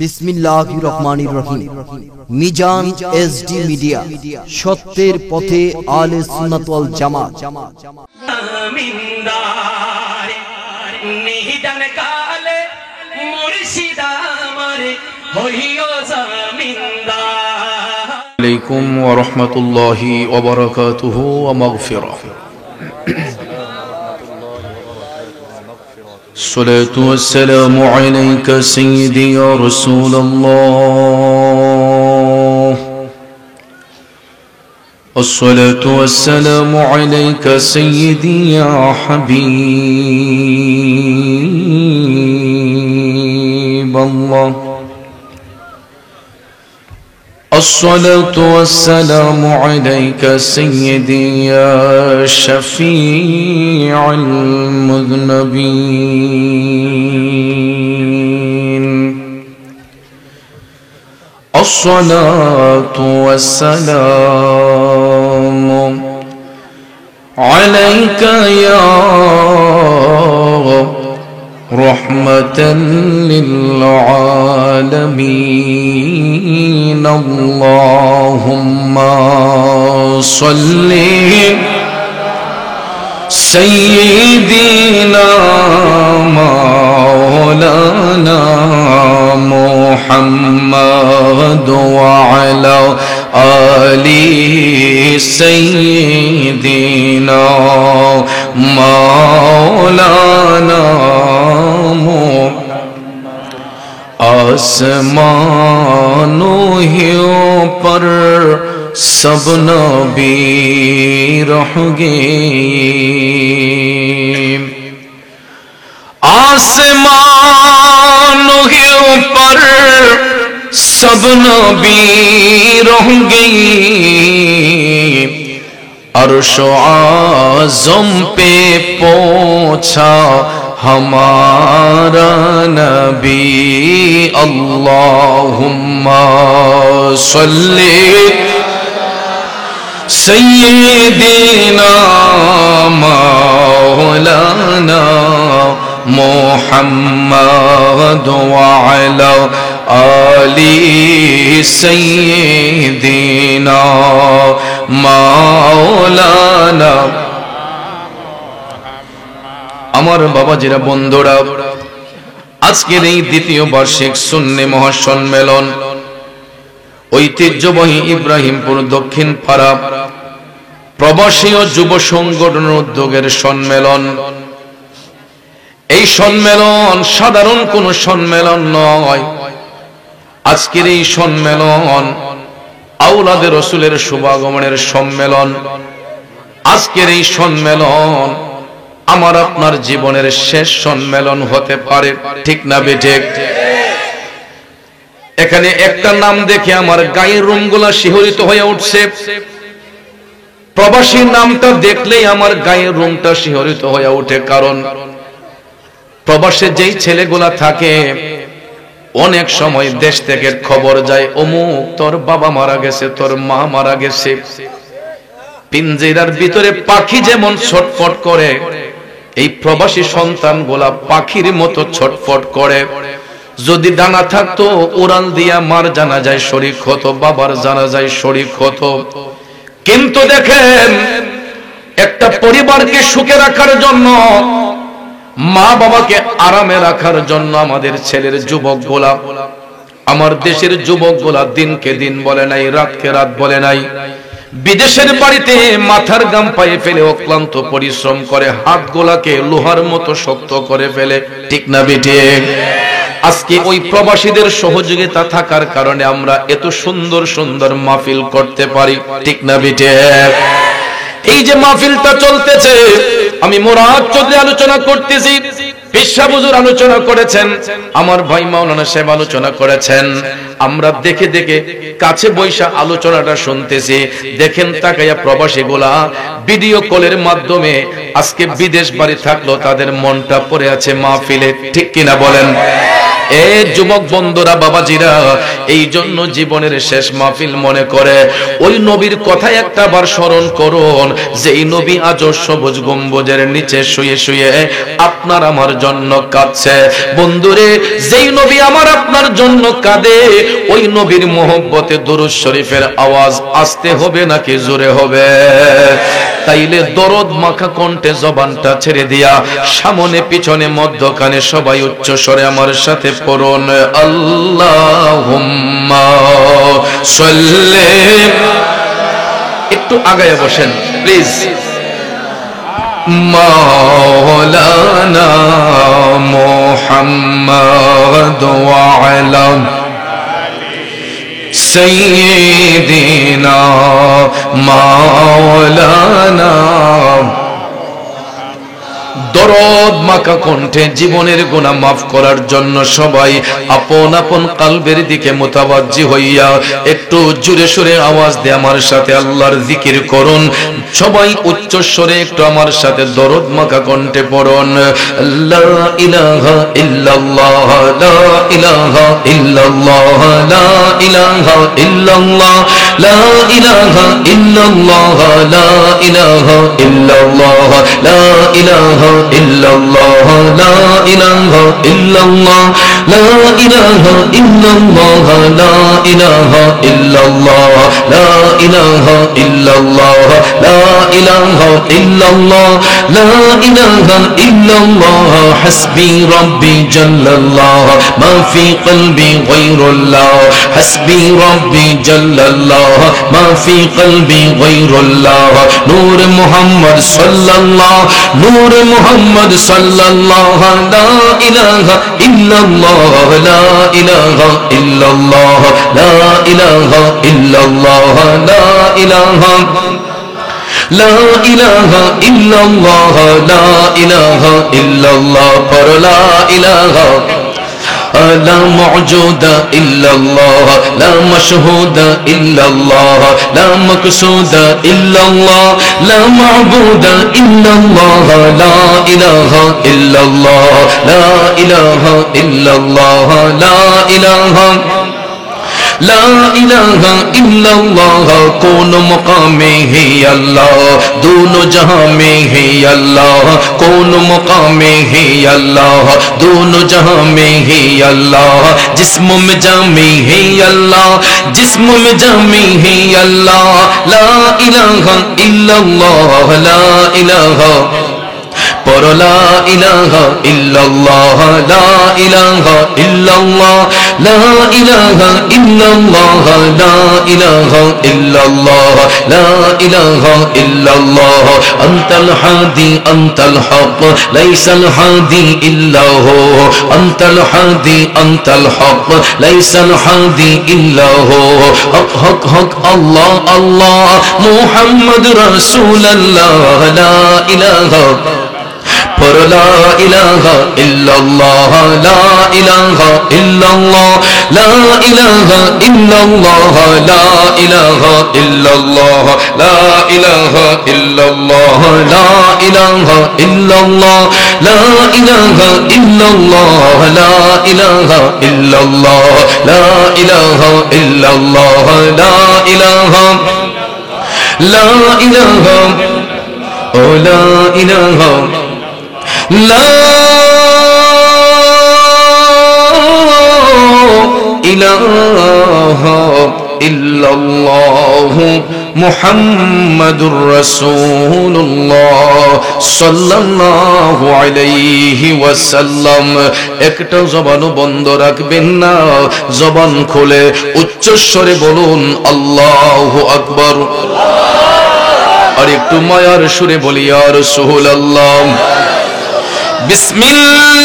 বিসমিল্লাহির রহমানির রহিম। Mizan SD media, সত্যের পথে আলে সুন্নাত ওয়াল জামাত। জমিনদার নিহিদান কালে মুর্শিদ আমার হইও জমিনদার। আলাইকুম ওয়া রাহমাতুল্লাহি ওয়া বারাকাতুহু ওয়া মাগফিরাহ। الصلاة والسلام عليك سيدي يا رسول الله. الصلاة والسلام عليك سيدي يا حبيب الله. الصلاة والسلام عليك سيدي يا شفيع المذنبين. الصلاة والسلام عليك يا رحمة للعالمين. اللهم صل سيدنا مولانا محمد وعلى آل سيدنا مولانا आसमानों पर सब नबी रहेंगे, आसमानों पर सब नबी रहेंगे, अर्श आज़म पे पहुंचा हमारा नबी. अल्लाहुम्मा सल्ली सय्यिदिना मौलाना मुहम्मद व अला आलि सय्यिदिना मौलाना. আমার বাবাজিরা, বন্ধুরা, আজকের এই দ্বিতীয় বার্ষিক সুন্নি মহাসম্মেলন ঐতিহ্যবাহী ইব্রাহিমপুর দক্ষিণ পাড়া প্রবাসী ও যুব সংগঠনের উদ্যোগের সম্মেলন। এই সম্মেলন সাধারণ কোন সম্মেলন নয়। আজকের এই সম্মেলন আওলাদে রাসূলের শুভাগমনের সম্মেলন। আজকের এই সম্মেলন আমার আপনার জীবনের শেষ সম্মেলন হতে পারে, ঠিক না বেঠিক? এখানে একটা নাম দেখে আমার গায়ের রুমগুলা শিহরিত হয়ে উঠছে। প্রবাসী নামটা দেখলেই আমার গায়ের রুমটা শিহরিত হয়ে ওঠে, কারণ প্রবাসে যেই ছেলেগুলা থাকে অনেক সময় দেশ থেকে খবর যায়, অমুক তোর বাবা মারা গেছে, তোর মা মারা গেছে। পিঞ্জিরার ভিতরে পাখি যেমন ছটফট করে, এই প্রবাসী সন্তানগুলা পাখির মতো ছটফট করে। যদি ডানা থাকতো উড়াল দিয়া মার জানাজায় শরীক হতো, বাবার জানাজায় শরীক হতো। কিন্তু দেখেন, একটা পরিবারকে সুখে রাখার জন্য, মা বাবাকে আরামে রাখার জন্য আমাদের ছেলের যুবকগুলা, আমার দেশের যুবকগুলা দিনকে দিন বলে নাই, রাতকে রাত বলে নাই, বিদেশের বাড়িতে মাথার গাম পায়ে ফেলে অক্লান্ত পরিশ্রম করে, হাতগুলাকে লোহার মতো শক্ত করে ফেলে, ঠিক না বেঠিক? আজকে ওই প্রবাসীদের সহযোগিতা থাকার কারণে আমরা এত সুন্দর সুন্দর মাহফিল করতে পারি, ঠিক না বেঠিক? এই যে মাহফিলটা চলতেছে, আমি মুরাদ চৌধুরী আলোচনা করতেছি, পেশা হুজুর আলোচনা করেছেন, আমার ভাই মাওলানা সাহেব আলোচনা করেছেন। আমরা দেখে দেখে কাছে বৈশা আলোচনাটা শুনতেছি। দেখেন তাকাইয়া প্রবাসীগুলা ভিডিও কলের মাধ্যমে আজকে বিদেশ বাড়ি থাকলো, তাদের মনটা পড়ে আছে মাহফিলে, ঠিক কিনা বলেন? এ যুবক বন্ধুরা, বাবাজিরা, এই জন্য জীবনের শেষ মাহফিল মনে করে ওই নবীর কথা একটা বার স্মরণ করুন, যেই নবী আজও সবুজ গম্বুজের নিচে শুয়ে শুয়ে আপনার আমার জন্য কাঁদছে। বন্ধুরে, যেই নবী আমার আপনার জন্য কাঁদে, ওই নবীর মোহব্বতে দুরূদ শরীফের আওয়াজ আস্তে হবে নাকি জোরে হবে? তাইলে দরদ মাখা কণ্ঠে জবানটা ছেড়ে দিয়া সামনে পিছনে মধ্যখানে সবাই উচ্চ স্বরে আমার সাথে পড়ুন, আল্লাহুম্মা সাল্লি। একটু আগায় বসেন প্লিজ। মাওলানা মুহাম্মদ ওয়া আলা সাইয়্যিদিনা মাওলানা। দরদ মাখা কণ্ঠে জীবনের গুনাহ মাফ করার জন্য সবাই আপন আপন কলবের দিকে মুতাওয়াজ্জি হইয়া একটু জোরে সোরে আওয়াজ দিয়ে আমার সাথে আল্লাহর জিকির করুন। সবাই উচ্চ স্বরে একটু আমার সাথে দরদ মাখা কণ্ঠে পড়ুন, লা ইলাহা ইল্লাল্লাহ লা ইলাহা ইল্লাল্লাহ লা ইলাহা ইল্লাল্লাহ লা ইলাহা ইল্লাল্লাহ লা ইলাহা ইল্লাল্লাহ লা ইলাহা ইল্লাল্লাহ লা ইলাহা ইল্লাল্লাহ লা ইলাহা ইল্লাল্লাহ লা ইলাহা ইল্লাল্লাহ লা ইলাহা ইল্লাল্লাহ লা ইলাহা ইল্লাল্লাহ লা ইলাহা ইল্লাল্লাহ হাসবি রব্বি জাল্লাল্লাহ মা ফি কলবি গায়রুল্লাহ হাসবি রব্বি জাল্লাল্লাহ মা ফি কলবি গায়রুল্লাহ নূর মুহাম্মদ সাল্লাল্লাহ নূর মুহাম্মদ সাল্লাল্লাহ লা ইলাহা ইল্লাল্লাহ লা ইলাহা ইল্লাল্লাহ লা ইলাহা ইল্লাল্লাহ লা ইলাহা لا إله إلا الله لا إله إلا الله پر لا إله لا موجود إلا الله لا مشهود إلا الله لا مقصود إلا الله لا معبود إلا الله لا إله إلا الله لا إله إلا الله لا إله لا إله إلا الله کون مقام ہے اللہ دونوں جہاں میں ہے اللہ کون مقام ہے اللہ دونوں جہاں میں ہے اللہ جسم میں جامع ہے اللہ جسم میں جامع ہے اللہ لا إله إلا الله لا إله پر لا إله إلا الله لا إله إلا الله لا إله إلا الله لا إله إلا الله لا إله إلا الله أنت الحادي أنت الحق ليس الحادي إلا هو أنت الحادي أنت الحق ليس الحادي إلا هو حق حق حق الله الله محمد رسول الله لا إله پر لا إله إلا الله لا إله إلا الله لا إله إلا الله لا إله إلا الله لا إله إلا الله لا إله إلا الله لا إله إلا الله لا إله إلا الله لا إله إلا الله لا إله لا إله لا إله لا إله إلا الله محمد رسول الله صلى الله عليه وسلم একটা জবানও বন্ধ রাখবেন না জবান খুলে উচ্চ স্বরে বলুন আল্লাহু আকবার আর একটু মায়ার সুরে বলি ইয়া রাসূলুল্লাহ بسم الله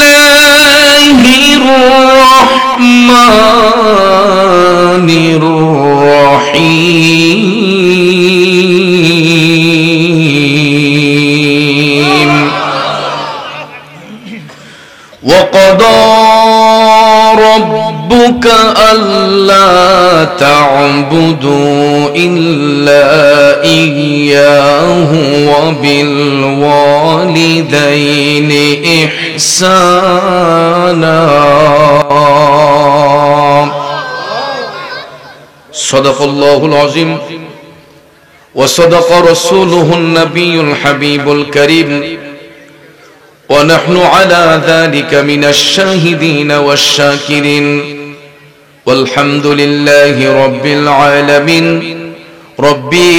الرحمن الرحيم وقضى ربك ألا تعبدوا إلا إياه وبالوالدين إحسانا صدق الله العظيم وصدق رسوله النبي الحبيب الكريم ونحن على ذلك من الشاهدين والشاكرين والحمد لله رب العالمين ربي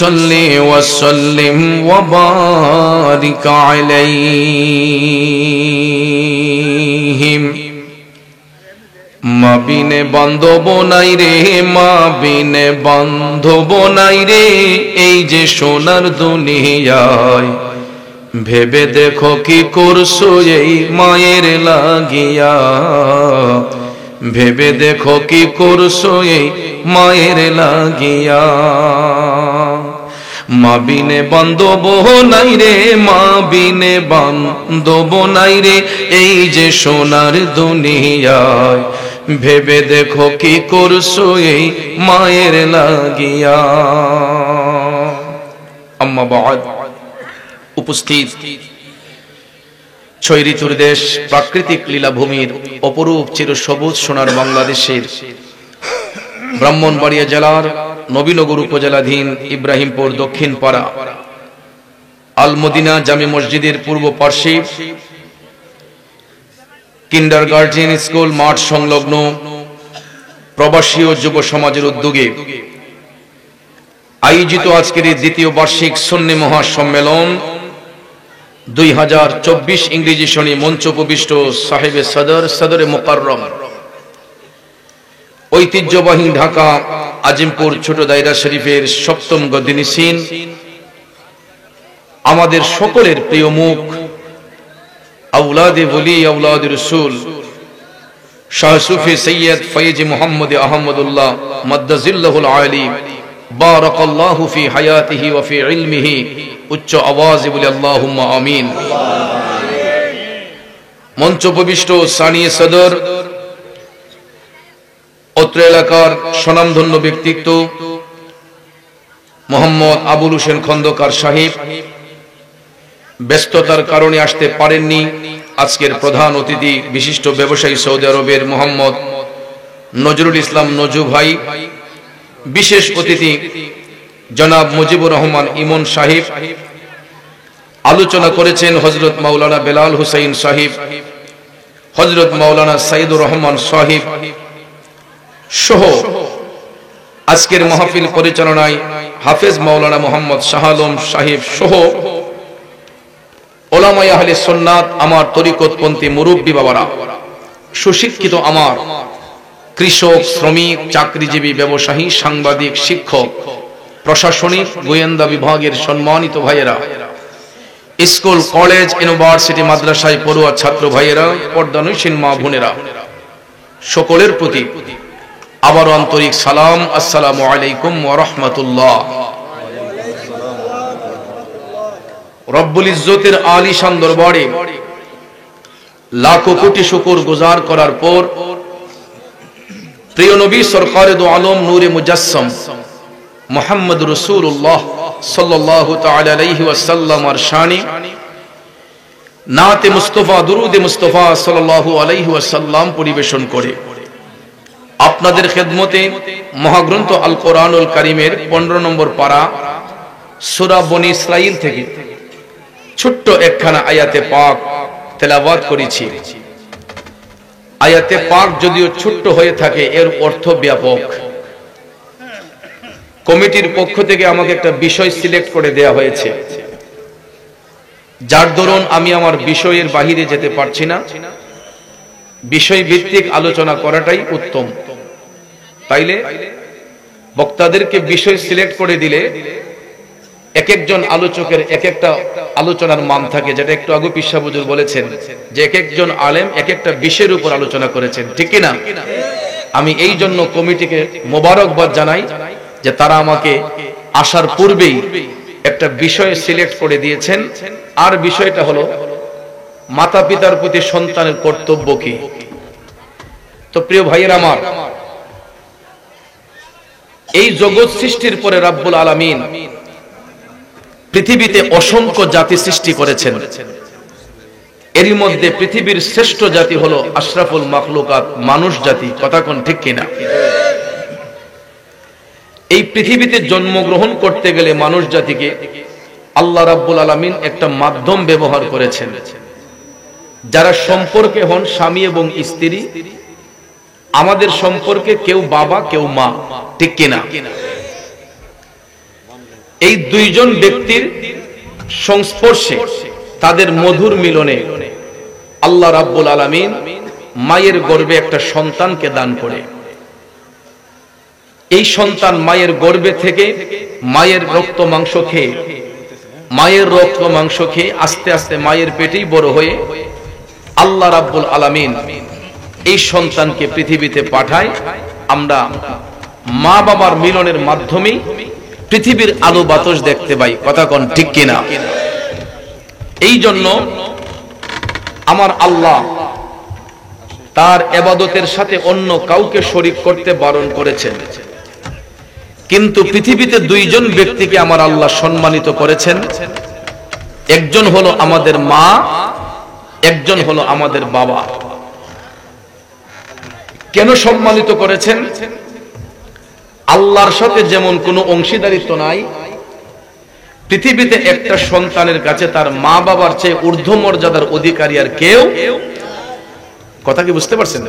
صل وسلم وبارك عليهم মা বিনে বান্ধব নাই রে, মা বিনে বান্ধব নাই রে, এই যে সোনার দুনিয়ায় ভেবে দেখো কি করছো এই মায়ের লাগিয়া, ভেবে দেখো কি করছো এই মায়ের লাগিয়া। মা বিনে বান্ধব নাই রে, মা বিনে বান্ধব নাই রে, এই যে সোনার দুনিয়ায় ভেবে দেখো কি করছো এই মায়ের লাগিয়া। আম্মা বাদ, উপস্থিত ছয় ঋতুর দেশ, প্রাকৃতিক লীলাভূমির অপরূপ চিরসবুজ সোনার বাংলাদেশের ব্রাহ্মণবাড়িয়া জেলার নবীনগর উপজেলাধীন ইব্রাহিমপুর দক্ষিণ পাড়া আল মদিনা জামে মসজিদের পূর্ব পার্শ্বে কিন্ডারগার্টেন স্কুল মাঠ সংলগ্ন প্রবাসী ও যুব সমাজের উদ্যোগে আয়োজিত আজকের এই দ্বিতীয় বার্ষিক সুন্নি মহাসম্মেলন 2024 ইংরেজি শনি মঞ্চ উপবিষ্ট সাহেবে সদরে মুকাররম ঐতিহ্যবাহী ঢাকা আজিমপুর ছোট দায়রা শরীফের সপ্তম গদ্দিনিসিন আমাদের সকলের প্রিয় মুখ আওলাদে ওলি আওলাদে রাসূল শাহ সুফি সৈয়দ ফয়েজ মুহাম্মদ আহমদুল্লাহ মাদ্দাজিল্লাহুল আলী বারাকাল্লাহু ফি হায়াতিহি ওয়া ফি ইলমিহি, উচ্চ আওয়াজে বলি আল্লাহুম্মা আমিন। মঞ্চ উপবিষ্ট সানিয়ে সদর, অত্র এলাকার স্বনামধন্য ব্যক্তিত্ব মোহাম্মদ আবুল হোসেন খন্দকার সাহেব ব্যস্ততার কারণে আসতে পারেননি। আজকের প্রধান অতিথি বিশিষ্ট ব্যবসায়ী সৌদি আরবের মোহাম্মদ নজরুল ইসলাম নজু ভাই, বিশেষ অতিথি জনাব মুজিবুর রহমান ইমন সাহেব, আলোচনা করেছেন হযরত মাওলানা বেলাল হুসাইন সাহেব, হযরত মাওলানা সাইদুর রহমান সাহেব সহ আজকের মাহফিল পরিচালনায় হাফেজ মাওলানা মোহাম্মদ শাহ আলম সাহেব সহ উলামায়ে আহলে সুন্নাত, আমার তরিকতপন্থী মুরব্বী বাবারা, সুশিক্ষিত আমার কৃষক, শ্রমিক, চাকরিজীবী, ব্যবসায়ী, সাংবাদিক, শিক্ষক, প্রশাসনিক, গোয়েন্দা বিভাগের সম্মানিত ভাইয়েরা, স্কুল, কলেজ, ইউনিভার্সিটি, মাদ্রাসায় পড়ুয়া ছাত্র ভাইয়েরা, পর্দানশীল মা বোনেরা, সকলের প্রতি আবার আন্তরিক সালাম, আসসালামু আলাইকুম ওয়া রাহমাতুল্লাহ। রব্বুল ইজ্জতের আলিশান দরবারে লাখো কোটি শুকর গুজার করার পর প্রিয় নবী সরকারে দো আলম নূরে মুজাসসাম মুহাম্মদ রাসূলুল্লাহ সাল্লাল্লাহু তাআলা আলাইহি ওয়াসাল্লামের শানে নাতে মুস্তাফা, দুরুদে মুস্তাফা সাল্লাল্লাহু আলাইহি ওয়াসাল্লাম পরিবেশন করে আপনাদের খেদমতে মহাগ্রন্থ আল কোরআনুল কারীমের 15 নম্বর পারা সূরা বনী ইসরাঈল থেকে ছোট্ট একখানা আয়াতে পাক তেলাওয়াত করেছি। আয়াতে পাক যদিও ছোট্ট হয়ে থাকে, এর অর্থ ব্যাপক। কমিটির পক্ষ থেকে আমাকে একটা বিষয় সিলেক্ট করে দেয়া হয়েছে, যার দরুন আমি আমার বিষয়ের বাহিরে যেতে পারছি না। বিষয় ভিত্তিক আলোচনা করাটাই উত্তম। তাইলে বক্তাদেরকে বিষয় সিলেক্ট করে দিলে এক একজন আলোচকের এক একটা আলোচনার মান থাকে, যেটা একটু আগে পীর সাহেব হুজুর বলেছেন যে এক একজন আলেম এক একটা বিষয়ের উপর আলোচনা করেছেন, ঠিক কি না? আমি এই জন্য কমিটিকে মোবারকবাদ জানাই যে তারা আমাকে আসার পূর্বেই একটা বিষয় সিলেক্ট করে দিয়েছেন। আর বিষয়টা হলো মাতা পিতার প্রতি সন্তানের কর্তব্য কি। তো প্রিয় ভাইয়েরা আমার, এই জগৎ সৃষ্টির পরে রাব্বুল আলামিন পৃথিবীতে অসংখ্য জাতি সৃষ্টি করেছেন। এরই মধ্যে পৃথিবীর শ্রেষ্ঠ জাতি হলো আশরাফুল মাখলুকাত, মানুষ জাতি। কথা কোন ঠিক কিনা? এই পৃথিবীতে জন্মগ্রহণ করতে গেলে মানুষ জাতিকে আল্লাহ রাব্বুল আলামিন একটা মাধ্যম ব্যবহার করেছেন। যারা সম্পর্কে হন স্বামী এবং স্ত্রী, আমাদের সম্পর্কে কেউ বাবা কেউ মা, ঠিক কিনা? এই দুইজন ব্যক্তির সংস্পর্শে, তাদের মধুর মিলনে আল্লাহ রাব্বুল আলামিন মায়ের গর্ভে একটা সন্তানকে দান করে। এই সন্তান মায়ের গর্ভে থেকে মায়ের রক্ত মাংস খেয়ে আস্তে আস্তে মায়ের পেটেই বড় হয়ে আল্লাহ রাব্বুল আলামিন এই সন্তানকে পৃথিবীতে পাঠায়। আমরা মা বাবার মিলনের মাধ্যমে পৃথিবীর আলো বাতাস দেখতে পাই, কথা কোন ঠিক কিনা? এই জন্য আমার আল্লাহ তার ইবাদতের সাথে অন্য কাউকে শরীক করতে বারণ করেছেন, কিন্তু পৃথিবীতে দুইজন ব্যক্তিকে আমার আল্লাহ সম্মানিত করেছেন। একজন হলো আমাদের মা, একজন হলো আমাদের বাবা। কেন সম্মানিত করেছেন? আল্লাহর সাথে যেমন কোনো অংশীদারিত্ব নাই, পৃথিবীতে একটা সন্তানের কাছে তার মা বাবার চেয়ে ঊর্ধ্ব মর্যাদার অধিকারী আর কেউ, কথা কি বুঝতে পারছেন?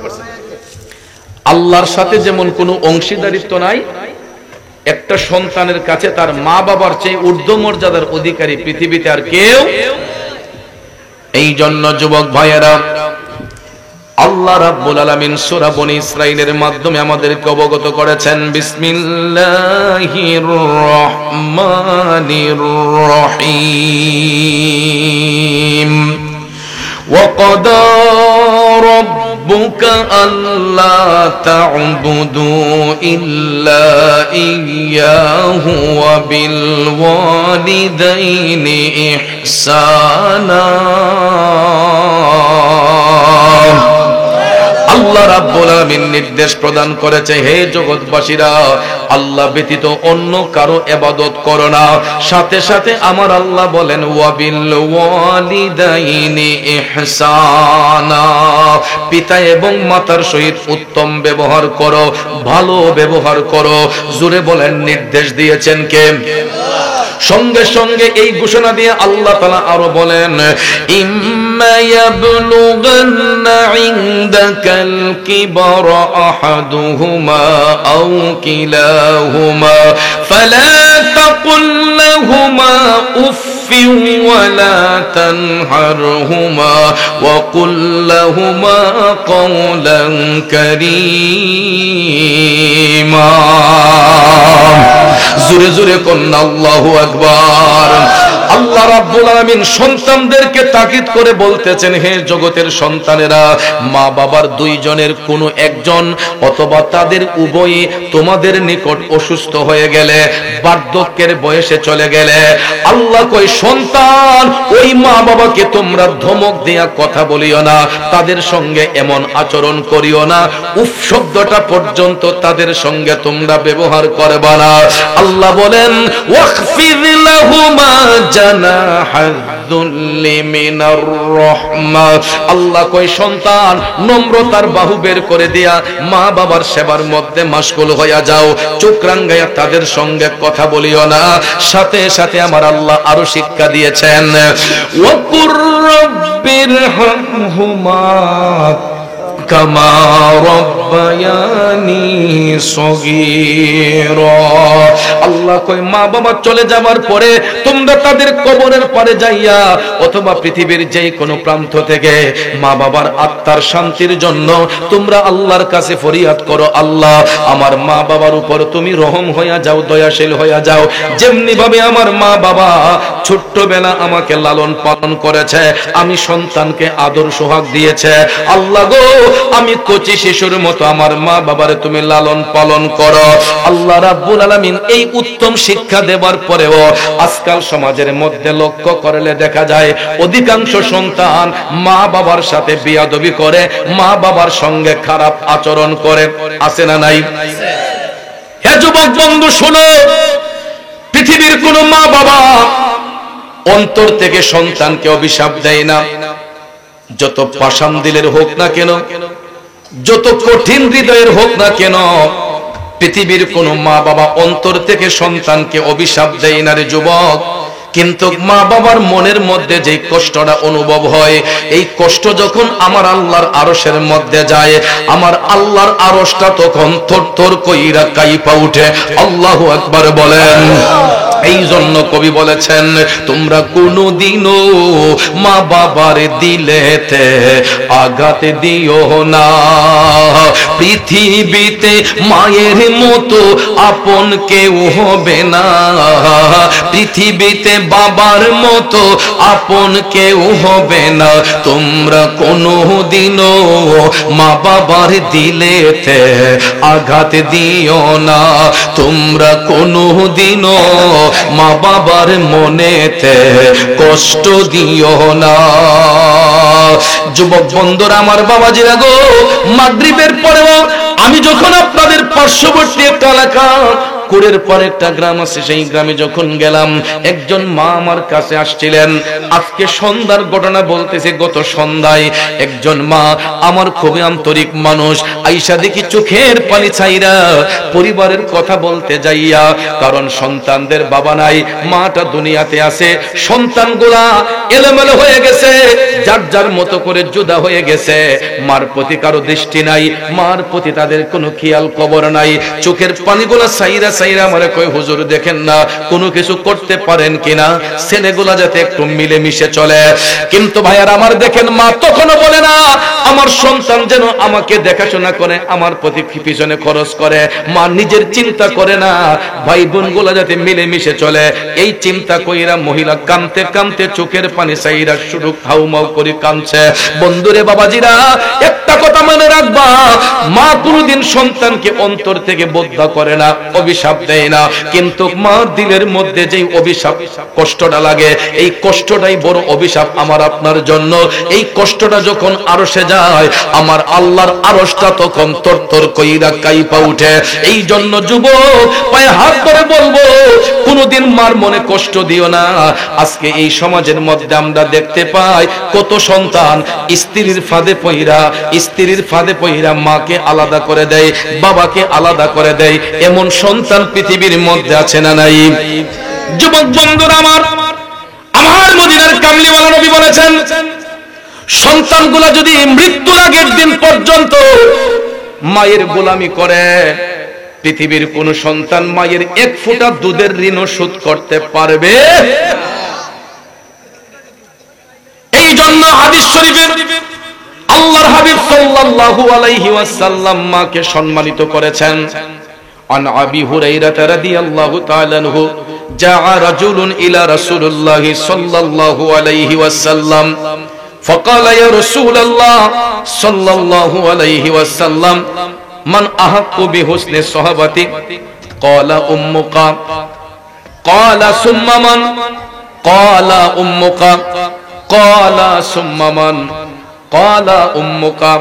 আল্লাহর সাথে যেমন কোনো অংশীদারিত্ব নাই, একটা সন্তানের কাছে তার মা বাবার চেয়ে ঊর্ধ্ব মর্যাদার অধিকারী পৃথিবীতে আর কেউ। এই জন্য যুবক ভাইয়েরা, আল্লাহ রাব্বুল আলামিন সূরা বনী ইসরাঈলের মাধ্যমে আমাদেরকে অবগত করেছেন, বিসমিল্লাহির রহমানির রহিম। وَقَضَى رَبُّكَ أَلَّا تَعْبُدُوا إِلَّا إِيَّاهُ وَبِالْوَالِدَيْنِ إِحْسَانًا। আল্লাহ রাব্বুল আলামিন নির্দেশ প্রদান করেছে, হে জগৎবাসীরা, আল্লাহ ব্যতীত অন্য কারো ইবাদত করো না। সাথে সাথে আমার আল্লাহ বলেন, ওয়াবিল ওয়ালিদাইনি ইহসানা, পিতা এবং মাতার সহিত উত্তম ব্যবহার করো, ভালো ব্যবহার করো। জোরে বলেন, নির্দেশ দিয়েছেন কে? সঙ্গে সঙ্গে এই ঘোষণা দিয়ে আল্লাহ তাআলা আরো বলেন, ইম্মা ইয়াবলুগান্না ইনদাকাল কিবরা আহাদুহুমা আও কিলাহুমা ফালা তাকুল লাহুমা উফফিন ওয়ালা তানহারহুমা ওয়া কুল লাহুমা কওলান কারীমা। জোরে জোরে কন্না আল্লাহু আকবার। আল্লাহ রাব্বুল আলামিন সন্তানদেরকে তাকিদ করে বলতেছেন, হে জগতের সন্তানেরা, মা বাবার দুইজনের কোনো একজন অথবা তাদের উভয়ই তোমাদের নিকট অসুস্থ হয়ে গেলে, বার্ধক্যের বয়সে চলে গেলে, আল্লাহ কই সন্তান ওই মা বাবাকে তোমরা ধমক দেয়া কথা বলিও না, তাদের সঙ্গে এমন আচরণ করিও না, উফ শব্দটা পর্যন্ত তাদের সঙ্গে তোমরা ব্যবহার করবে না। আল্লাহ বলেন, ওয়াখফিদ লাহুমা জানাহাযুল্লি মিনার রাহমা। আল্লাহ কই সন্তান নম্রতার বাহু বের করে দিয়া মা বাবার সেবার মধ্যে মাশগুল হইয়া যাও, চোখ রাঙ্গাইয়া তাদের সঙ্গে কথা বলিও না। সাথে সাথে আমার আল্লাহ আরো শিক্ষা দিয়েছেন, ওয়াকুর রাব্বিরহামহুমা কামা রাব্বায়ানি সগীরা। আল্লাহ কই মা বাবা চলে যাবার পরে তোমরা তাদের কবরের পারে যাইয়া অথবা পৃথিবীর যে কোনো প্রান্ত থেকে মা বাবার আত্মার শান্তির জন্য তোমরা আল্লাহর কাছে ফরিয়াদ করো, আল্লাহ আমার মা বাবার উপর তুমি রহম হইয়া যাও, দয়াশীল হইয়া যাও। যেমনি ভাবে আমার মা বাবা ছোট্টবেলা আমাকে লালন পালন করেছে, আমি সন্তানকে আদর সোহাগ দিয়েছে, আল্লাহ গো আমি কচি শিশুর মতো আমার মা বাবারে তুমি লালন পালন করো। আল্লাহ রাব্বুল আলামিন এই উত্তম শিক্ষা দেবার পরেও আজকাল সমাজের মধ্যে লক্ষ্য করলে দেখা যায় অধিকাংশ সন্তান মা বাবার সাথে বেয়াদবি করে, মা বাবার সঙ্গে খারাপ আচরণ করে। আছে না নাই? হে যুবক বন্ধু শোনো, পৃথিবীর কোন মা বাবা অন্তর থেকে সন্তানকে অভিশাপ দেয় না। যত পাষাণ দিলের হোক না কেন, যত কঠিন হৃদয়ের হোক না কেন, পৃথিবীর কোন মা বাবা অন্তর থেকে সন্তানকে অভিশাপ দেয় না রে যুবক। কিন্তু মা বাবার মনের মধ্যে যে কষ্টটা অনুভব হয়, এই কষ্ট যখন আমার আল্লাহর আরশের মধ্যে যায়, আমার আল্লাহর আরশটা তখন থরথর কইরা কাঁপা উঠে। আল্লাহু আকবার বলেন। এই জন্য কবি বলেছেন, তোমরা কোনদিনও মা বাবার দিলেতে আঘাত দিও না। পৃথিবীতে মায়ের মতো আপন কেউ হবে না, পৃথিবীতে বাবার মতো আপন কেউ হবে না। তোমরা কোনদিনও মা বাবার দিলেতে আঘাত দিও না, তোমরা কোনদিনও মা বাবার মনেতে কষ্ট দিও না। যুবক বন্ধুরা আমার, বাবাজিরা গো, মাগরিবের পরেও আমি যখন আপনাদের পার্শ্ববর্তী একটা এলাকা, কুড়ের পর একটা গ্রাম আছে, সেই গ্রামে যখন গেলাম, একজন মা আমার কাছে আসছিলেন। আজকে সন্ধ্যার ঘটনা বলতেছে, গত সন্ধ্যায় একজন মা আমার খুবই আন্তরিক মানুষ, আইসা দেখি চোখের পানি ছাইরা পরিবারের কথা বলতে যাইয়া, কারণ সন্তানদের বাবা নাই, মাটা দুনিয়াতে আছে, সন্তানগুলা এলোমেলো হয়ে গেছে, যার যার মতো করে জুদা হয়ে গেছে, মার প্রতি কারো দৃষ্টি নাই, মার প্রতি তাদের কোনো খেয়াল খবর নাই। চোখের পানিগুলা ছাইরা ছাইরা আমারে কই, হুজুর দেখেন না কোনো কিছু করতে পারেন কিনা, ছেলেগুলা যাতে একটু মিলে মিশে চলে। কিন্তু ভাইয়ার আমার দেখেন, মা তখনও বলে না আমার সন্তান যেন আমাকে দেখাশোনা করে, আমার প্রতি পিছনে খরচ করে, মা নিজের চিন্তা করে না ভাই বোনগুলা যাতে মিলে মিশে চলে। এই চিন্তা কইরা মহিলা কাঁদতে কাঁদতে চোখের পানি ছাইরা শুধু হাউমাউ করে কাঁদছে। বন্ধুরে বাবাজিরা, একটা কথা মনে রাখবা, মা কোনদিন সন্তানকে অন্তর থেকে বদ্ধা করে না, অভিশাপ দেয় না, কিন্তু মার দিলের মধ্যে যেই অভিশাপ কষ্টটা লাগে, এই কষ্টটাই বড় অভিশাপ আমার আপনার জন্য। এই কষ্টটা যখন আরশে যায়, আমার আল্লাহর আরশটা তখন তরতর কইরা কাঁপা উঠে। এই জন্য যুবক পায়ে হাত ধরে বলবো, কোনদিন মার মনে কষ্ট দিও না। আজকে এই সমাজের মধ্যে আমরা দেখতে পাই কত সন্তান স্ত্রীর ফাঁদে পইরা মাকে আলাদা করে দেয়, বাবাকে আলাদা করে দেয়, এমন সন্তান পৃথিবীর মধ্যে আছে না নাই? যুবক বন্ধুরা আমার মদিনার কামলিওয়ালা নবী বলেছেন, সন্তানগুলা যদি মৃত্যুর আগের দিন পর্যন্ত মায়ের গোলামি করে, পৃথিবীর কোন সন্তান মায়ের এক ফোঁটা দুধের ঋণ শোধ করতে পারবে। এই জন্য হাদিস শরীফে আল্লাহর হাবিব সাল্লাল্লাহু আলাইহি ওয়াসাল্লাম মাকে সম্মানিত করেছেন। আন আবি হুরায়রা রাদিয়াল্লাহু তাআলা আনহু জাআ রাজুলুন ইলা রাসূলিল্লাহি সাল্লাল্লাহু আলাইহি ওয়াসাল্লাম ফাকালা ইয়া রাসূলাল্লাহ সাল্লাল্লাহু আলাইহি ওয়াসাল্লাম মান আহাক্কু বিহুসনি সাহাবাতি ক্বালা উম্মুকা ক্বালা সুম্মা মান ক্বালা উম্মুকা ক্বালা সুম্মা মান ক্বালা উম্মুকা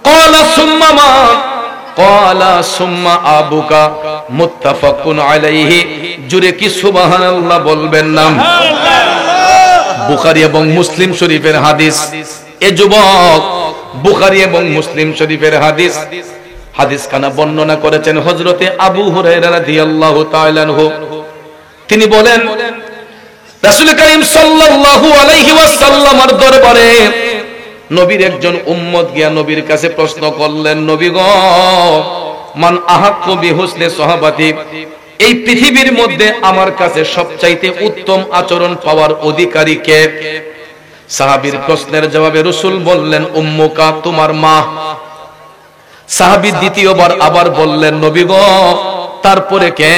ক্বালা সুম্মা মান ক্বালা সুম্মা আবুকা। মুত্তাফাকুন আলাইহি। জুরে কি সুবহানাল্লাহ বলবেন না? বুখারী এবং মুসলিম শরীফের হাদিস। এ যুবক, বুখারী এবং মুসলিম শরীফের হাদিস, হাদিস খানা বর্ণনা করেছেন হযরতে আবু হুরায়রা রাদিয়াল্লাহু তাআলা আনহু। তিনি বলেন, রাসূল করিম সাল্লাল্লাহু আলাইহি ওয়াসাল্লামের দরবারে নবীর একজন উম্মত গিয়া নবীর কাছে প্রশ্ন করলেন, নবী গো, মান আহাক্কু বিহুসনি সাহাবাতি, এই পৃথিবীর মধ্যে আমার কাছে সবচাইতে উত্তম আচরণ পাওয়ার অধিকারী কে? সাহাবীর প্রশ্নের জবাবে রাসূল বললেন, উম্মুকা, তোমার মা। সাহাবী দ্বিতীয়বার আবার বললেন, নবী গো, তারপরে কে?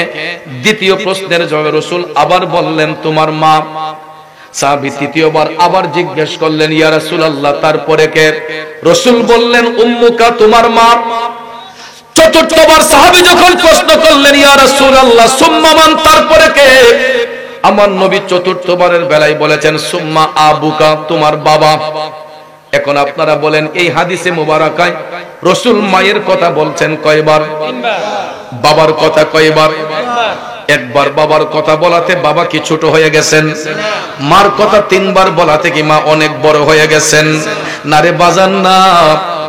দ্বিতীয় প্রশ্নের জবাবে রাসূল আবার বললেন, তোমার মা। সাহাবী তৃতীয়বার আবার জিজ্ঞেস করলেন, ইয়া রাসূলুল্লাহ, তারপরে কে? রাসূল বললেন, উম্মুকা, তোমার মা। চতুর্থবার সাহাবী যখন প্রশ্ন করলেন, ইয়া রাসূলুল্লাহ, সুম্মা মান, তারপরে কে? আমার নবী চতুর্থবারের বেলায় বলেছেন, সুম্মা আবুকা, তোমার বাবা। এখন আপনারা বলেন, এই হাদিসে মুবারাকায় রাসূল মায়ের কথা বলছেন কয়বার? বাবার কথা কয়বার? একবার বাবার কথা বলাতে বাবা কি ছোট হয়ে গেছেন? মার কথা তিনবার বলাতে কি মা অনেক বড় হয়ে গেছেন? না রে বাজান, না।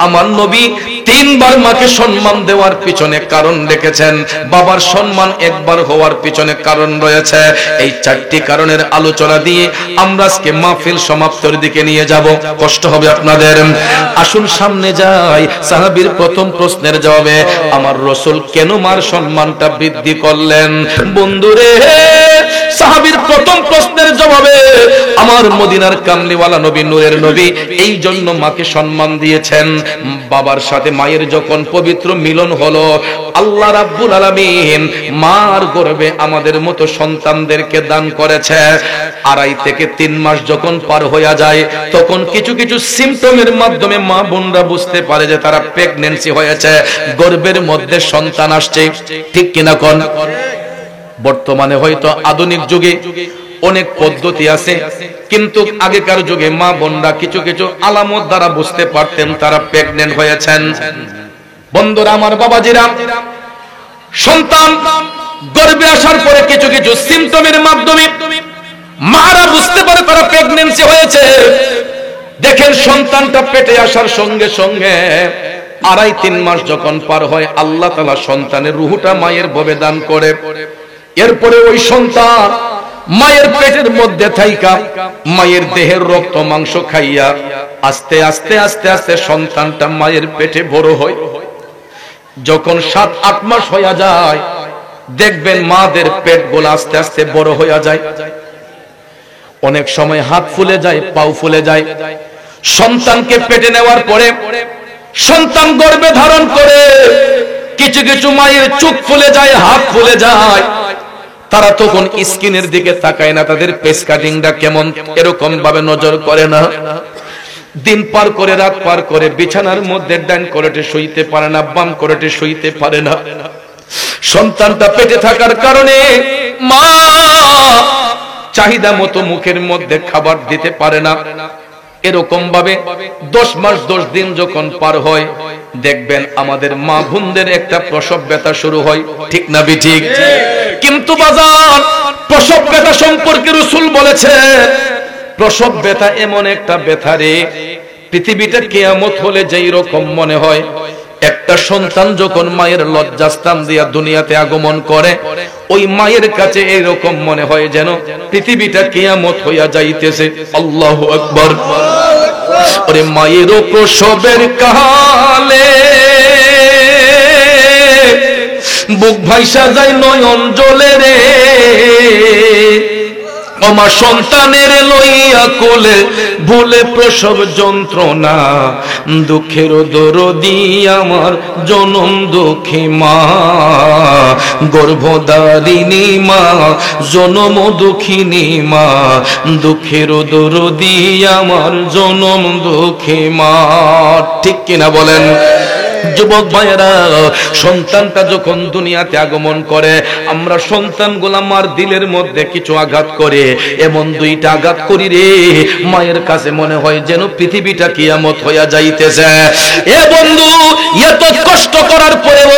আমার নবী তিনবার মাকে সম্মান দেওয়ার পিছনে কারণ রেখেছেন, বাবার সম্মান একবার হওয়ার পিছনে কারণ রয়েছে। এই চারটি কারণের আলোচনা দিয়ে আমরা আজকে মাহফিল সমাপ্তির দিকে নিয়ে যাব। কষ্ট হবে আপনাদের। আসুন সামনে যাই। সাহাবীর প্রথম প্রশ্নের জবাবে আমার রাসূল কেন মার সম্মানটা বৃদ্ধি করলেন? বন্ধুরে, সাহাবীর প্রথম প্রশ্নের জবাবে আমার মদিনার কামলিওয়ালা নবী, নূরের নবী এই জন্য মাকে সম্মান দিয়েছেন। বাবার সাথে মায়ের যখন পবিত্র মিলন হলো, আল্লাহ রাব্বুল আলামিন মার গর্ভে আমাদের মতো সন্তানদেরকে দান করেছে। 2.5 থেকে 3 মাস যখন পার হয়ে যায়, তখন কিছু কিছু সিম্পটমের মাধ্যমে মা বোনরা বুঝতে পারে যে তারা প্রেগন্যান্সি হয়েছে, গর্ভের মধ্যে সন্তান আসছে। ঠিক কিনা কোন? বর্তমানে হয়তো আধুনিক যুগে অনেক পদ্ধতি আছে, কিন্তু আগেকার যুগে মা বোনরা কিছু কিছু আলামত দ্বারা বুঝতে পারতেন তারা প্রেগন্যান্ট হয়েছেন। বন্ধুরা আমার, বাবাজিরা, সন্তান গর্ভে আসার পরে কিছু কিছু সিম্পটমের মাধ্যমে মারা বুঝতে পারে তারা প্রেগন্যান্সি হয়েছে। দেখেন, সন্তানটা পেটে আসার সঙ্গে সঙ্গে 2.5-3 মাস যখন পার হয়, আল্লাহ তাআলা সন্তানের রূহটা মায়ের ববে দান করে। এরপরে ওই সন্তান মায়ের পেটের মধ্যে থাইকা মায়ের দেহের রক্ত মাংস খাইয়া আস্তে আস্তে আস্তে আস্তে সন্তানটা মায়ের পেটে বড় হয়। যখন 7-8 মাস হয়ে যায়, দেখবেন মাদের পেট গুলো আস্তে আস্তে বড় হয়ে যায়। অনেক সময় হাত ফুলে যায়, পাও ফুলে যায়। সন্তানকে পেটে নেওয়ার পরে সন্তান গর্ভে ধারণ করে কিছু কিছু মায়ের চোখ ফুলে যায়, হাত ফুলে যায়। তারা তখন স্কিনের দিকে তাকায় না, তাদের পেস কাটিংটা কেমন এরকম ভাবে নজর করে না। দিন পার করে, রাত পার করে, বিছানার মধ্যে ডান করেটে শুইতে পারে না, বাম করেটে শুইতে পারে না। সন্তানটা পেটে থাকার কারণে মা চাহিদা মতো মুখের মধ্যে খাবার দিতে পারে না। এরকম ভাবে 10 মাস 10 দিন যখন পার হয়, দেখবেন আমাদের মা বোনদের একটা প্রসব ব্যথা শুরু হয়। ঠিক না ঠিক? কিন্তু বাজার, প্রসব ব্যথা সম্পর্কে রাসূল বলেছে, প্রসব ব্যথা এমন একটা ব্যথা রে, পৃথিবীতে কিয়ামত হলে যেই রকম মনে হয় একটা সন্তান যখন মায়ের লজ্জাস্থান দিয়া দুনিয়াতে আগমন করে, ওই মায়ের কাছে এইরকম মনে হয় যেন পৃথিবীটা কিয়ামত হইয়া যাইতেছে। আল্লাহু আকবার। ওরে মায়েরও প্রসবের কালে বুক ভাইসা যায়, নয়ন জ্বলে রে, আমার সন্তানের লইয়া কোলে ভুলে প্রসব যন্ত্রণা, দুঃখের দরদি আমার জনম দুঃখী মা, গর্ভধারিণী মা, জনম দুঃখিনী মা, দুঃখের দরদি আমার জনম দুঃখী মা। ঠিক কিনা বলেন? যুবক ভাইয়েরা, সন্তানটা যখন দুনিয়াতে আগমন করে, আমরা সন্তানগুলা মার দিলের মধ্যে কিছু আঘাত করে, এমন 2টা আঘাত করি রে, মায়ের কাছে মনে হয় যেন পৃথিবীটা কিয়ামত হইয়া যাইতেছে। এ বন্ধু, এত কষ্ট করার পরেও,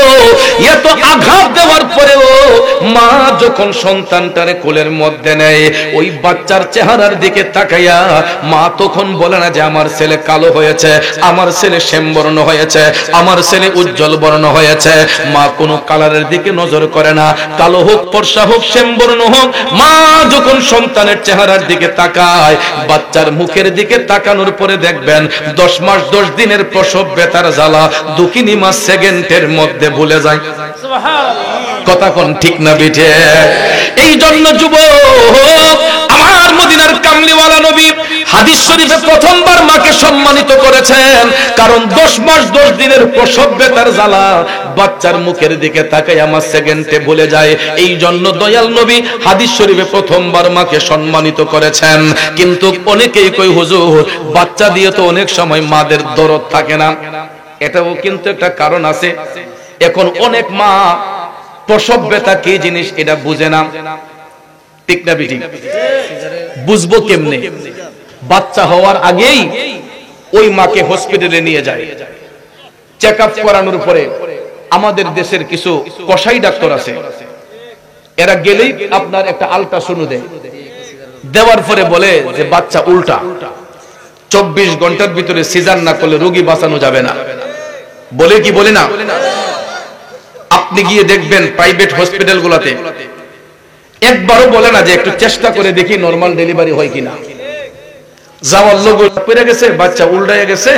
এত আঘাত দেওয়ার পরেও মা যখন সন্তানটারে কোলের মধ্যে নেয়, ওই বাচ্চার চেহারার দিকে তাকাইয়া মা তখন বলে না যে আমার ছেলে কালো হয়েছে, আমার ছেলে শ্যামবর্ণ হয়েছে, আমার ছেলে উজ্জ্বল বর্ণ হয়েছে। মা কোনো কালারের দিকে নজর করে না, কালো হোক, ফর্সা হোক, শ্যামবর্ণ হোক। মা যখন সন্তানের চেহারার দিকে তাকায়, বাচ্চার মুখের দিকে তাকানোর পরে দেখবেন 10 মাস 10 দিনের প্রসব ব্যথার জ্বালা দুঃখিনী মা সেকেন্ডের মধ্যে ভুলে যায়। কথা কোন ঠিক না বিঠে? এই জন্য যুবক, আমার মদিনার কামলিওয়ালা নবী হাদিস শরীফে প্রথমবার মাকে সম্মানিত করেছেন, কারণ 10 মাস 10 দিনের প্রসব ব্যথার জ্বালা বাচ্চার মুখের দিকে তাকায় আমার সেকেন্ডে ভুলে যায়। এই জন্য দয়াল নবী হাদিস শরীফে প্রথমবার মাকে সম্মানিত করেছেন। কিন্তু অনেকেই কই হুজুর, বাচ্চা দিয়ে তো অনেক সময় মাদের দরদ থাকে না। এটাও কিন্তু একটা কারণ আছে। এখন অনেক মা প্রসব ব্যথা কি জিনিস এটা বুঝে না। ঠিক না বেঠিক? বুঝবো কেমনে? বাচ্চা হওয়ার আগেই ওই মাকে হসপিটালে নিয়ে যায়, চেক আপ করানোর পরে আমাদের দেশের কিছু কসাই ডাক্তার আছে, এরা গেলেই আপনার একটা আল্ট্রাসাউন্ড দেয়, দেওয়ার পরে বলে যে বাচ্চা উল্টা, 24 ঘন্টার ভিতরে সিজার না করলে রোগী বাঁচানো যাবে না। বলে কি বলে না? আপনি গিয়ে দেখবেন প্রাইভেট হসপিটাল গুলাতে একবারও বলে না যে একটু চেষ্টা করে দেখি নরমাল ডেলিভারি হয় কিনা। যাওয়ার লোক পড়ে গেছে, বাচ্চা উল্টাইয়া গেছে,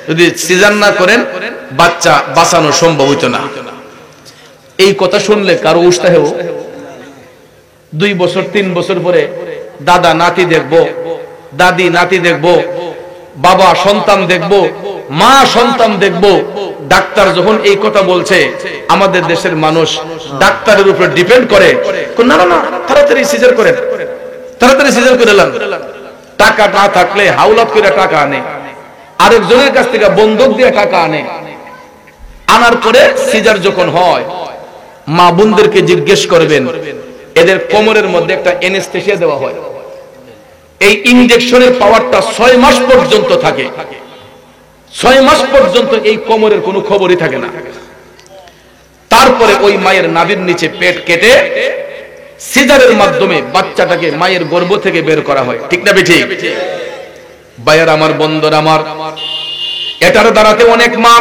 যদি সিজার না করেন বাচ্চা বাঁচানো সম্ভব হইতো না। এই কথা শুনলে কারো উৎসাহেও 2 বছর 3 বছর পরে দাদা নাতি দেখবো, দাদি নাতি দেখবো, বাবা সন্তান দেখবো, মা সন্তান দেখবো। ডাক্তার যখন এই কথা বলছে, আমাদের দেশের মানুষ ডাক্তারের উপর ডিপেন্ড করে, না না না তাড়াতাড়ি সিজার করেন, তাড়াতাড়ি সিজার করে নেন। টাকা না থাকলে হাওলাত করে টাকা আনে, আরেকজনের কাছ থেকে বন্দুক দিয়ে টাকা আনে, আনার পরে সিজার যখন হয়, মা বোনদেরকে জিজ্ঞেস করবেন, এদের কোমরের মধ্যে একটা অ্যানেস্থেসিয়া দেওয়া হয়। এই ইনজেকশনের পাওয়ারটা 6 মাস পর্যন্ত থাকে। 6 মাস পর্যন্ত এই কোমরের কোনো খবরই থাকে না। তারপরে ওই মায়ের নাভির নিচে পেট কেটে সিজারের মাধ্যমে বাচ্চাটাকে মায়ের গর্ভ থেকে বের করা হয়। ঠিক না বেঠিক? ভাইয়ার আমার, বন্ধুরা আমার, এটার দ্বারাতে অনেক মা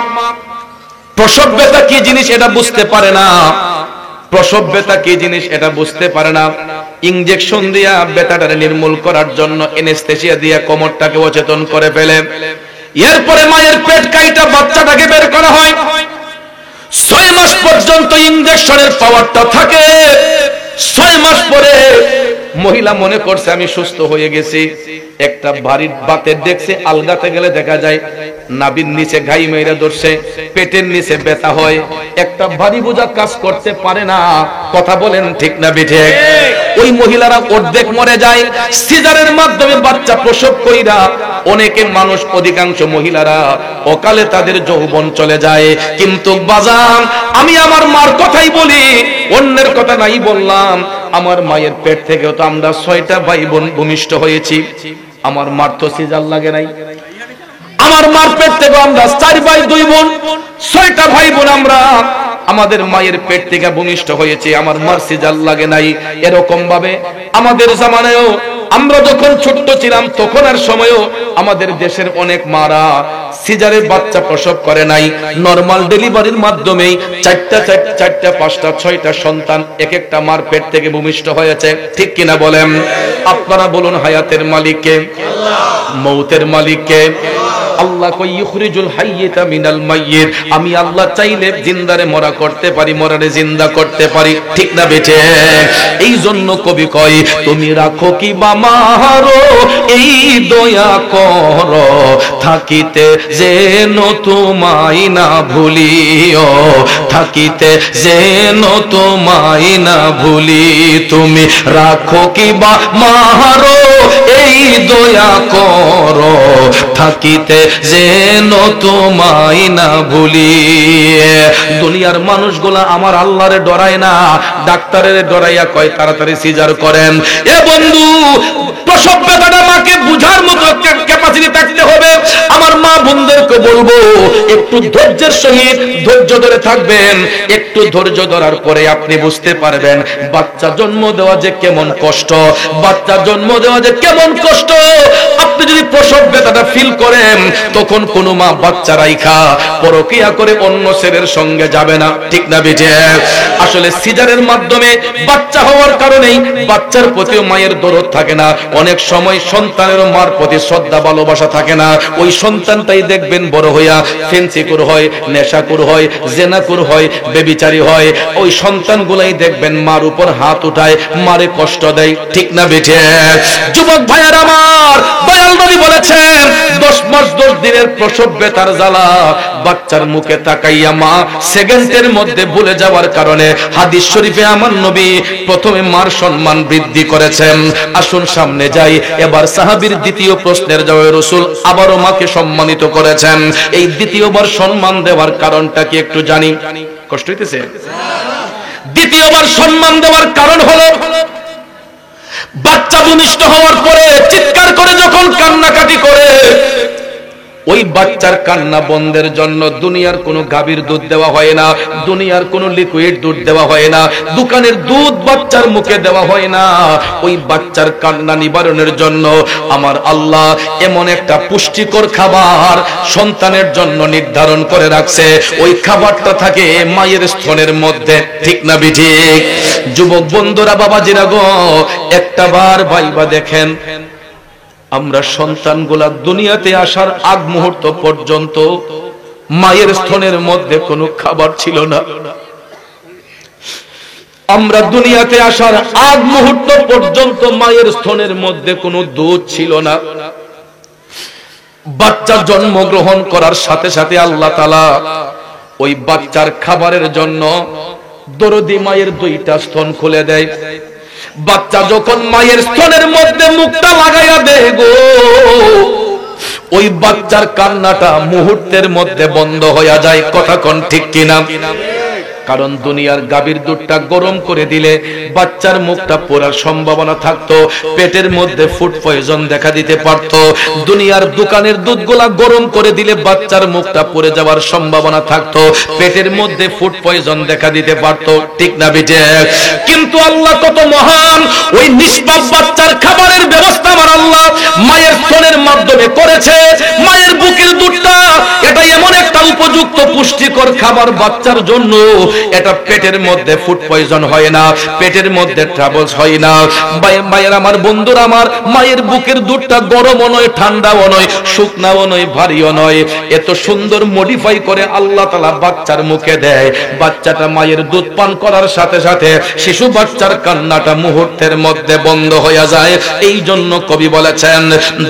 প্রসব ব্যথা কি জিনিস এটা বুঝতে পারে না। প্রসব ব্যথা কি জিনিস এটা বুঝতে পারে না। ইনজেকশন দিয়া ব্যথাটাকে নির্মূল করার জন্য অ্যানেস্থেসিয়া দিয়া কোমরটাকে অচেতন করে ফেলে। এরপরে মায়ের পেট কাইটা বাচ্চাটাকে বের করা হয়। 6 মাস পর্যন্ত ইনজেকশনের পাওয়ারটা থাকে। 6 মাস পরে মহিলা মনে করছে আমি সুস্থ হয়ে গেছি। একটা ভারী বাতের দেখছে, আলগাতে গেলে দেখা যায় নাভির নিচে ঘাই মেরে ধরছে, পেটের নিচে ব্যথা হয়, একটা ভারী বোঝা কাজ করতে পারে না। কথা বলেন ঠিক না বেঠে? ওই মহিলারা অর্ধেক মরে যায় সিজারের মাধ্যমে বাচ্চা প্রসব কইরা। অনেকে মানুষ, অধিকাংশ মহিলারা অকালে তাদের যৌবন চলে যায়। কিন্তু বাজান, আমি আমার মার কথাই বলি, অন্যের কথা নাই বললাম। আমার মায়ের পেট থেকেও তো আমরা 6টা ভাই বোন ভূমিষ্ঠ হয়েছি। আমার মার তো সিজার লাগে নাই। আমার মার পেট থেকে আমরা 4 ভাই 2 বোন, 6টা ভাই বোন আমরা আমাদের মায়ের পেট থেকে ভূমিষ্ঠ হয়েছে। আমার মার সিজার লাগে নাই। এরকম ভাবে আমাদের জামানায়ও, আমরা যখন ছোট্ট ছিলাম তখন আর সময়ও আমাদের দেশের অনেক মারা সিজারে বাচ্চা প্রসব করে নাই। নরমাল ডেলিভারির মাধ্যমেই 4টা 5টা 6টা সন্তান এক একটা মার পেট থেকে ভূমিষ্ঠ হয়েছে। ঠিক কিনা বলেন? আপনারা বলুন, হায়াতের মালিক কে? মৌতের মালিক কে? আল্লাহ কই ইখরিজুল হাইয়্যিতা মিনাল মাইয়্যিত। আমি আল্লাহ চাইলে জিন্দারে মরা করতে পারি, মরারে জিন্দা করতে পারি। ঠিক না বেঠে? এই জন্য কবি কয়, তুমি রাখো কি বা মারো এই দয়া করো, থাকিতে যেন তোমায় না ভুলিও, থাকিতে যেন তোমায় না ভুলি। তুমি রাখো কি বা মারো এই দয়া করো, থাকিতে যেন তোমায় না ভুলি। দুনিয়ার মানুষগুলা আমার আল্লাহরে ডরায় না, ডাক্তারের ডরাইয়া কয় তাড়াতাড়ি সিজার করেন। এ বন্ধু, প্রসব ব্যথাটা মাকে বুঝার মতো ক্যাপাসিটি থাকতে হবে। আমার মা বোনদেরকে বলবো, একটু ধৈর্যের সহিত ধৈর্য ধরে থাকবেন। একটু ধৈর্য ধরার পরে আপনি বুঝতে পারবেন বাচ্চা জন্ম দেওয়া যে কেমন কষ্ট, বাচ্চা জন্ম দেওয়া যে কেমন কষ্ট। আপনি যদি প্রসব ব্যথাটা ফিল করেন, তখন কোনো মা বাচ্চা রাইখা পরকিয়া করে অন্য ছেলের সঙ্গে যাবে না। ঠিক না বেটে? আসলে সিজারের মাধ্যমে বাচ্চা হওয়ার কারণেই বাচ্চার প্রতিও মায়ের দরদ থাকে না। অনেক সময় সন্তানের মার প্রতি শ্রদ্ধা ভালোবাসা থাকে না। ওই সন্তানটাই দেখবেন বড় হইয়া ফেন্সিকুর হয়, নেশাকুর হয়, জেনাকুর হয়, বেবিচারী হয়। ওই সন্তানগুলাই দেখবেন মার উপর হাত উঠায়, মারে কষ্ট দেয়। ঠিক না বেটে? যুবক ভাইয়ের আমার, দয়াল নবী বলেছেন 10 মাস 10 দিনের প্রসব ব্যথার জ্বালা বাচ্চার মুখে তাকাইয়া মা সেকেন্ডের মধ্যে ভুলে যাওয়ার কারণে হাদিস শরীফে আমার নবী প্রথমে মার সম্মান বৃদ্ধি করেছেন। আসুন সামনে যাই। এবার সাহাবীর দ্বিতীয় প্রশ্নের জবাবে রাসূল আবারও মাকে সম্মানিত করেছেন। এই দ্বিতীয়বার সম্মান দেওয়ার কারণটা কি একটু জানি? কষ্ট হইতেছে? দ্বিতীয়বার সম্মান দেওয়ার কারণ হলো, বাচ্চা ভূমিষ্ঠ হওয়ার পরে চিৎকার করে যখন কান্নাকাটি করে, ওই বাচ্চার কান্না বন্ধের জন্য দুনিয়ার কোনো গাভীর দুধ দেওয়া হয় না, দুনিয়ার কোনো লিকুইড দুধ দেওয়া হয় না, দোকানের দুধ বাচ্চার মুখে দেওয়া হয় না। ওই বাচ্চার কান্না নিবারণের জন্য আমার আল্লাহ এমন একটা পুষ্টিকর খাবার সন্তানের জন্য নির্ধারণ করে রাখছে। ওই খাবারটা থাকে মায়ের স্তনের মধ্যে, ঠিক না বিঠিক? যুবক বন্ধুরা, বাবাজিরা গো, একটা বার ভাইবা দেখেন, আমরা সন্তানগুলা দুনিয়াতে আসার আগ মুহূর্ত পর্যন্ত মায়ের স্তনের মধ্যে কোনো খাবার ছিল না। আমরা দুনিয়াতে আসার আগ মুহূর্ত পর্যন্ত মায়ের স্তনের মধ্যে কোনো দুধ ছিল না। বাচ্চা জন্মগ্রহণ করার সাথে সাথে আল্লাহ তাআলা ওই বাচ্চার খাবারের জন্য দরদি মায়ের দুইটা স্তন খুলে দেয়। বাচ্চা যখন মায়ের স্তনের মধ্যে মুখটা লাগাইয়া দেয় গো, ওই বাচ্চার কান্নাটা মুহূর্তের মধ্যে বন্ধ হয়ে যায়। কথা কোন ঠিক কিনা? কারণ দুনিয়ার গাভীর দুধটা গরম করে দিলে বাচ্চার মুখটা পোড়ার সম্ভাবনা থাকতো, পেটের মধ্যে ফুড পয়জন দেখা দিতে পারত। দুনিয়ার দোকানের দুধগুলা গরম করে দিলে বাচ্চার মুখটা পুড়ে যাওয়ার সম্ভাবনা থাকতো, পেটের মধ্যে ফুড পয়জন দেখা দিতে পারত, ঠিক না বেটে? কিন্তু আল্লাহ কত মহান, ওই নিষ্পাপ বাচ্চার খাবারের ব্যবস্থা আমার আল্লাহ মায়ের স্তনের মাধ্যমে করেছে। মায়ের বুকের দুধটা এটা এমন একটা উপযুক্ত পুষ্টিকর খাবার বাচ্চার জন্য, এটা পেটের মধ্যে ফুড পয়জন হয় না, পেটের মধ্যে ট্রাবলস হয় না। মায়ের আমার বন্ধুরা, আমার মায়ের বুকের দুধটা গরমও নয়, ঠান্ডাও নয়, শুকনাও নয়, ভারীও নয়। এত সুন্দর মডিফাই করে আল্লাহ তাআলা বাচ্চার মুখে দেয়। বাচ্চাটা মায়ের দুধ পান করার সাথে সাথে শিশু বাচ্চার কান্নাটা মুহূর্তের মধ্যে বন্ধ হয়ে যায়। এই জন্য কবি বলেছেন,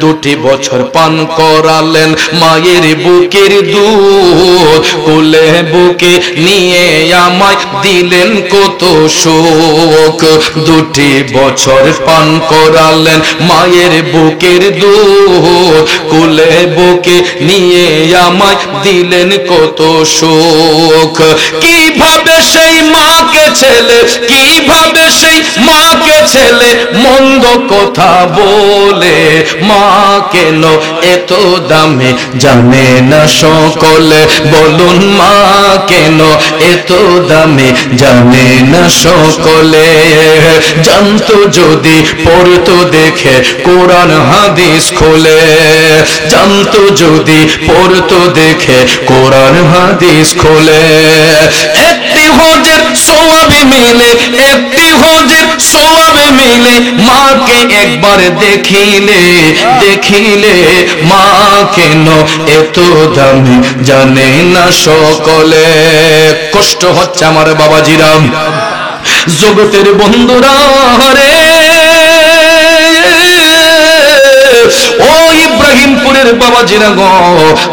2 বছর পান করালেন মায়ের বুকের দুধ, কোলে বুকে নিয়ে আমায় দিলেন কত সুখ। 2 বছর পান করালেন মায়ের বুকের দুধ, কোলে বুকে নিয়ে আমায় দিলেন কত সুখ। কিভাবে সেই মাকে ছেলে, কিভাবে সেই মাকে ছেলে মন্দ কথা বলে, মা কেন এত দামে জানে না সকলে, বলুন মা কেন এত দামে জানে না সকলে। জানতো যদি পড়তো দেখে কোরআন হাদিস খোলে, জানতো যদি পড়তো দেখে কোরআন হাদিস খোলে। একটি হজের সওয়াবে মিলে, একটি হজের সওয়াবে মিলে, মাকে একবার দেখিলে, দেখিলে মা কেন এত দামি জানে না সকলে। কষ্ট হচ্ছে আমার বাবাজিরা, জগতের বন্ধুরা রে, ও ইব্রাহিমপুরের বাবাজিরা গো,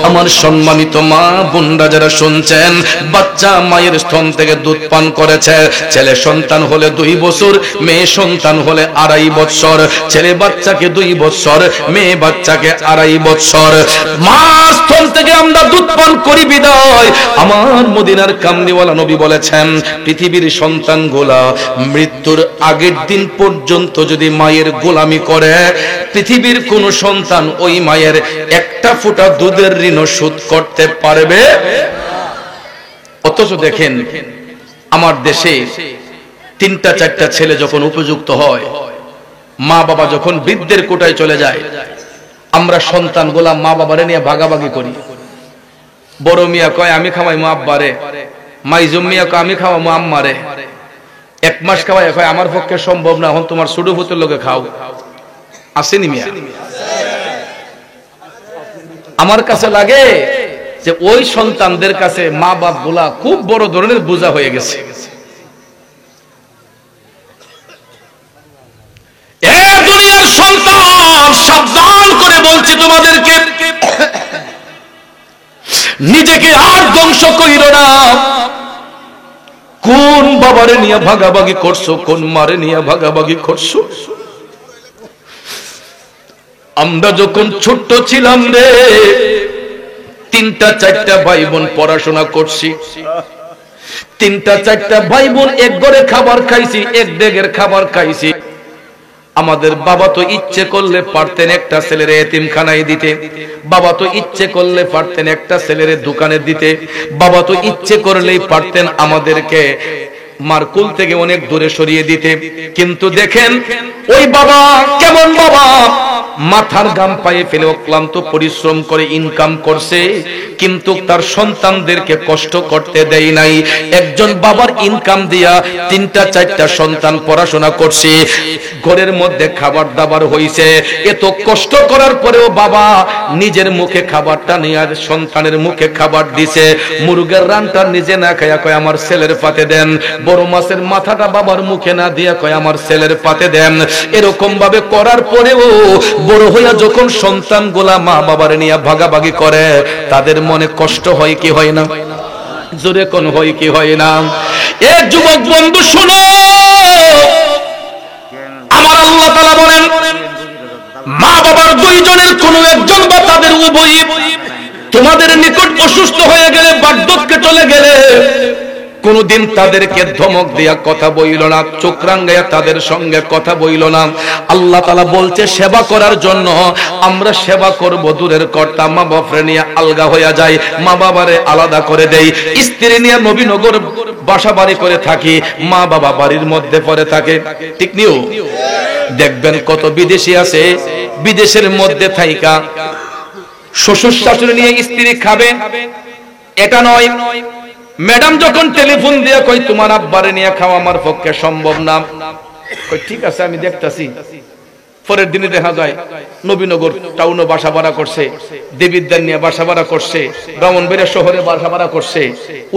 আমার সম্মানিত মা বোনরা যারা শুনছেন, বাচ্চা মায়ের স্তন থেকে দুধ পান করেছে। ছেলে সন্তান হলে 2 বছর, মেয়ে সন্তান হলে 2.5 বছর। ছেলে বাচ্চাকে 2 বছর, মেয়ে বাচ্চাকে 2.5 বছর। মা স্তন থেকে আমরা দুধ পান করি বিদায় আমার মদিনার কামলিওয়ালা নবী বলেছেন, পৃথিবীর সন্তানগুলা মৃত্যুর আগের দিন পর্যন্ত যদি মায়ের গোলামি করে, পৃথিবীর কোন সন্তান ওই মায়ের একটা ফোঁটা দুধের ঋণ শোধ করতে পারবে। অথচ দেখেন, আমার দেশে 3-4টা ছেলে যখন উপযুক্ত হয়, মা বাবা যখন বৃদ্ধের কোটায় চলে যায়, আমরা সন্তানগুলা মা বাবারে নিয়ে ভাগাভাগি করি। বড় মিয়া কয় আমি খাওয়াই মা আব্বারে, মাইজুম মিয়া কয় আমি খাওয়াবো আম্মারে। 1 মাস খাওয়াই কয় আমার পক্ষে সম্ভব না, এখন তোমার ছোট পুত্রের লোকে খাও। আসেনি মিয়া? আমার কাছে লাগে যে ওই সন্তানদের কাছে মা বাপ গুলা খুব বড় ধরনের বোঝা হয়ে গেছে। দুনিয়ার সন্তান, সাবধান করে বলছি তোমাদেরকে, নিজেকে আর ধ্বংস কইরো না। কোন বাবারে নিয়ে ভাগাভাগি করছো, কোন মারে নিয়ে ভাগাভাগি করছো। আমরা যখন ছোট্ট ছিলাম রে, 3-4টা ভাই বোন পড়াশোনা করছি। 3-4টা ভাই বোন এক ঘরে খাবার খাইছি, এক ডেগের খাবার খাইছি। আমাদের বাবা তো ইচ্ছে করলে পারতেন একটা ছেলের এতিমখানায় দিতে, বাবা তো ইচ্ছে করলে পারতেন একটা ছেলের দোকানে দিতে, বাবা তো ইচ্ছে করলেই পারতেন আমাদেরকে মারকুল থেকে অনেক দূরে সরিয়ে দিতে। কিন্তু দেখেন ওই বাবা কেমন বাবা, মাথার ঘাম পায়ে ফেলে অক্লান্ত পরিশ্রম করে ইনকাম করছে, কিন্তু তার সন্তানদেরকে কষ্ট করতে দেয় নাই। একজন বাবার ইনকাম দিয়া 3টা 4টা সন্তান পড়াশোনা করছে, ঘরের মধ্যে খাবার দাবার হইছে। এত কষ্ট করার পরেও বাবা নিজের মুখে খাবারটা নিয়ে আর সন্তানের মুখে খাবার দিছে। মুরগের রানটা নিজে না খায়া কয় আমার ছেলের পাতে দেন, বড় মাছের মাথাটা বাবার মুখে না দিয়া কয় আমার ছেলের পাতে দেন। এরকম ভাবে করার পরেও বড় হইয়া যখন সন্তানগুলা মা বাবার নিয়ে ভাগাভাগি করে, তাদের মনে কষ্ট হয় কি হয় না? জোরে কোন হয় কি হয় না? এ যুবক বন্ধু শুনো, আমার আল্লাহ তাআলা বলেন মা বাবার দুইজনের কোনো একজন বা তাদের উভয়ই তোমাদের নিকট অসুস্থ হয়ে গেলে, বার্ধক্যে চলে গেলে কোনদিন তাদেরকে ধমক দিয়া কথা বইল না, চোখ রাঙ্গাইয়া তাদের সঙ্গে কথা বইল না। আল্লাহ তাআলা বলছে সেবা করার জন্য আমরা সেবা করব, দূরের কর্তা মা বাবা নিয়ে আলগা হইয়া যায়, মা বাবারে আলাদা করে দেই। স্ত্রী নিয়ে নবীনগর বাসা বাড়ি করে থাকি, মা বাবা বাড়ির মধ্যে পড়ে থাকে। ঠিক নিও, দেখবেন কত বিদেশি আছে, বিদেশের মধ্যে থাইকা শ্বশুর শাশুড়ি নিয়ে স্ত্রী খাবে, এটা নয়। ম্যাডাম যখন টেলিফোন দিয়ে কই তোমার আব্বারে নিয়ে খাওয়া আমার পক্ষে সম্ভব না, কই ঠিক আছে আমি দেখতাছি। পরের দিনে দেখা যায় নবীনগর টাউনে বাসা ভাড়া করছে, দেবিদ্যার নিয়ে বাসা ভাড়া করছে, ব্রাহ্মণবাড়িয়া শহরে বাসা ভাড়া করছে।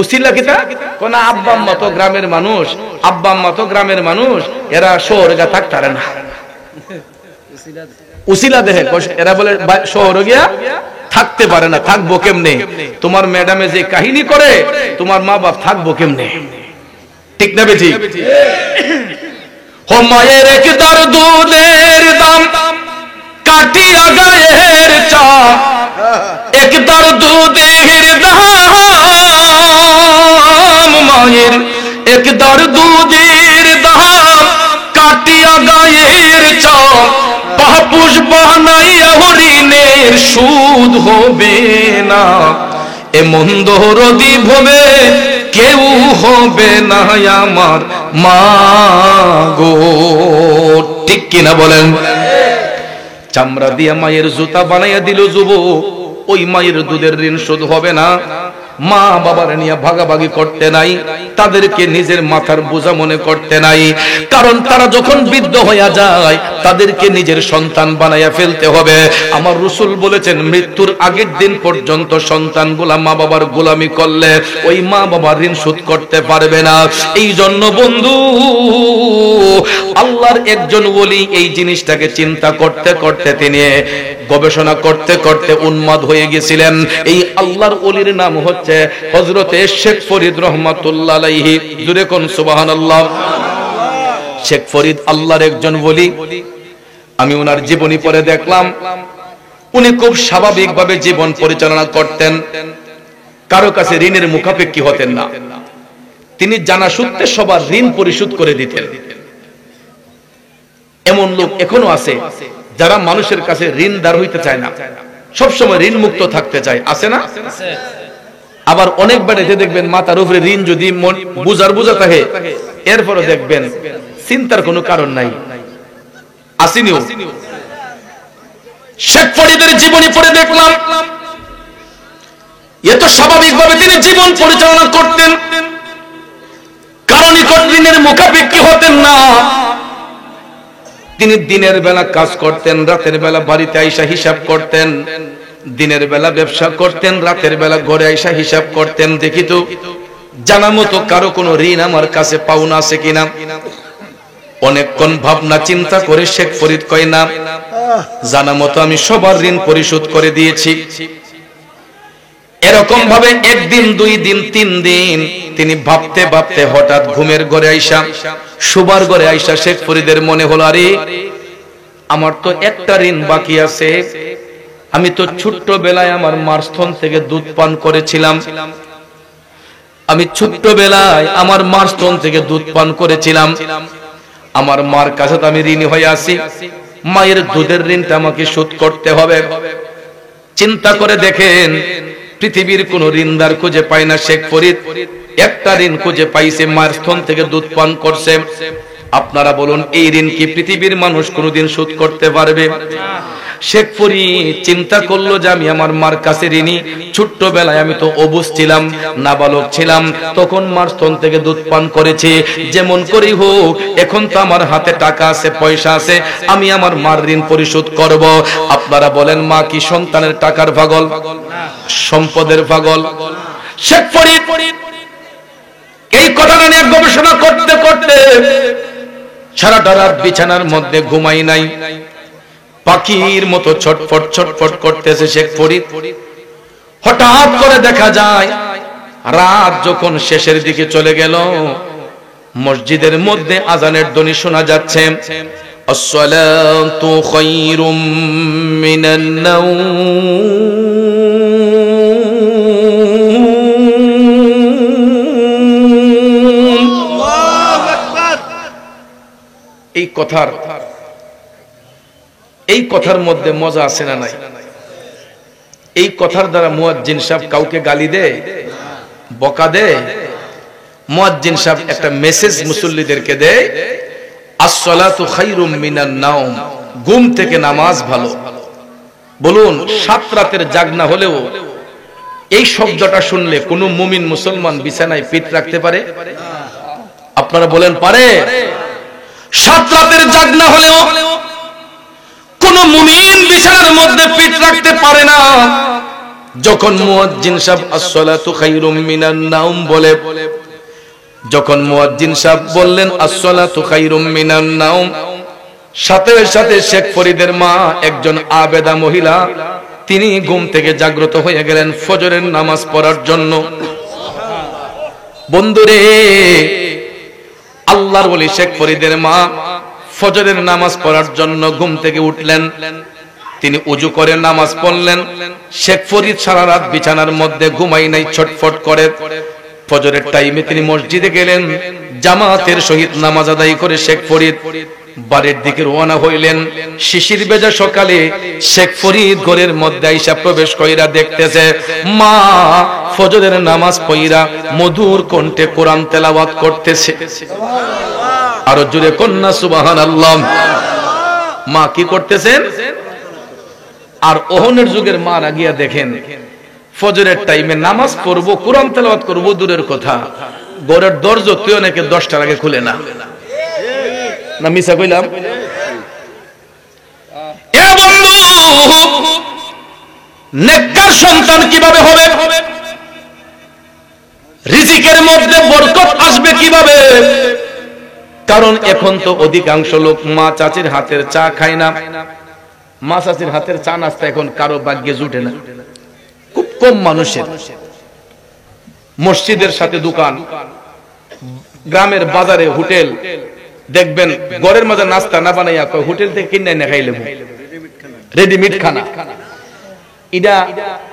উসিলা কিতা কোন আব্বা আম্মা তো গ্রামের মানুষ, আব্বা আম্মা তো গ্রামের মানুষ, এরা শহরে গিয়া থাকতারে না। উসিলা দেখে এরা বলে শহরে গিয়া থাকতে পারে না, থাকবো কেমনে? তোমার ম্যাডামে যে কাহিনী করে তোমার মা বাপ থাকবো কেমনে? ঠিক না বেঠিক? মায়ের একদার দুধের দাম কাটিয়া গায়ের চাপ, একদার দুধের দাম মায়ের একদার দুধের দাম কাটিয়া গায়ের চাপ, পাপুষ বানাইয়া হরিণের সুদ হবে না, এ মন্দ রদি ভবে কেউ হবে না আমার মা গো। ঠিক কিনা বলেন? চামড়া দিয়া মায়ের জুতা বানাইয়া দিল যুবক, ওই মায়ের দুধের ঋণ শোধ হবে না। মা বাবার নিয়ে ভাগাভাগি করতে নাই, তাদেরকে নিজের মাথার বোঝা মনে করতে নাই, কারণ তারা যখন বৃদ্ধ হইয়া যায় তাদেরকে নিজের সন্তান বানাইয়া ফেলতে হবে। আমার রাসূল বলেছেন মৃত্যুর আগের দিন পর্যন্ত সন্তানগুলা মা বাবার গোলামি করলে ওই মা বাবার ঋণ শোধ করতে পারবে না। এই জন্য বন্ধু, আল্লাহর একজন ওলি এই জিনিসটাকে চিন্তা করতে করতে তিনি গবেষণা করতে করতে উন্মাদ হয়ে গেছিলেন। এই আল্লাহর ওলির নাম হচ্ছে হযরতে শেখ ফরিদ রহমাতুল্লাহ আলাইহি। জোরে কোন সুবহানাল্লাহ। শেখ ফরিদ আল্লাহর একজন ওলি। আমি ওনার জীবনী পড়ে দেখলাম উনি খুব স্বাভাবিকভাবে জীবন পরিচালনা করতেন, কারো কাছে ঋণের মুখাপেক্ষী হতেন না। তিনি জানা সূত্রে সবার ঋণ পরিশোধ করে দিতেন। এমন লোক এখনো আছে যারা মানুষের কাছে ঋণদার হইতে চায় না, সবসময় ঋণ মুক্ত থাকতে চায়, আছে না? আবার অনেক বাড়িতে দেখবেন মাথার উপরে ঋণ যদি বুঝার বোঝা থাকে, এরপরও দেখবেন চিন্তার কোনো কারণ নাই, আসেনিও। শেখ ফরিদের জীবনী পড়ে দেখলাম এত স্বাভাবিকভাবে তিনি জীবন পরিচালনা করতেন, কারণ নিকট ঋণের মুখাপেক্ষী হতেন না। তিনি দিনের বেলা কাজ করতেন, রাতের বেলা বাড়িতে আইসা হিসাব করতেন, দিনের বেলা ব্যবসা করতেন, রাতের বেলা ঘরে আইসা হিসাব করতেন। দেখি তো জানা মতো কারো কোনো ঋণ আমার কাছে পাওনা আছে কিনা। অনেকক্ষণ ভাবনা চিন্তা করে শেখ ফরিদ কয় না, জানা মতো আমি সবার ঋণ পরিশোধ করে দিয়েছি। এরকম ভাবে একদিন, 2 দিন, 3 দিন তিনি ভাবতে ভাবতে হঠাৎ ঘুমের ঘরে আইসা, শোবার ঘরে আইসা শেখ ফরিদের মনে হলো, আরে আমার তো একটা ঋণ বাকি আছে। আমি তো ছোট্টবেলায় আমার মার স্তন থেকে দুধ পান করেছিলাম, আমি ছোট্টবেলায় আমার মার স্তন থেকে দুধ পান করেছিলাম। আমার মার কাছে তো আমি ঋণী হয়ে আছি, মায়ের দুধের ঋণটা আমাকে শোধ করতে হবে। চিন্তা করে দেখেন, পৃথিবীর কোন ঋণদার খুঁজে পায় না শেখ ফরিদ একটা ঋণ খুঁজে পাইছে, মায়ের স্তন থেকে দুধ পান করছে। আপনারা বলুন, এই ঋণ কি পৃথিবীর মানুষ কোনোদিন শোধ করতে পারবে? শেখ ফরিদ চিন্তা করলো যে আমি আমার মার কাছে ঋণী। ছোট্টবেলায় আমি তো অবুঝ ছিলাম, নাবালক ছিলাম, তখন মার স্তন থেকে দুধ পান করেছি। যেমন করেই হোক, এখন তো আমার হাতে টাকা আছে, পয়সা আছে, আমি আমার মার ঋণ পরিশোধ করব। আপনারা বলেন, মা কি সন্তানের টাকার পাগল, সম্পদের পাগল? শেখ ফরিদ এই কথাটা নিয়ে গবেষণা করতে করতে সারাটা রাত বিছানার মধ্যে ঘুমাই নাই, পাখির মতো ছটফট ছটফট করতেছে শেখ ফরিদ। হঠাৎ করে দেখা যায় রাত যখন শেষের দিকে চলে গেল, মসজিদের মধ্যে আজানের ধ্বনি শোনা যাচ্ছে, আসসালাতু খায়রুম মিনান নাওম। এই কথার মধ্যে মজা আছে না নাই? এই কথার দ্বারা মুয়াজ্জিন সাহেব কাউকে গালি দেয়, বকা দেয়? মুয়াজ্জিন সাহেব একটা মেসেজ মুসল্লিদেরকে দেয়, আসসালাতু খায়রুম মিনান নাওম, ঘুম থেকে নামাজ ভালো। বলুন, 7 রাতের জাগনা হলেও এই শব্দটা শুনলে কোন মুমিন মুসলমান বিছানায় পিঠ রাখতে পারে? আপনারা বলেন, পারে? 7 রাতের জাগনা হলেও কোন মুমিন বিছানার মধ্যে পিঠ রাখতে পারে না। যখন মুয়াজ্জিন সাহেব আসসালাতু খায়রুম মিনান নাওম বলে, যখন মুয়াজ্জিন সাহেব বললেন আসসালাতু খায়রুম মিনান নাওম, সাথে সাথে শেখ ফরিদের মা, একজন আবেদা মহিলা, তিনি ঘুম থেকে জাগ্রত হয়ে গেলেন ফজরের নামাজ পড়ার জন্য। বন্ধুরে, আল্লাহর ওলি শেখ ফরিদের মা ফজরের নামাজ পড়ার জন্য ঘুম থেকে উঠলেন। তিনি ওযু করে নামাজ পড়লেন। শেখ ফরিদ সারা রাত বিছানার মধ্যে ঘুমাই নাই, ছটফট করে। ফজরের টাইমে তিনি মসজিদে গেলেন, জামাতের সহিত নামাজ আদায় করে শেখ ফরিদ বাড়ির দিকে রওনা হইলেন। শিশির ভেজা সকালে শেখ ফরিদ ঘরের মধ্যে আইসা প্রবেশ কইরা দেখতেছে মা ফজরের নামাজ পড়িরা মধুর কণ্ঠে কোরআন তেলাওয়াত করতেছে। আরো জোরে কন্যা সুবহানাল্লাহ। মা কি করতেছেন? আর ওহনের যুগের মারা গিয়া দেখেন, ফজরের টাইমে নামাজ পড়বো, কোরআন তেলাওয়াত করবো দূরের কথা, ঘরের দরজা তুই অনেকে 10টার আগে খুলে না। না মিছা কইলাম? এ বন্ধু, নেককার সন্তান কিভাবে হবে? রিজিকের মধ্যে বরকত আসবে কিভাবে? কারণ এখন তো অধিকাংশ লোক মা চাচির হাতের চা খায় না। মা চাচির হাতের চা নাস্তা এখন কারো ভাগ্যে জুটে না, খুব কম মানুষের। মসজিদের সাথে দোকান, গ্রামের বাজারে হোটেল, দেখবেন ঘরের মধ্যে নাস্তা না বানাইয়া হোটেল থেকে কিনে না খাইলে রেডিমেড খানা। ইডা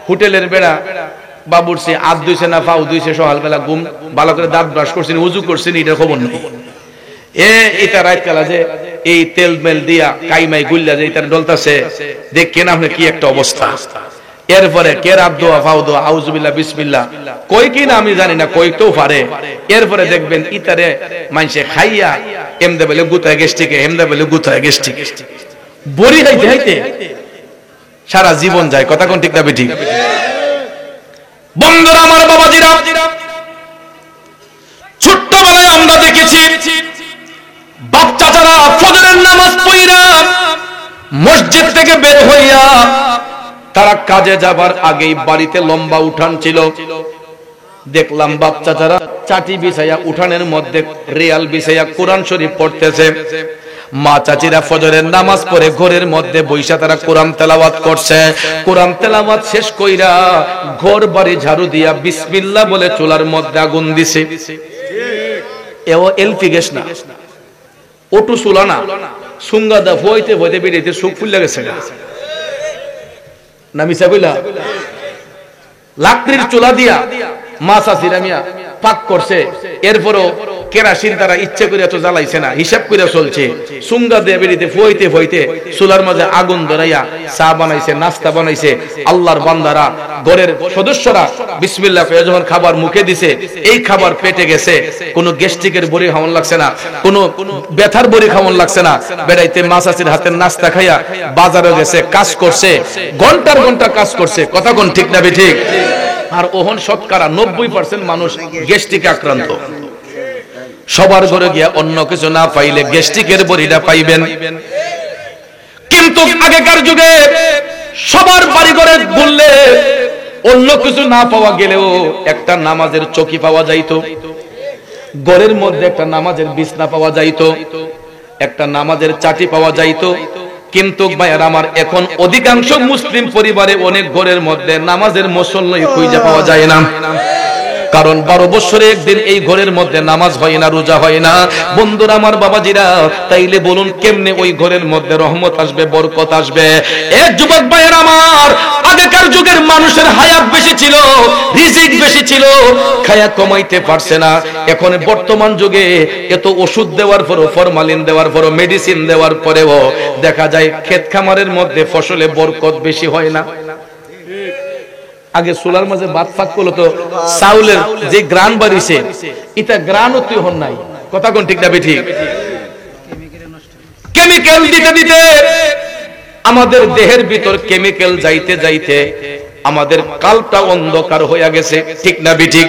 হোটেলের বেড়া বাবুরসি হাত ধুইছে না পাও ধুইছে, সকালবেলা ঘুম ভালো করে দাঁত ব্রাশ করছেন, উজু করছেন, এটা খবর নেই। এটা রাত কালা যে এই তেল মেল দিয়া কাইমাই গুল্লা যে এটা ডলতাছে, দেখেন আপনি কি একটা অবস্থা। এরপরে কেরাত দোয়া ফাও দোয়া আউযুবিল্লাহ বিসমিল্লাহ কই কি না আমি জানি না, কইতেও পারে। এরপরে দেখবেন ইতারে মানুষে খাইয়া এমদে বলে গুতায় গেস্টিকে, এমদে বলে গুতায় গেস্টিকে, বড়ি খাইতে খাইতে সারা জীবন যায়। কথা কোন ঠিক না বেঠিক? বন্ধুরা আমার, বাবাজিরা, ছোট্টবেলায় আমরা দেখেছি বাপ চাচারা ফজরের নামাজ পড়িয়া মসজিদ থেকে বের হইয়া তারা কাজে যাবার আগেই বাড়িতে লম্বা উঠান ছিল। দেখলাম বাপ চাচারা চাটি বিছাইয়া উঠানের মধ্যে রিয়াল বিছাইয়া কোরআন শরীফ পড়তেছে। মা চাচিরা ফজরের নামাজ পড়ে ঘরের মধ্যে বইসা তারা কোরআন তেলাওয়াত করছে। কোরআন তেলাওয়াত শেষ কইরা ঘর বাড়ি ঝাড়ু দিয়া বিসমিল্লাহ বলে চুলার মধ্যে আগুন দিছে। এও এলপি গ্যাস না, ওটু চুলা না, সুঙ্গা দা হইতে হইতে বেরিয়েতে সুখ ফুলে গেছে না মিছা কইলা? লাকড়ির চুলা দিয়া মা চাচিরা মিয়া পাক করছে। এরপরও কেরাসিন তারা ইচ্ছে করে এত জ্বালাইছে না, হিসাব করে চলছে। সুঙ্গা দিয়ে বেরিতে ফুয়াইতে ফুয়াইতে চুলার মাঝে আগুন ধরাইয়া চা বানাইছে, নাস্তা বানাইছে। আল্লাহর বান্দারা, ঘরের সদস্যরা বিসমিল্লাহ করে যখন খাবার মুখে দিছে, এই খাবার পেটে গেছে। কোনো গ্যাস্ট্রিকের বড়ি খাওয়ান লাগছে না, কোনো ব্যথার বড়ি খাওয়ান লাগছে না। বেড়াইতে মাছাচির হাতের নাস্তা খাইয়া বাজারে গেছে, কাজ করছে, ঘন্টার ঘন্টা কাজ করছে। কথা কোন ঠিক না ঠিক? আর ওহন শতকরা 90% মানুষ গ্যাস্ট্রিকে আক্রান্ত। সবার ঘরে গিয়া অন্য কিছু না পাইলে গ্যাস্ট্রিকের বড়িটা পাইবেন। কিন্তু আগেকার যুগে সবার বাড়ি ঘরে ঘুরলে অন্য কিছু না পাওয়া গেলেও একটা নামাজের চৌকি পাওয়া যাইতো, ঘরের মধ্যে একটা নামাজের বিছনা পাওয়া যাইতো, একটা নামাজের চাটি পাওয়া যাইতো। কিন্তু ভাইয়ার আমার, এখন অধিকাংশ মুসলিম পরিবারে অনেক ঘরের মধ্যে নামাজের মুসল্লি খুঁজে পাওয়া যায় না। কারণ 12 বছরে একদিন এই ঘরের মধ্যে নামাজ হয় না, রোজা হয় না। বন্ধুরা আমার, বাবাজিরা, তাইলে বলুন কেমনে ওই ঘরের মধ্যে রহমত আসবে, বরকত আসবে? এক যুবক ভাইয়ের আমার, আগেকার যুগের মানুষের হায়াত বেশি ছিল, রিজিক বেশি ছিল, খায়া কমাইতে পারছে না। এখন বর্তমান যুগে এত ওষুধ দেওয়ার পরও, ফরমালিন দেওয়ার পরও, মেডিসিন দেওয়ার পরেও দেখা যায় ক্ষেত খামারের মধ্যে ফসলে বরকত বেশি হয় না। আগে সোলার মাঝে বাদ ফাঁক করলো তো চাউলের যে গ্রান বাড়িছে, এটা গ্রান অতি হন নাই। কথা কোন ঠিক না ঠিক? কেমিক্যাল দিতে দিতে আমাদের দেহের ভিতর কেমিক্যাল যাইতে যাইতে আমাদের কালটা অন্ধকার হয়ে গেছে। ঠিক না ঠিক?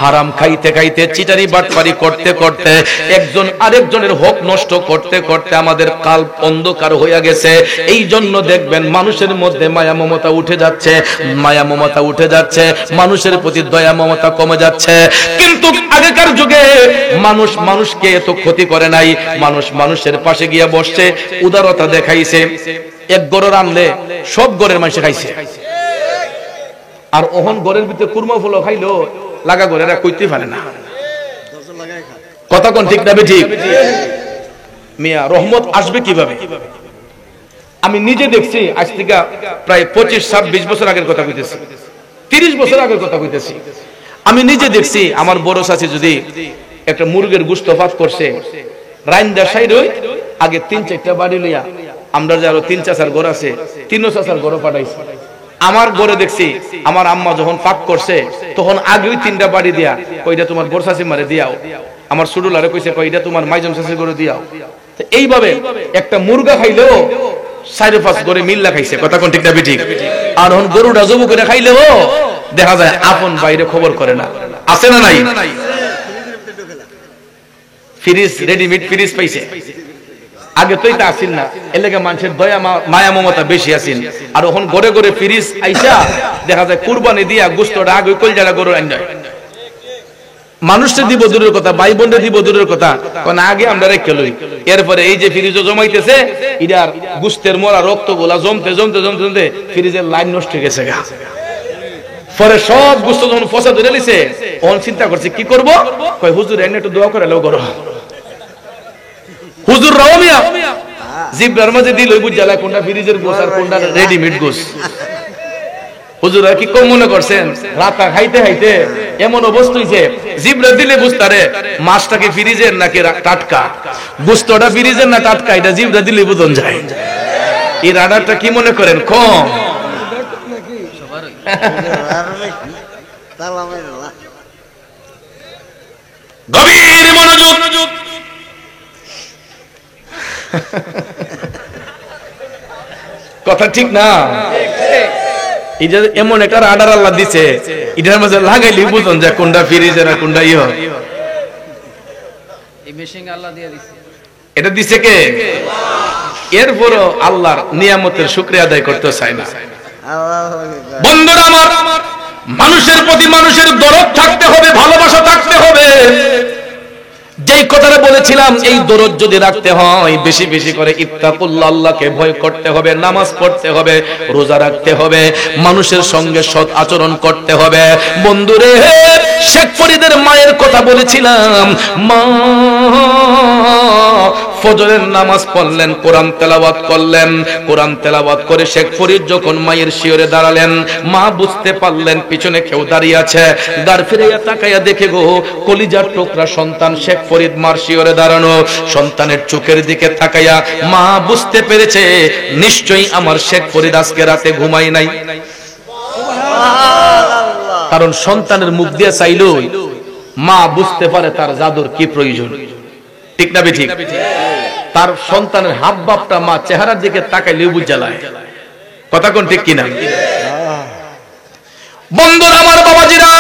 হারাম খাইতে খাইতে, চিটারি বাটপারি করতে করতে, একজন আরেকজনের হক নষ্ট করতে করতে আমাদের কাল অন্ধকার হয়ে গেছে। এই জন্য দেখবেন মানুষের মধ্যে মায়া মমতা উঠে যাচ্ছে, মায়া মমতা উঠে যাচ্ছে, মানুষের প্রতি দয়া মমতা কমে যাচ্ছে। কিন্তু আগেকার যুগে মানুষ মানুষকে এত ক্ষতি করে নাই, মানুষ মানুষের পাশে গিয়ে বসছে, উদারতা দেখাইছে। এক গড় রানলে সব গড়ের মানুষ খাইছে। আর ওহন গড়ের ভিতরে কুরমা ফুল খাইলো লাগা করে এরা কইতে পারে না। কথা কোন ঠিক না ঠিক? মিয়া, রহমত আসবে কিভাবে? আমি নিজে দেখছি, আজ থেকে প্রায় 25-26 বছর আগের কথা কইতেছি, 30 বছর আগের কথা কইতেছি। আমি নিজে দেখছি আমার বড় চাচি যদি একটা মুরগের গোশত ভাত করছে, রাইন্দা সাইড আগে 3-4টা বাড়ি লইয়া, আমরা যে আরো 3 চাচার ঘর আছে, 3 চাচার ঘর পাঠাইছে। আমার ঘরে দেখছি আমার আম্মা যখন পাক করছে তখন আগেই 3টা বাড়ি দিয়া, কইটা তোমার বড় চাচি মারে দিয়াও। আমার ছোটলারে কইছে, কইটা তোমার মাইজম চাচি করে দিয়াও। তো এইভাবে একটা মুরগা খাইলেও 4-5 ঘরে মিল্লা খাইছে। কথা কোন ঠিক না ঠিক? আর এখন গরুটা জবু করে খাইলেও দেখা যায় আপন বাইরে খবর করে না। আছে না নাই? ফ্রিজ, রেডিমেড ফ্রিজ পাইছে। আগে তো এটা আসিল না, এর লাগে মানুষের দয়া মায়া মমতা বেশি আসিল। আর এখন ঘরে ঘরে ফ্রিজ আইসা দেখা যায় কুরবানি দিয়া গোশতটা আগে কলজারা গরু আইনা মানুষকে দিব দূরের কথা, ভাই বোনরে দিব দূরের কথা, কারণ আগে আমরা রেখে লই। এরপরে এই যে ফ্রিজও জমাইতেছে, ইডার গোশতের মরা রক্তগুলা জমতে জমতে জমতে জমতে ফ্রিজের লাইন নষ্ট হয়ে গেছে। পরে সব গোশত যখন ফসা ধরে লিছে, তখন চিন্তা করছে কি করব, কই হুজুর এনে একটু দোয়া করে লো করো। হুজুর রাও মিয়া জিব্রার মাঝে দিল ওই বুঝালা কোনটা ফ্রিজের গোশ আর কোনটা রেডিমেড গোশ। হুজুর কি কম মনে করছেন, রাতা খাইতে খাইতে এমন অবস্থা হইছে, জিব্রা দিলে বুঝতারে মাছটা কি ফ্রিজের নাকি টাটকা, গোশতটা ফ্রিজের না টাটকা, এটা জিব্রা দিলে বুঝন যায়। এই রাডারটা কি মনে করেন কম? গভীর মনোযোগ। কথা ঠিক না? এই যে এমন একটা রাডার আল্লাহ দিছে, এটার মাঝে লাগাইলে বুঝুন যে কোনটা ফ্রিজের আর কোনটা ইয়ে। এই মেশিন আল্লাহ দিয়ে দিছে, এটা দিছে কে? এরপরও আল্লাহর নিয়ামতের শুকরিয়া আদায় করতে চায় না। বন্ধুরা আমার, মানুষের প্রতি মানুষের দরদ থাকতে হবে, ভালোবাসা থাকতে হবে। যেই কথাটা বলেছিলাম, এই দরদ যদি রাখতে হয় বেশি বেশি করে ইত্তাকুল্লাহ, আল্লাহকে ভয় করতে হবে, নামাজ পড়তে হবে, রোজা রাখতে হবে, মানুষের সঙ্গে সৎ আচরণ করতে হবে। বন্ধুরে, শেখ ফরিদের মায়ের কথা বলেছিলাম, মা ফজরের নামাজ পড়লেন, কোরআন তেলাওয়াত করলেন। কোরআন তেলাওয়াত করে শেখ ফরিদ যখন মায়ের শিয়রে দাঁড়ালেন, মা বুঝতে পারলেন পিছনে কেউ দাঁড়িয়ে আছে। দাঁড় ফিরাইয়া তাকাইয়া দেখে গো কলিজার টুকরা সন্তান শেখ ফরিদ মার শিয়রে দাঁড়ানো। সন্তানের চোখের দিকে তাকাইয়া মা বুঝতে পেরেছে নিশ্চয়ই আমার শেখ ফরিদ আজকে রাতে ঘুমাই নাই। কারণ সন্তানের মুখ দিয়ে চাইলেই মা বুঝতে পারে তার জাদুর কি প্রয়োজন, ঠিক না ঠিক? তার সন্তানের হাব ভাবটা মা চেহারার দিকে তাকাইলে বুঝা যায়। কথা কোন ঠিক কিনা? বন্ধুরা আমার, বাবাজিরা,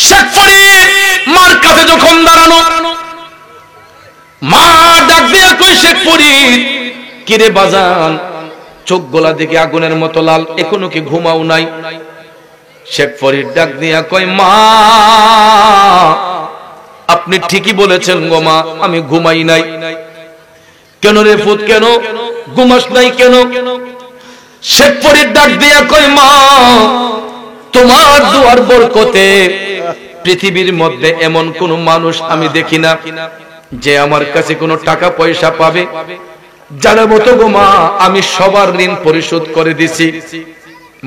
শেখ ফরিদ মার কাছে যখন দাঁড়ানো, মা ডাক দিয়ে কই, শেখ ফরিদ কিরে বাজান, চোখ গোলা দিকে আগুনের মতো লাল, এখনো কি ঘুমাও নাই? শেখ ফরিদ ডাক দিয়া কয়, মা আপনি ঠিকই বলেছেন গো মা, আমি ঘুমাই নাই। কেন রে পুত, কেন ঘুমাস নাই কেন? শেখ ফরিদ ডাক দিয়া কয়, মা তোমার দুয়ার বরকতে পৃথিবীর মধ্যে এমন কোন মানুষ আমি দেখি না যে আমার কাছে কোনো টাকা পয়সা পাবে। জানা মতো গো মা, আমি সবার ঋণ পরিশোধ করে দিছি।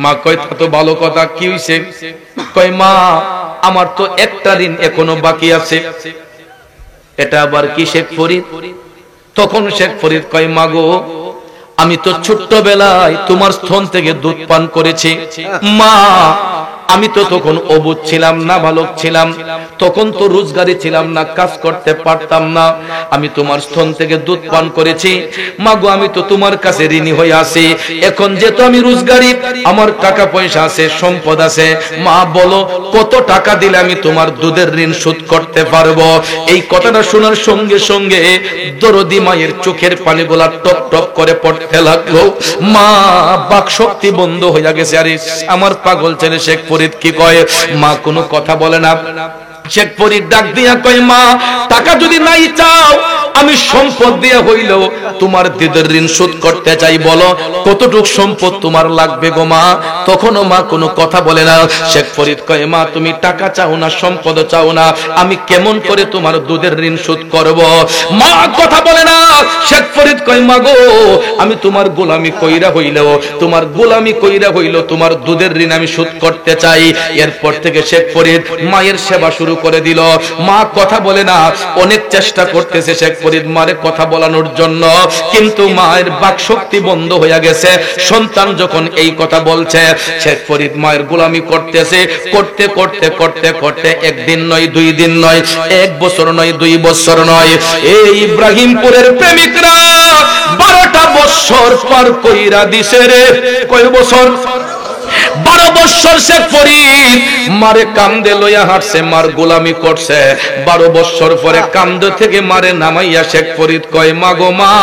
মা কয়, তা তো ভালো কথা, কি হইছে? কয়, মা আমার তো একটা ঋণ এখনো বাকি আছে। এটা আবার কি শেখ ফরিদ? তখন শেখ ফরিদ কয়, মা গো আমি তো ছোট্টবেলায় তোমার স্তন থেকে দুধ পান করেছি। মা আমি তো তখন অবুঝ ছিলাম না, বালক ছিলাম, তখন তো রোজগারি ছিলাম না, কাজ করতে পারতাম না। আমি তোমার স্তন থেকে দুধ পান করেছি। মাগো আমি তো তোমার কাছে ঋণী হয়ে আছি। এখন যেহেতু আমি রোজগারি, আমার টাকা পয়সা আছে, সম্পদ আছে, মা বলো কত টাকা দিলে আমি তোমার দুধের ঋণ শোধ করতে পারবো? এই কথাটা শোনার সঙ্গে সঙ্গে দরদি মায়ের চোখের পানিগুলা টপ টপ করে পড়তে লাগলো। মা বাক শক্তি বন্ধ হয়ে গেছে। আরে আমার পাগল ছেলে শেখ ফরিদ কি কয়? মা কোনো কথা বলে না। শেখ ফরিদ ডাক দিয়া কয়, মা টাকা যদি নাই চাও, আমি সম্পদ দিয়ে হইলেও তোমার দিদের ঋণ শোধ করতে চাই। বলো কতটুক সম্পদ তোমার লাগবে গো মা? তখনও মা কোনো কথা বলে না। শেখ ফরিদ কয়, মা তুমি টাকা চাও না, সম্পদ চাও না, আমি কেমন করে তোমার দুধের ঋণ শোধ করব? মা কথা বলে না। শেখ ফরিদ কয়, মা গো আমি তোমার গোলামি কইরা হইলেও, তোমার গোলামি কইরা হইলেও তোমার দুধের ঋণ আমি শোধ করতে চাই। এরপর থেকে শেখ ফরিদ মায়ের সেবা শুরু করে দিল। মা কথা বলে না, অনেক চেষ্টা করতেছে শেখ ফরিদ মারে কথা বলানোর জন্য, কিন্তু মায়ের বাক শক্তি বন্ধ হয়ে গেছে। সন্তান যখন এই কথা বলছে, শেখ ফরিদ মায়ের গোলামি করতেছে। করতে করতে করতে করতে একদিন নয়, 2 দিন নয়, 1 বছর নয়, 2 বছর নয়, এই ইব্রাহিমপুরের প্রেমিকরা 12টা বছর পার কইরা দিছে রে। কয় বছর? 12 বছর শেখ ফরিদ মারে কান্দে লইয়া হাঁটছে, মার গোলামি করছে। 12 বছর পরে কান্দ থেকে মারে নামাইয়া শেখ ফরিদ কয়, মা গো মা,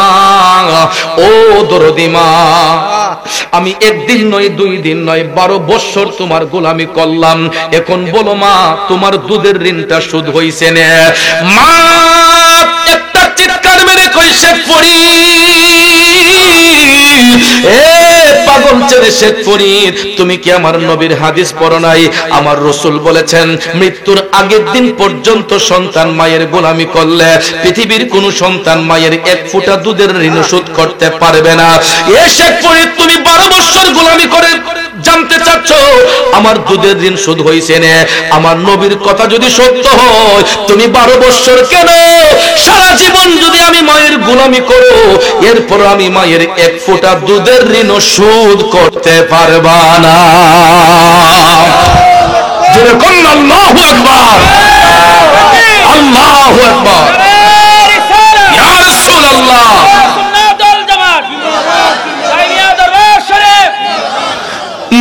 ও দরদি মা, আমি একদিন নয়, 2 দিন নয়, 12 বছর তোমার গোলামি করলাম। এখন বলো মা, তোমার দুধের ঋণটা শোধ হইছে না? মা একটা চিৎকার মেরে কয়, শেখ ফরিদ, এ পাগল ছেলে শেখ ফরিদ, তুমি কি আমার নবীর হাদিস পড়ো নাই? আমার রাসূল বলেছেন মৃত্যুর আগের দিন পর্যন্ত সন্তান মায়ের গোলামি করলে পৃথিবীর কোন সন্তান মায়ের 1 ফোঁটা দুধের ঋণ শোধ করতে পারবে না। এ শেখ ফরিদ, তুমি 12 বছর গোলামি করে জানতে চাচ্ছ আমার দুধের ঋণ শোধ হইছে না? আমার নবীর কথা যদি সত্য হয়, তুমি 12 বছর কেন, সারা জীবন যদি আমি মায়ের গোলামি করো, এরপর আমি মায়ের 1 ফোঁটা দুধের ঋণ শোধ করতে পারবা না। যেরকম আল্লাহু আকবার, আল্লাহু আকবার, ইয়া রাসূলুল্লাহ।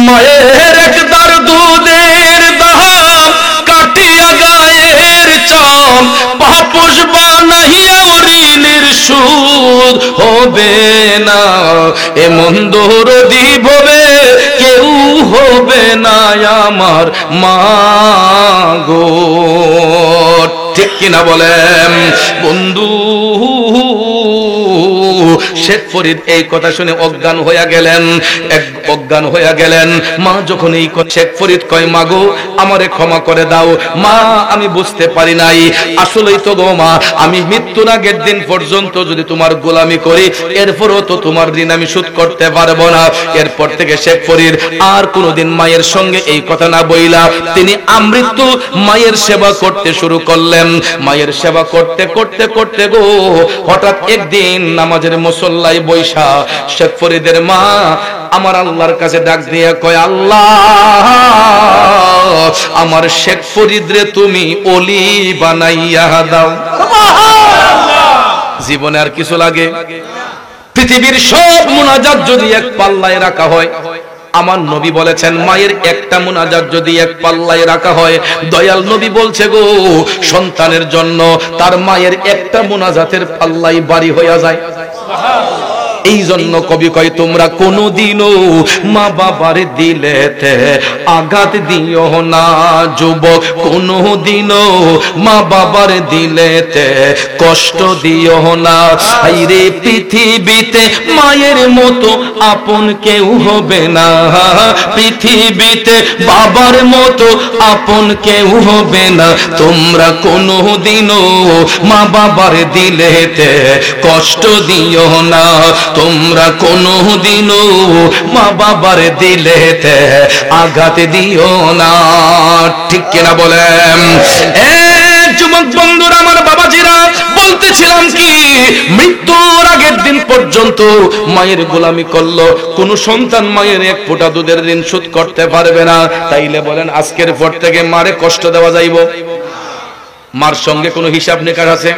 মায়ের একদার দুধের দাম কাটিয়া গায়ের চাম, পাপোশ বানাইয়া ঋণের সুদ হবে না। এমন দরদি ভবে কেউ হবে না আমার মা গো। ঠিক কিনা বলেন বন্ধু? শেখ ফরিদ এই কথা শুনে অজ্ঞান হয়ে গেলেন, অজ্ঞান হয়ে গেলেন। মা যখন এই শেখ ফরিদ কয়, মা গো আমারে ক্ষমা করে দাও, মা আমি বুঝতে পারি নাই, আসলেই তো গো মা, আমি মৃত্যুর আগের দিন পর্যন্ত যদি তোমার গোলামি করি এরপরও তো তোমার ঋণ আমি শোধ করতে পারবো না। এরপর থেকে শেখ ফরিদ আর কোনোদিন মায়ের সঙ্গে এই কথা না বইলা তিনি আমৃত্যু মায়ের সেবা করতে শুরু করলেন। মায়ের সেবা করতে করতে করতে গো হঠাৎ একদিন নামাজের মুসল্লায় বৈশা শেখ ফরিদের মা আমার আল্লাহর কাছে ডাক দিয়ে কয়, আল্লাহ আমার শেখ ফরিদ রে তুমি ওলি বানাইয়া দাও। জীবনে আর কিছু লাগে? পৃথিবীর সব মুনাজাত যদি এক পাল্লায় রাখা হয়, আমার নবী বলেছেন মায়ের একটা মুনাজাত যদি এক পাল্লায় রাখা হয়, দয়াল নবী বলছে গো সন্তানের জন্য তার মায়ের একটা মুনাজাতের পাল্লাই বাড়ি হয়ে যায়। এই জন্য কবি কয়, তোমরা কোনদিনও মা বাবার দিলেতে আঘাত দিও না যুবক, কোনদিনও মা বাবার দিলেতে কষ্ট দিও না। আইরে পৃথিবীতে মায়ের মতো আপন কেউ হবে না, পৃথিবীতে বাবার মতো আপন কেউ হবে না। তোমরা কোনদিনও মা বাবার দিলেতে কষ্ট দিও না, তোমরা কোনদিনও মা বাবার দিলেতে আঘাত দিও না। ঠিক কিনা বলেন? যুবক বন্ধুরা আমার, বাবাজিরা, বলতেছিলাম কি, মৃত্যুর আগের দিন পর্যন্ত মায়ের গোলামি করলো, কোন সন্তান মায়ের এক ফোঁটা দুধের ঋণ শোধ করতে পারবে না। তাইলে বলেন আজকের পর থেকে মারে কষ্ট দেওয়া যাইব? মার সঙ্গে কোনো হিসাব নিকাশ আছে?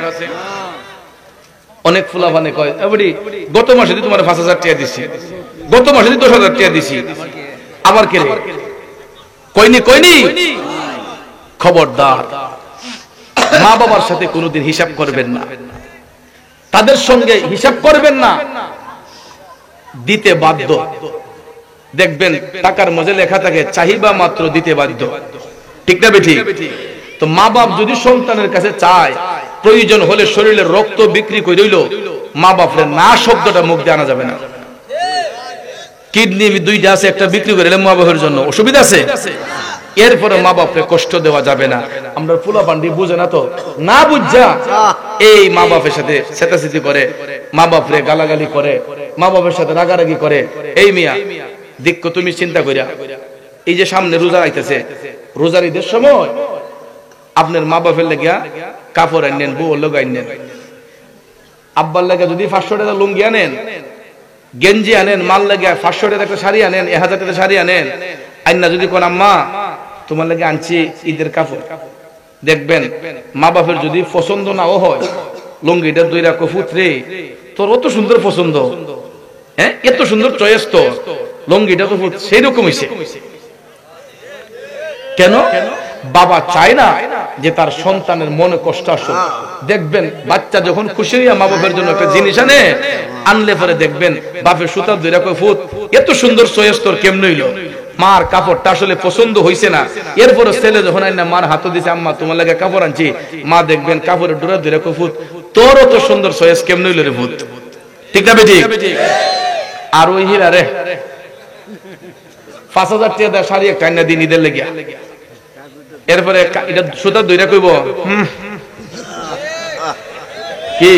অনেক ফুলাফানে কয়, গত মাসে তোমার ৫,০০০ টাকা দিছি, গত মাসে ১০,০০০ টাকা দিছি, আবার কে রে? কইনি কইনি। খবরদার, মা বাবার সাথে কোনোদিন হিসাব করবেন না, তাদের সঙ্গে হিসাব করবেন না, দিতে বাধ্য। দেখবেন টাকার মজে লেখা থাকে চাহিবা মাত্র দিতে বাধ্য। ঠিক না বেঠি? তো মা বাপ যদি সন্তানের কাছে চায়, প্রয়োজন হলে শরীরের রক্ত বিক্রি করে রইল, মা বাপরে না শব্দটা মুখ দিয়ে আনা যাবে না। কিডনি দুইটা আছে, একটা বিক্রি করে মা বাপের জন্য, অসুবিধা আছে? এরপরে মা বাপরে কষ্ট দেওয়া যাবে না। আমরা ফুলা পান্ডি বুঝে না তো, না বুঝা এই মা বাপের সাথে চেতাচেতি করে, মা বাপরে গালাগালি করে, মা বাপের সাথে রাগারাগি করে। এই মিয়া দেখো, তুমি চিন্তা করিয়া, এই যে সামনে রোজা আইতেছে, রোজার ঈদের সময় আপনার মা বাপের লেগিয়া কাপড় আনেন, বউ লোক আনেন, আব্বার লেগে যদি ৫০০ টাকা লুঙ্গি আনেন, গেঞ্জি আনেন, মাল লেগে ৫০০ টাকা একটা শাড়ি আনেন, ১,০০০ টাকা শাড়ি আনেন, আইনা যদি কোন আম্মা তোমার লেগে আনছি ঈদের কাপড়, দেখবেন মা বাপের যদি পছন্দ নাও হয়, লুঙ্গিটা দুইরা কফুতরে তোর অত সুন্দর পছন্দ, হ্যাঁ এত সুন্দর চয়েস, তো লুঙ্গিটা তো সেই রকম হইছে। কেন? বাবা চায় না যে তার সন্তানের মনে কষ্ট আসুক। দেখবেন বাচ্চা যখন খুশি হইয়া মা বাপের জন্য একটা জিনিস আনে, আনলে পরে দেখবেন বাপের সুতা দুইরা কয়, ফুত এত সুন্দর চয়েস তোর কেমন হইল? মার কাপড়টা আসলে পছন্দ হইছে না। এরপরে ছেলে যখন আইনা মার হাতে দিছে, আম্মা তোমার লাগে কাপড় আনছি, মা দেখবেন কাপড়ের ডোরা দুইরা কয়, ফুত তোর তো সুন্দর চয়েস কেমন হইল রে ফুত? ঠিক না বেটি? আর ওই হীরা রে ৫,০০০ টাকা দেয় শাড়ি একটা আইনা দিন ঈদের লেগিয়া, এরপরে এটা সুতা দুইরা কইব কি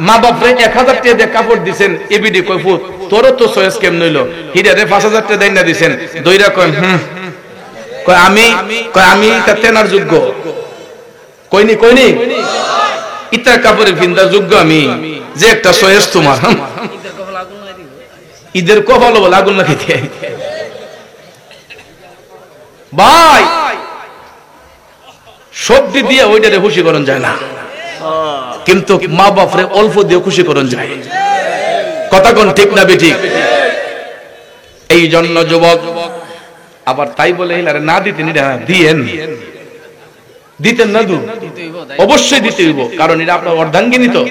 মা বাপরে ১,০০০ টাকা দিয়ে কাপড় দিছেন, এবিডি কই ফুট তোর তো চয়েস কেমন হইলো? হীরা রে ৫,০০০ টাকা দেন না দিছেন, দুইরা কয় কয় আমি তা তেনার যোগ্য, কইনি কইনি ইতা কাপড়ের কিনতে যোগ্য আমি, যে একটা চয়েস তোমার। ঈদের কপাল বলে আগুন না খেতে ভাই, সবজি দিয়ে ওইটারে খুশি করন যায় না, কিন্তু মা বাপরে অল্প দিয়ে খুশি করন যায়। কথা কোন ঠিক না বেঠিক? এই জন্য যুবক আবার তাই বলে না দিতেন, দিতেন না, অবশ্যই দিতে হইব, কারণ এটা আপনার অর্ধাঙ্গিনী, তো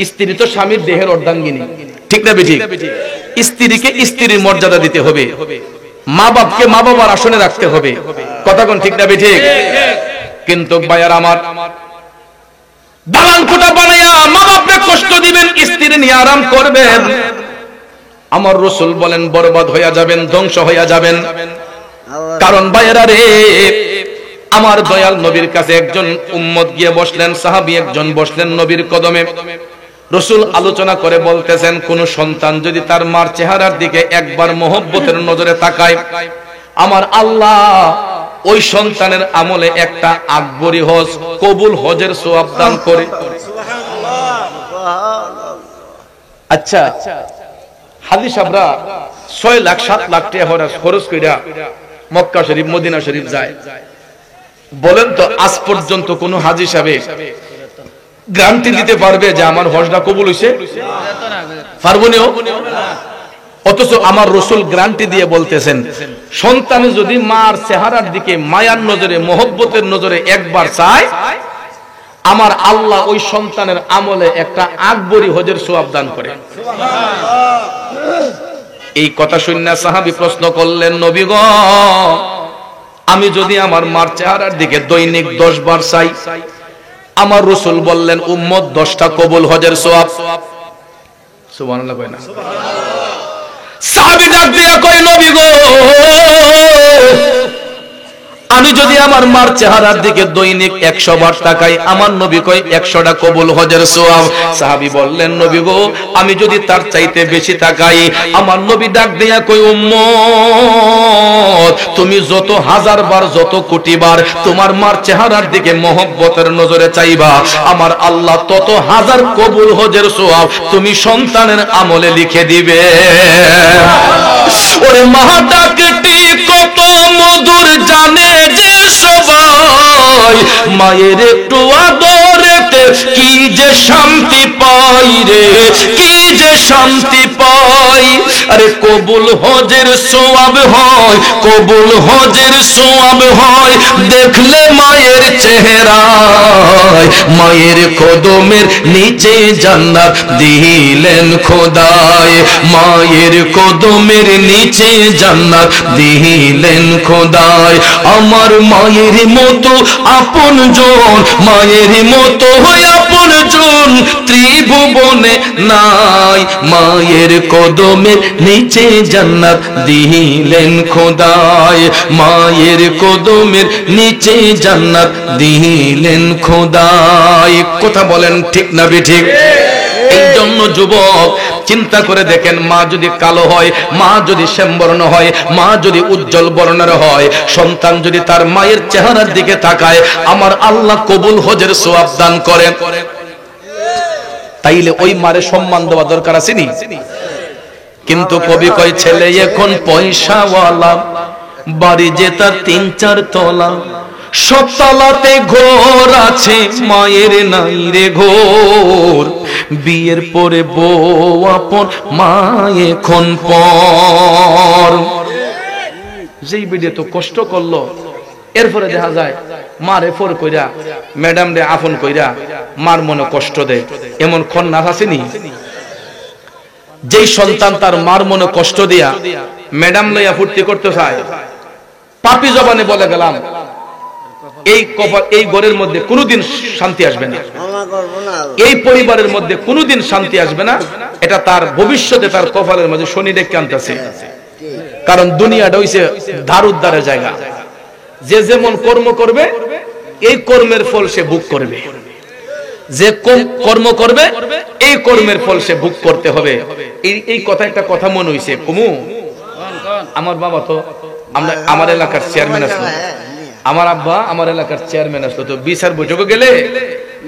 স্ত্রী তো স্বামীর দেহের অর্ধাঙ্গিনী। ঠিক না বেঠিক? স্ত্রীকে স্ত্রীর মর্যাদা দিতে হবে, মা বাপকে মা বাবার আসনে রাখতে হবে। কথা কোন ঠিক না বেঠিক? কিন্তু ভাইয়ার আমার, দালান কোঠা বানায়া মা বাপকে কষ্ট দিবেন, স্ত্রী নিয়ে আরাম করবেন। আমার রাসূল বলেন বরবাদ হইয়া যাবেন, ধ্বংস হইয়া যাবেন। কারণ ভাইয়েরা রে, আমার দয়াল নবীর কাছে একজন উম্মত গিয়ে বসলেন, সাহাবী একজন বসলেন নবীর কদমে। রাসূল আলোচনা করে বলতেছেন, কোন সন্তান যদি তার মার চেহারার দিকে একবার মহব্বতের নজরে তাকায়, আমার আল্লাহ ওই সন্তানের আমলে একটা আকবরী হজ, কবুল হজের সওয়াব দান করে। আচ্ছা, হাজী সাহেবরা 6 লাখ 7 লাখ টাকা খরচ কইরা মক্কা শরীফ মদিনা শরীফ যায়। বলেন তো আজ পর্যন্ত কোন হাজী সাহেব গ্যারান্টি দিতে পারবে যে আমার হজটা কবুল হইছে? পারবনিও। অথচ আমার রাসূল গ্যারান্টি দিয়ে বলতেছেন, সন্তান যদি মার চেহারার দিকে মায়ার নজরে, মহব্বতের নজরে একবার চায়, আমার আল্লাহ ওই সন্তানের আমলে একটা আকবরী হজের সওয়াব দান করে। এই কথা শুনে সাহাবী প্রশ্ন করলেন, নবী গো, আমি যদি আমার মার চেহারার দিকে দৈনিক 10 বার চাই, আমার রাসূল বললেন উম্মত 10টা কবুল হজের সওয়াব। সুবহানাল্লাহ কয় না? সাহাবী ডাক দিয়া কয়, নবী গো, আমি যদি আমার মার চেহারার দিকে দৈনিক 100 বার তাকাই, আমার নবী কয় 100টা কবুল হজের সওয়াব। সাহাবী বললেন, নবী গো, আমি যদি তার চাইতে বেশি তাকাই, আমার নবী ডাক দিয়া কয়, উম্মত তুমি যত 1000 বার, যত কোটি বার তোমার মার চেহারার দিকে মহব্বতের নজরে চাইবা, আমার আল্লাহ তত 1000 কবুল হজের সওয়াব তুমি সন্তানের আমলে লিখে দিবে। ওরে মা ডাকটি কত মধুর জানে যে সবাই, মায়ের একটু আদরেতে কি যে শান্তি পাই রে, কি যে শান্তি পাই। আরে কবুল হজের সওয়াব হয়, কবুল হজের সওয়াব হয় দেখলে মায়ের চেহারায়, মায়ের কদমের নিচে জান্নাত দিলেন খোদায়, মায়ের কদমের নিচে জান্নাত দিলেন খোদায়। আমার মায়ের মতো আপনজন, মায়ের মতো আপনজন ত্রিভুবনে নাই, মায়ের কদমের নিচে জান্নাত দিলেন খোদায়, মায়ের কদমের নিচে জান্নাত দিলেন খোদায়। কথা বলেন ঠিক না বেঠিক? এই জন্য যুবক চিন্তা করে দেখেন, মা যদি কালো হয়, মা যদি শ্যামবর্ণ হয়, মা যদি উজ্জ্বল বর্ণের হয়, সন্তান যদি তার মায়ের চেহারার দিকে তাকায়, আমার আল্লাহ কবুল হজের সওয়াব দান করে। তাইলে ওই মারে সম্মান দেওয়া দরকার আছে নি? কিন্তু কবি কয়, ছেলে এখন পয়সাওয়ালা, বাড়ি যে তার 3-4 তলা, সব তলাতে ঘর আছে, মায়ের নাই রে ঘর, বিয়ের পরে বউ আপন, মা এখন পর। যেই বিয়ে তো কষ্ট করলো, এরপরে দেখা যায় মারে ফোর কইরা, ম্যাডাম রে আপন কইরা মার মনে কষ্ট দেয়, এমন কন্যা আসেনি? যেই সন্তান তার মার মনে কষ্ট দিয়া ম্যাডাম লইয়া ফুর্তি করতে চায়, পাপি জবানে বলে গেলাম, এই কপাল, এই ঘরের মধ্যে কোনোদিন শান্তি আসবে না, এই পরিবারের মধ্যে কোনোদিন শান্তি আসবে না। এটা তার ভবিষ্যতে তার কপালের মধ্যে শনি ডেকে আনতেছে। কারণ দুনিয়াটা হইছে ধার উদ্ধারের জায়গা। যে যেমন কর্ম করবে, এই কর্মের ফল সে ভোগ করবে। যে কর্ম করবে, এই কর্মের ফল সে ভোগ করতে হবে। এই কথা, একটা কথা মনে হইছে কুমু, আমার বাবা তো আমার এলাকার চেয়ারম্যান আসলো, আমার আব্বা আমার এলাকার চেয়ারম্যান আসলো, তো বিচার বৈঠকে গেলে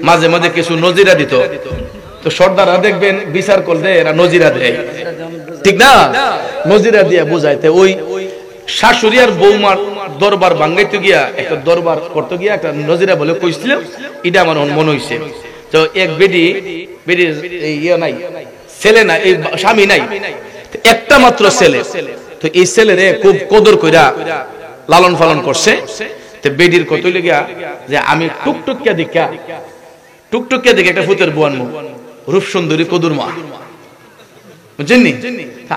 মাঝে মাঝে কিছু নজিরা দিত। তো সর্দাররা দেখবেন বিচার করলে এরা নজিরা দেয়, ঠিক না? নজিরা দিয়ে বুঝাইতে ওই শাশুড়ি আর বৌমার দরবার ভাঙ্গাইতে গিয়া, একটা দরবার করতে গিয়া একটা নজিরা বলে কইছিল, এটা আমার মনে হইছে। তো এক বেডির ইয়ে নাই, ছেলে নাই, এই স্বামী নাই, একটা মাত্র ছেলে। তো এই ছেলেরে খুব কদর কইরা লালন পালন করছে। তো বেডির কত লেগা যে আমি টুকটুকিয়া দেখে একটা ফুতের বউ আনবো, রূপ সুন্দরী কদুর মা, বুঝছেননি?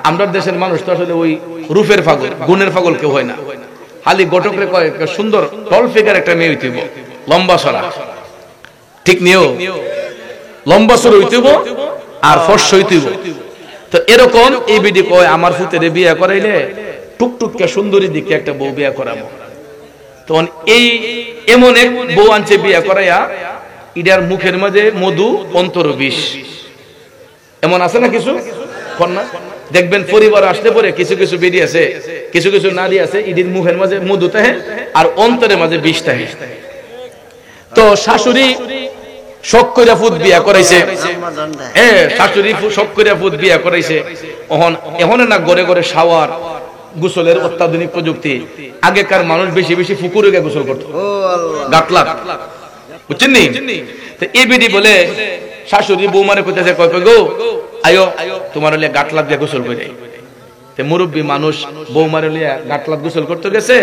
আমরা দেশের মানুষ তো আসলে ওই রূপের পাগল, গুণের পাগল কেউ হয় না। খালি গটকরে কয় সুন্দর টল ফিগার একটা মেয়ে হইতেইব, লম্বা সরা। ঠিক নিও, লম্বা সর হইতেব আর ফর্স হইতেব। তো এরকম এই বিডি কয় আমার ফুতেরে বিয়া করাইলে টুকটুককে সুন্দরী দিকে একটা বউ বিয়া করাবো। তখন এই এমন এক বউ আনছে বিয়া করাইয়া, ইডার মুখের মাঝে মধু অন্তর বিষ। এমন আছে না কিছু কন্যা দেখবেন পরিবার আসতে পরে কিছু কিছু বেরিয়ে আছে, কিছু কিছু নারী আছে ইডির মুখের মাঝে মধু থাকে আর অন্তরের মাঝে বিষ থাকে। তো শাশুড়ি শখ কইরা ফুট বিয়া করাইছে, শাশুড়ি শখ কইরা ফুট বিয়া করাইছে। এখন না ঘরে ঘরে শাওয়ার গোসলের অত্যাধুনিক প্রযুক্তি। আগেকার মানুষ বেশি বেশি পুকুরে গিয়ে গোসল করতো, গাটলা, বুঝছেন নি? তো এই বিধি বলে শাশুড়ি বৌমারে কইতেছে, কয় গো আয়ো তোমার লিয়া গাটলা দিয়ে গোসল করে। তে মুরব্বী মানুষ বৌমারে লিয়া গাটলা গোসল করতে গেছে,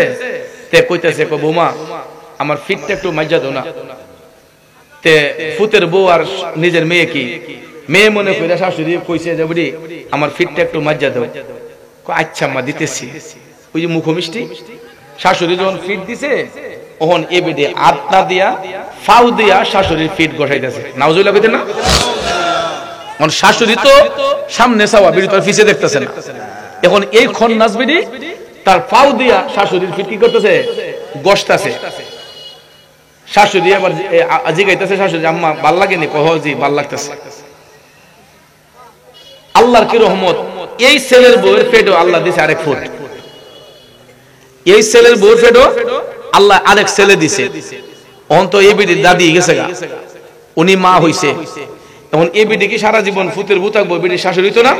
তে কইতেছে বৌমা আমার ফিটটা একটু মাইজা দাও না। তে ফুতের বউ আর নিজের মেয়ে কি, মেয়ে মনে করে শাশুড়ি কইছে যে বুড়ি আমার ফিটটা একটু মাইজা দাও। আচ্ছা মা দিতেছি। ওই যে মুখ মিষ্টি শাশুড়ি যখন ফিট দিছে, ওহন এ বেডে আটটা দিয়া ফাউ দিয়া শাশুড়ির ফিট গসাইতেছে। নাউজুবিল্লাহ কইতে না? শাশুড়ি তো সামনে চাওয়া, বিড়ি তো পিছে দেখতেছে না। এখন এই খন্নাস বিড়ি তার ফাউ দিয়া শাশুড়ির ফিট কি করতেছে, গসতাছে। শাশুড়ি আবার জিগাইতেছে, শাশুড়ি আম্মা ভাল লাগেনি? কহ জি ভাল লাগতেছে। আল্লাহর কি রহমত, এই ছেলের বউয়ের পেটও আল্লাহ দিছে আরেক ফুট। এই ছেলের বউয়ের পেটও আল্লাহ আরেক ছেলে দিছে। অন্ত এই বিটির দাদি গেছে গা, উনি মা হইছে। এখন এই বিটি কি সারা জীবন ফুতের বউ থাকবো? বিটির শাশুড়ি তো না,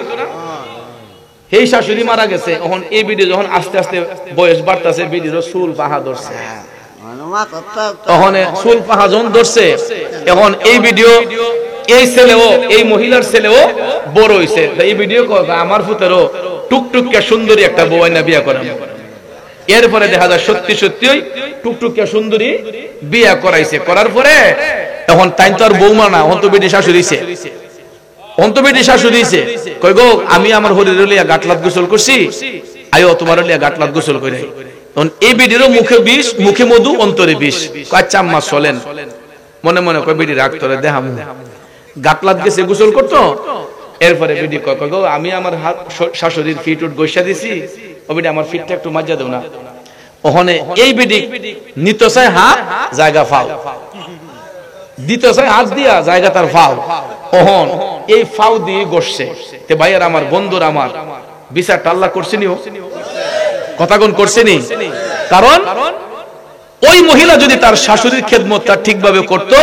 এই শাশুড়ি মারা গেছে। এখন এই বিটি যখন আস্তে আস্তে বয়স বাড়তেছে, বিটির চুল পাহা ধরছে। তখন চুল পাহা যখন ধরছে, এখন এই ভিডিও এই ছেলেও এই মহিলার ছেলেও বড় হইছে। এই ভিডিও আমার ফুতেরও টুকটুকিয়া সুন্দরী একটা বউ আইনা বিয়া করা। এরপরে দেখা যায় সত্যি সত্যি টুকটুকিয়া সুন্দরী বিয়া করাইছে। করার পরে এখন তাই তো আর বৌমা না, অন্তবেটি শাশুড়িছে। অন্তবেটি শাশুড়িছে, কই গো আমি আমার হরির লিয়া গাটলাত গোসল করছি, আয়ো তোমার লিয়া গাটলাত গোসল করে। তখন এই বিডিরও মুখে বিষ, মুখে মধু, অন্তরে বিষ। আচ্ছা আম্মা চলেন। মনে মনে কয় বিডি রাগ তোরে দেখাম। গাটলাত গেছে গোসল করতো। এরপরে বিডি কয় গো আমি আমার শাশুড়ির ফিট উঠ গৈসা দিছি, ও বিডি আমার ফিটটা একটু মাজা দাও না। ওখানে এই বিডি নিত চাই হাত, জায়গা ফাও, দিত চাই হাত দিয়া, জায়গা তার ফাও। ওহন এই ফাও দিয়ে গসছে। তে ভাইয়ার আমার, বন্ধুর আমার, বিচারটা আল্লাহ করছেনি, কথা কোন করছেনি? কারণ ওই মহিলা যদি তার শাশুড়ির খেদমতটা ঠিকভাবে করত,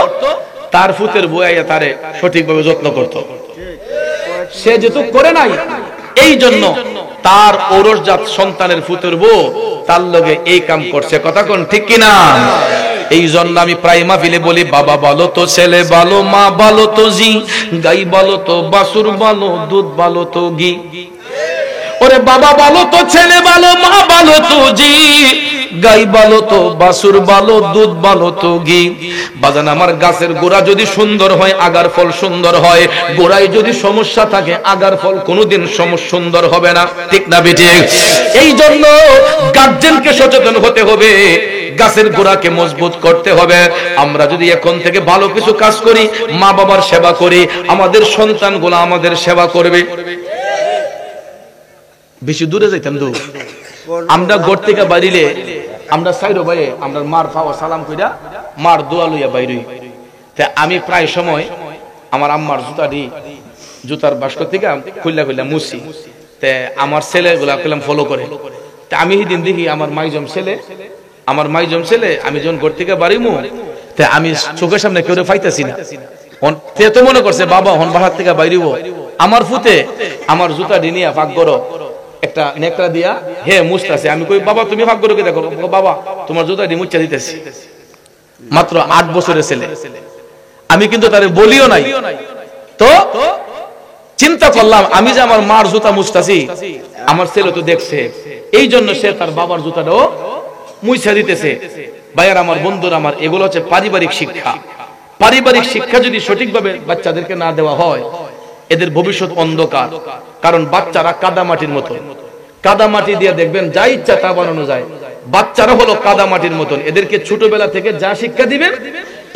তার ফুতের বউয়া তারে সঠিকভাবে যত্ন করত। সে যেহেতু করে নাই, এই জন্য তার ঔরসজাত সন্তানের ফুতের বউ তার লগে এই কাম করছে। কথা কোন ঠিক কিনা? এই জন্য আমি প্রায় মাহফিলে বলি, বাবা ভালো তো ছেলে ভালো, মা ভালো তো জি, গাই ভালো তো বাছুর ভালো, দুধ ভালো তো ঘি। ওরে বাবা ভালো তো ছেলে ভালো, মা ভালো তো জি, গাই ভালো তো বাছুর ভালো, দুধ ভালো তো ঘি। বাজান আমার গাছের গোড়া যদি সুন্দর হয়, আগার ফল সুন্দর হয়। গোড়ায় যদি সমস্যা থাকে, আগার ফল কোনোদিন সুন্দর হবে না। ঠিক না বেটে? এই জন্য গার্জেনকে সচেতন হতে হবে, গাছের গোড়াকে মজবুত করতে হবে। আমরা যদি এখন থেকে ভালো কিছু কাজ করি, মা বাবার সেবা করি, আমাদের সন্তানগুলো আমাদের সেবা করবে। বেশি দূরে যাইতাম তো, আমরা ঘর থেকে বাইরে আমরা সাইরো বাইরে আমরা মার পাওয়া সালাম কইরা মার দোয়া লইয়া বাইরে। তা আমি প্রায় সময় আমার আম্মার জুতার বাস্কর থেকে খুললা খুললা মুছি। তে আমার ছেলেগুলা পেলাম ফলো করে। তা আমি সেদিন দেখি আমার মাইজম ছেলে আমি যখন ঘর থেকে বাড়িমু, তে আমি চোখের সামনে কেউ পাইতেছি না। তো মনে করছে বাবা হন বাসার থেকে বাইরিব, আমার ফুতে আমার জুতা নিয়া ফাঁক করো একটা নেকড়া দিয়া হে মুছতাছে। আমি কই বাবা তুমি ফাঁক করো কি? দেখো বাবা তোমার জুতা ডি মুচ্ছা দিতেছি। মাত্র 8 বছরের ছেলে, আমি কিন্তু তারে বলিও নাই। তো চিন্তা করলাম আমি যে আমার মার জুতা মুছতাছি, আমার ছেলে তো দেখছে, এই জন্য সে তার বাবার জুতাটাও মুছা দিতেছে। ভাইয়ার আমার, বন্ধুর আমার, এগুলো হচ্ছে পারিবারিক শিক্ষা। পারিবারিক শিক্ষা যদি সঠিকভাবে বাচ্চাদেরকে না দেওয়া হয়, এদের ভবিষ্যৎ অন্ধকার। কারণ বাচ্চারা কাদামাটির মতো, কাদামাটি দিয়ে দেখবেন যা ইচ্ছা তা বানানো যায়। বাচ্চারা হলো কাদামাটির মতন, এদেরকে ছোটবেলা থেকে যা শিক্ষা দিবেন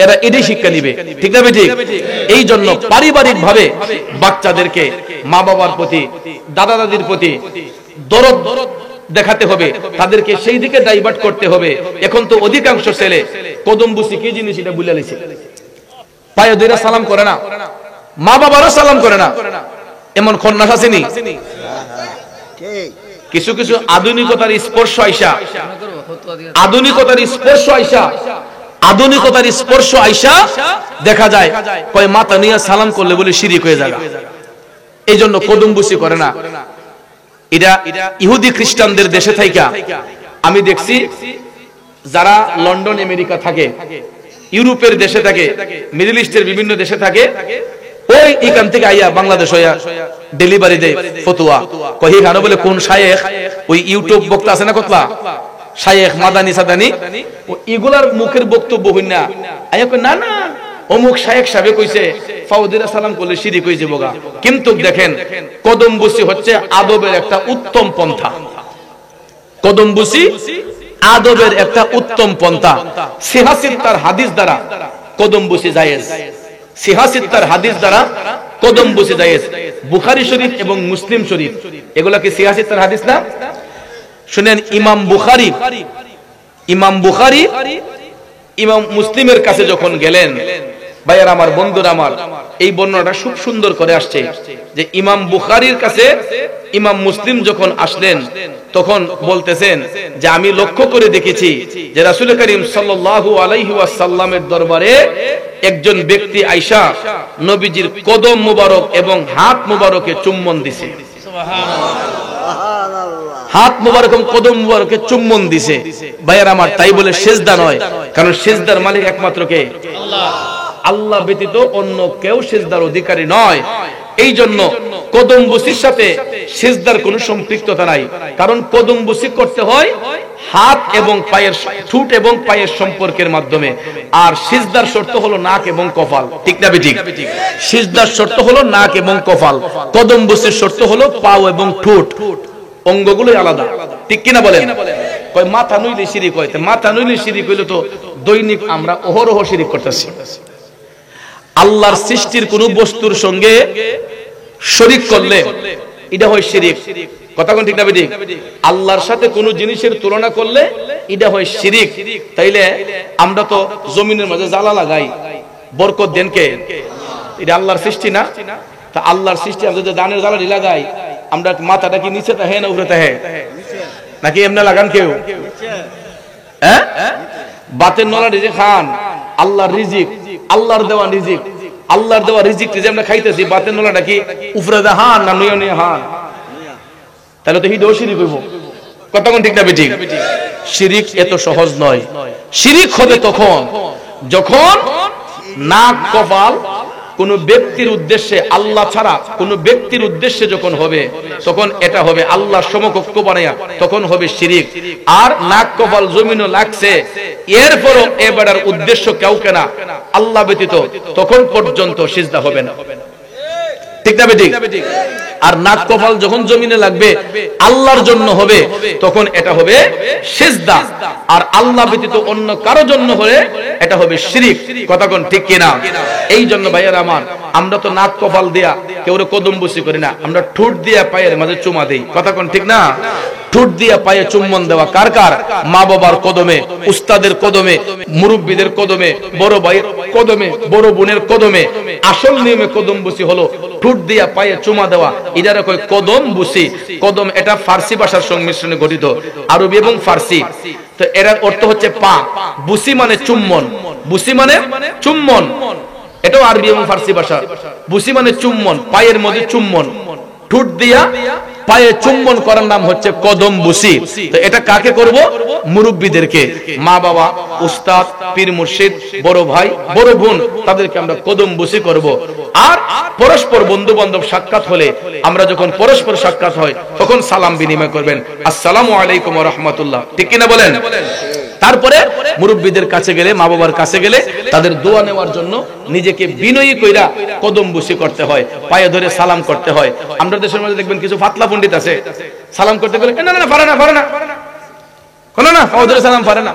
এরা এটাই শিক্ষা নিবে, ঠিক না ঠিক? এই জন্য পারিবারিক ভাবে বাচ্চাদেরকে মা বাবার প্রতি, দাদা দাদির প্রতি দরদ দেখাতে হবে, তাদেরকে সেই দিকে ডাইভার্ট করতে হবে। এখন তো অধিকাংশ ছেলে কদম বুসি কি জিনিস এটা ভুলে গেছে, পায়ে ধরে সালাম করে না, মা বাবারও সালাম করে না, এমন খন্নাস আসেনি? কিছু কিছু আধুনিকতার স্পর্শ আইসা, আধুনিকতার স্পর্শ আইসা দেখা যায় কয় মাথা নিয়ে সালাম করলে বলে শিরিক হয়ে যায়, এই জন্য কদম বুসি করে না। এটা ইহুদি খ্রিস্টানদের দেশে থাইকা আমি দেখছি, যারা লন্ডন আমেরিকা থাকে, ইউরোপের দেশে থাকে, মিডল ইস্টের বিভিন্ন দেশে থাকে, ওই এখান থেকে আইয়া বাংলাদেশ হইয়া ডেলিভারি দেয় ফতুয়া, কহি খানো বলে কোন শায়েখ, ওই ইউটিউব বক্তা আছে না কতলা শায়েখ মাদানি সাদানি, এগুলার মুখের বক্তব্য হই না, আইয়া কই না না অমুক শায়েখ সাহেব কইছে ফাউদিরা সালাম করলে শিরিক হয়ে যাবে গা। কিন্তু দেখেন কদম বুসি হচ্ছে আদবের একটা উত্তম পন্থা, কদম বুসি আদবের একটা উত্তম পন্থা। সিহাসিত্তার হাদিস দ্বারা কদম বুসি জায়েজ, সিহাসিত্তার হাদিস দ্বারা কদম বুসি জায়েজ। বুখারী শরীফ এবং মুসলিম শরীফ এগুলা কি সিহাসিত্তার হাদিস না? শুনেন, ইমাম বুখারী ইমাম মুসলিমের কাছে যখন গেলেন, ভাইয়ার আমার, বন্ধুরা আমার, এই বর্ণনাটা খুব সুন্দর করে আসছে যে ইমাম বুখারীর কাছে ইমাম মুসলিম যখন আসলেন তখন বলতেছেন যে আমি লক্ষ্য করে দেখেছি যে রাসূল করিম সাল্লাল্লাহু আলাইহি ওয়াসাল্লামের দরবারে একজন ব্যক্তি আয়েশা নবীজির কদম মুবারক এবং হাত মুবারকে চুম্বন দিছে, হাত মুবারক এবং কদম মুবারকে চুম্বন দিছে। ভাইয়ার আমার, তাই বলে সিজদা নয়, কারণ সিজদার মালিক একমাত্র কে? আল্লাহ। আল্লাহ ব্যতীত অন্য কেউ সিজদার অধিকারী নয়। এই জন্য কদম বুসির সাথে সিজদার কোনো সম্পৃক্ততা নাই, কারণ কদম বুসি করতে হয় হাত এবং পায়ের, ঠোঁট এবং পায়ের সম্পর্কের মাধ্যমে, আর সিজদার শর্ত হলো নাক এবং কপাল, ঠিক না বেঠিক? সিজদার শর্ত হলো নাক এবং কপাল, কদম বুসির শর্ত হলো পাও এবং ঠোঁট, অঙ্গগুলোই আলাদা, ঠিক কিনা বলেন? কয় মাথা নইলে শিরিক হয়, মাথা নইলে শিরিক হইলে তো দৈনিক আমরা অহরহ শিরিক করতেছি। আল্লাহর সৃষ্টির কোন বস্তুর সঙ্গে শরীক করলে এটা হয় শিরিক, কথা কোন ঠিক না বেঠিক? আল্লাহর সাথে কোন জিনিসের তুলনা করলে এটা হয় শিরিক। তাইলে আমরা তো জমিনের মাঝে জ্বালা লাগাই, বরকত দেন কে? এটা আল্লাহর সৃষ্টি না? তা আল্লাহর সৃষ্টি আমরা যদি ধানের জ্বালা লাগাই, আমরা মাথাটা কি নিচে তাহে না উপরে তাহে, নাকি এমনি লাগান কেউ? হ্যাঁ, বাতের নলা রিজিক খান, আল্লাহর রিজিক, আল্লাহর দেওয়া রিজিক, আল্লাহর দেওয়া রিজিক যে আমরা খাইতেছি, বাতের নলাটা কি উপরে দেহান না নয় নিয়ে হান? তাহলে তো হিডও শিরিক হইব, কথা কোন ঠিক না বেঠিক? শিরিক এত সহজ নয়। শিরিক হবে তখন যখন নাক কপাল কোন ব্যক্তির উদ্দেশ্যে, আল্লাহ ছাড়া কোন ব্যক্তির উদ্দেশ্যে যখন হবে, তখন এটা হবে আল্লাহর সমকক্ষ বানায়া, তখন হবে শিরিক। আর নাক কপাল জমিনও লাগছে, এরপরও এবারের উদ্দেশ্য কেউ কেনা আল্লাহ ব্যতীত, তখন পর্যন্ত সিজদা হবে না, ঠিক না বেঠিক? আর নাক কপাল যখন জমিনে লাগবে আল্লাহর জন্য হবে, তখন এটা হবে সিজদা। আর আল্লাহ ব্যতীত অন্য কারো জন্য হলে এটা হবে শিরিক, কথা কোন ঠিক কিনা? এই জন্য ভাইয়েরা আমার, আমরা তো নাক কপাল দিয়া কেউ কদম বুসি করি না, আমরা ঠোঁট দিয়া পায়ের মাঝে চুমা দেই, কথা কোন ঠিক না? ঠোঁট দিয়া পায়ে চুম্বন দেওয়া কার কার? মা বাবার কদমে, উস্তাদের কদমে, মুরব্বীদের কদমে, বড় ভাইয়ের কদমে, বড় বোনের কদমে। আসল নিয়মে কদম বুসি হলো ঠোঁট দিয়া পায়ে চুমা দেওয়া, এটারে কয় কদম বুসি। কদম এটা ফার্সি ভাষার সংমিশ্রণে গঠিত, আরবি এবং ফার্সি। তো এর অর্থ হচ্ছে পা, বুসি মানে চুম্বন, বুসি মানে চুম্বন, এটাও আরবি এবং ফার্সি ভাষা। বুসি মানে চুম্বন, পায়ের মধ্যে চুম্বন, ঠোঁট দিয়া পায়ে চুম্বন করার নাম হচ্ছে কদম বুসি। তো এটা কাকে করব? মুরব্বীদেরকে, মা বাবা, উস্তাদ, পীর মুর্শিদ, বড় ভাই, বড় বোন, তাদেরকে আমরা কদম বুসি করব। আর পরস্পর বন্ধু বান্ধব সাক্ষাৎ হলে, আমরা যখন পরস্পর সাক্ষাৎ হয় তখন সালাম বিনিময় করবেন, আসসালামু আলাইকুম ওয়া রাহমাতুল্লাহ, ঠিক কিনা বলেন? তারপরে মুরব্বীদের কাছে গেলে, মা বাবার কাছে গেলে তাদের দোয়া নেওয়ার জন্য নিজেকে বিনয়ী কইরা কদম বুসি করতে হয়, পায়ে ধরে সালাম করতে হয়। আমরা দেশের মধ্যে দেখবেন কিছু ফাতলা পণ্ডিত আছে, সালাম করতে গেলে না না পারে না, পারে না, কোনো না, পায়ে ধরে সালাম পারে না,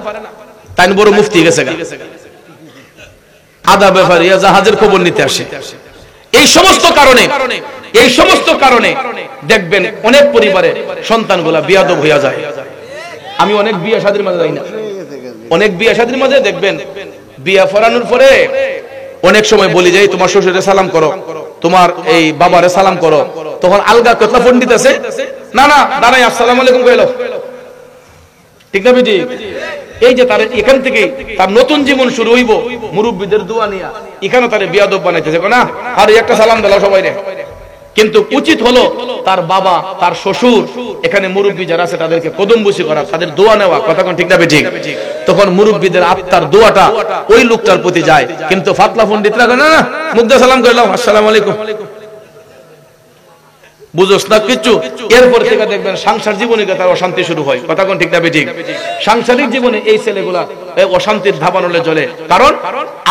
তাই বড় মুফতি গেছে। আদা ব্যাপারীরা জাহাজের খবর নিতে আসে। এই সমস্ত কারণে দেখবেন অনেক পরিবারে সন্তানগুলা বিয়াদব হইয়া যায়। আমি অনেক বিয়ে শাদীর মাঝে যাই না, অনেক বিয়ে শাদীর মাঝে দেখবেন বিয়া ফরানোর পরে অনেক সময় বলি যাই তোমার শ্বশুরে সালাম করো, তোমার এই বাবারে সালাম করো, তখন আলগা কথা ফোন দিতেছে, না না দাঁড়াই আসসালামু আলাইকুম কইলো, ঠিক না বেটি? এই যে তার এখান থেকে তার নতুন জীবন শুরু হইব মুরব্বীদের দোয়া নিয়া, এখানে তারে বিয়াদব বানাইতেছে না, আর একটা সালাম দিলাও সবাই রে। কিন্তু উচিত হলো তার বাবা তার শ্বশুর এখানে মুরব্বী যারা আছে তাদেরকে কদমবুসি করা, তাদের দোয়া নেওয়া, কথা কোন ঠিক না বেটি? তখন মুরব্বীদের আত্মার দোয়াটা ওই লোকটার প্রতি যায়। কিন্তু ফাতলা পণ্ডিতরা না মুগ্ধা সালাম করলাম আসসালামু আলাইকুম, বুঝোস না কিছু। এরপর থেকে দেখবেন সাংসারিক জীবনে তার অশান্তি শুরু হয়, কথা কোন ঠিক না বেঠিক? সাংসারিক জীবনে এই ছেলেগুলা অশান্তির ধাবানলে চলে, কারণ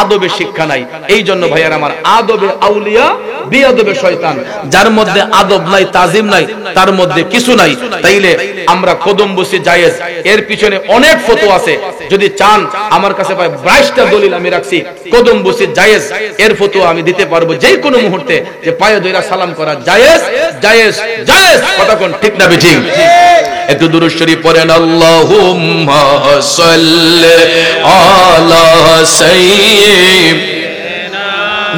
আদবের শিক্ষা নাই। এই জন্য ভাইয়ার আমার, আদবে আউলিয়া বিআদবে শয়তান, যার মধ্যে আদব নাই তাজিম নাই তার মধ্যে কিছু নাই। তাইলে আমরা কদমবুসি জায়েজ, এর পিছনে অনেক ফতোয়া আছে। যদি চান আমার কাছে প্রায় 22টা দলিল আমি রাখছি, কদমবুসি জায়েজ এর ফতোয়া আমি দিতে পারবো যে কোনো মুহূর্তে, যে পায়ে ধরে সালাম করা জায়েজ জায়েজ জায়েজ, কথা কোন ঠিক না বেঠিক? একটু দুরূদ শরীফ পড়েন, আল্লাহুম্মা সাল্লি আলা সাইয়্যিদিনা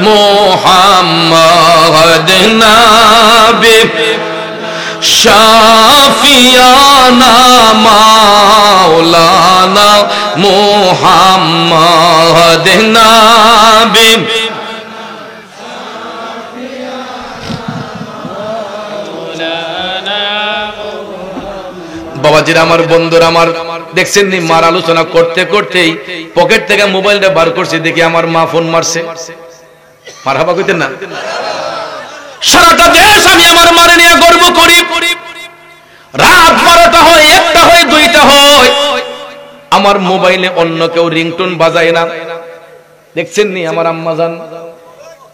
মুহাম্মাদ নাবি শাফিয়ানা মাওলানা মুহাম্মাদ নাবি। বাবাজিরা আমার, বন্ধুরা আমার, দেখছেন নি মার আলোচনা করতে করতেই পকেট থেকে মোবাইলটা বার করছে, দেখি আমার মা ফোন মারছে। মারহাবা কইতেন না? সারাটা দেশ আমি আমার মারে নিয়ে গর্ব করি। রাত 12টা হয়, 1টা হয়, 2টা হয়, আমার মোবাইলে অন্য কেউ রিংটোন বাজায় না। দেখছেন নি আমার আম্মা জান,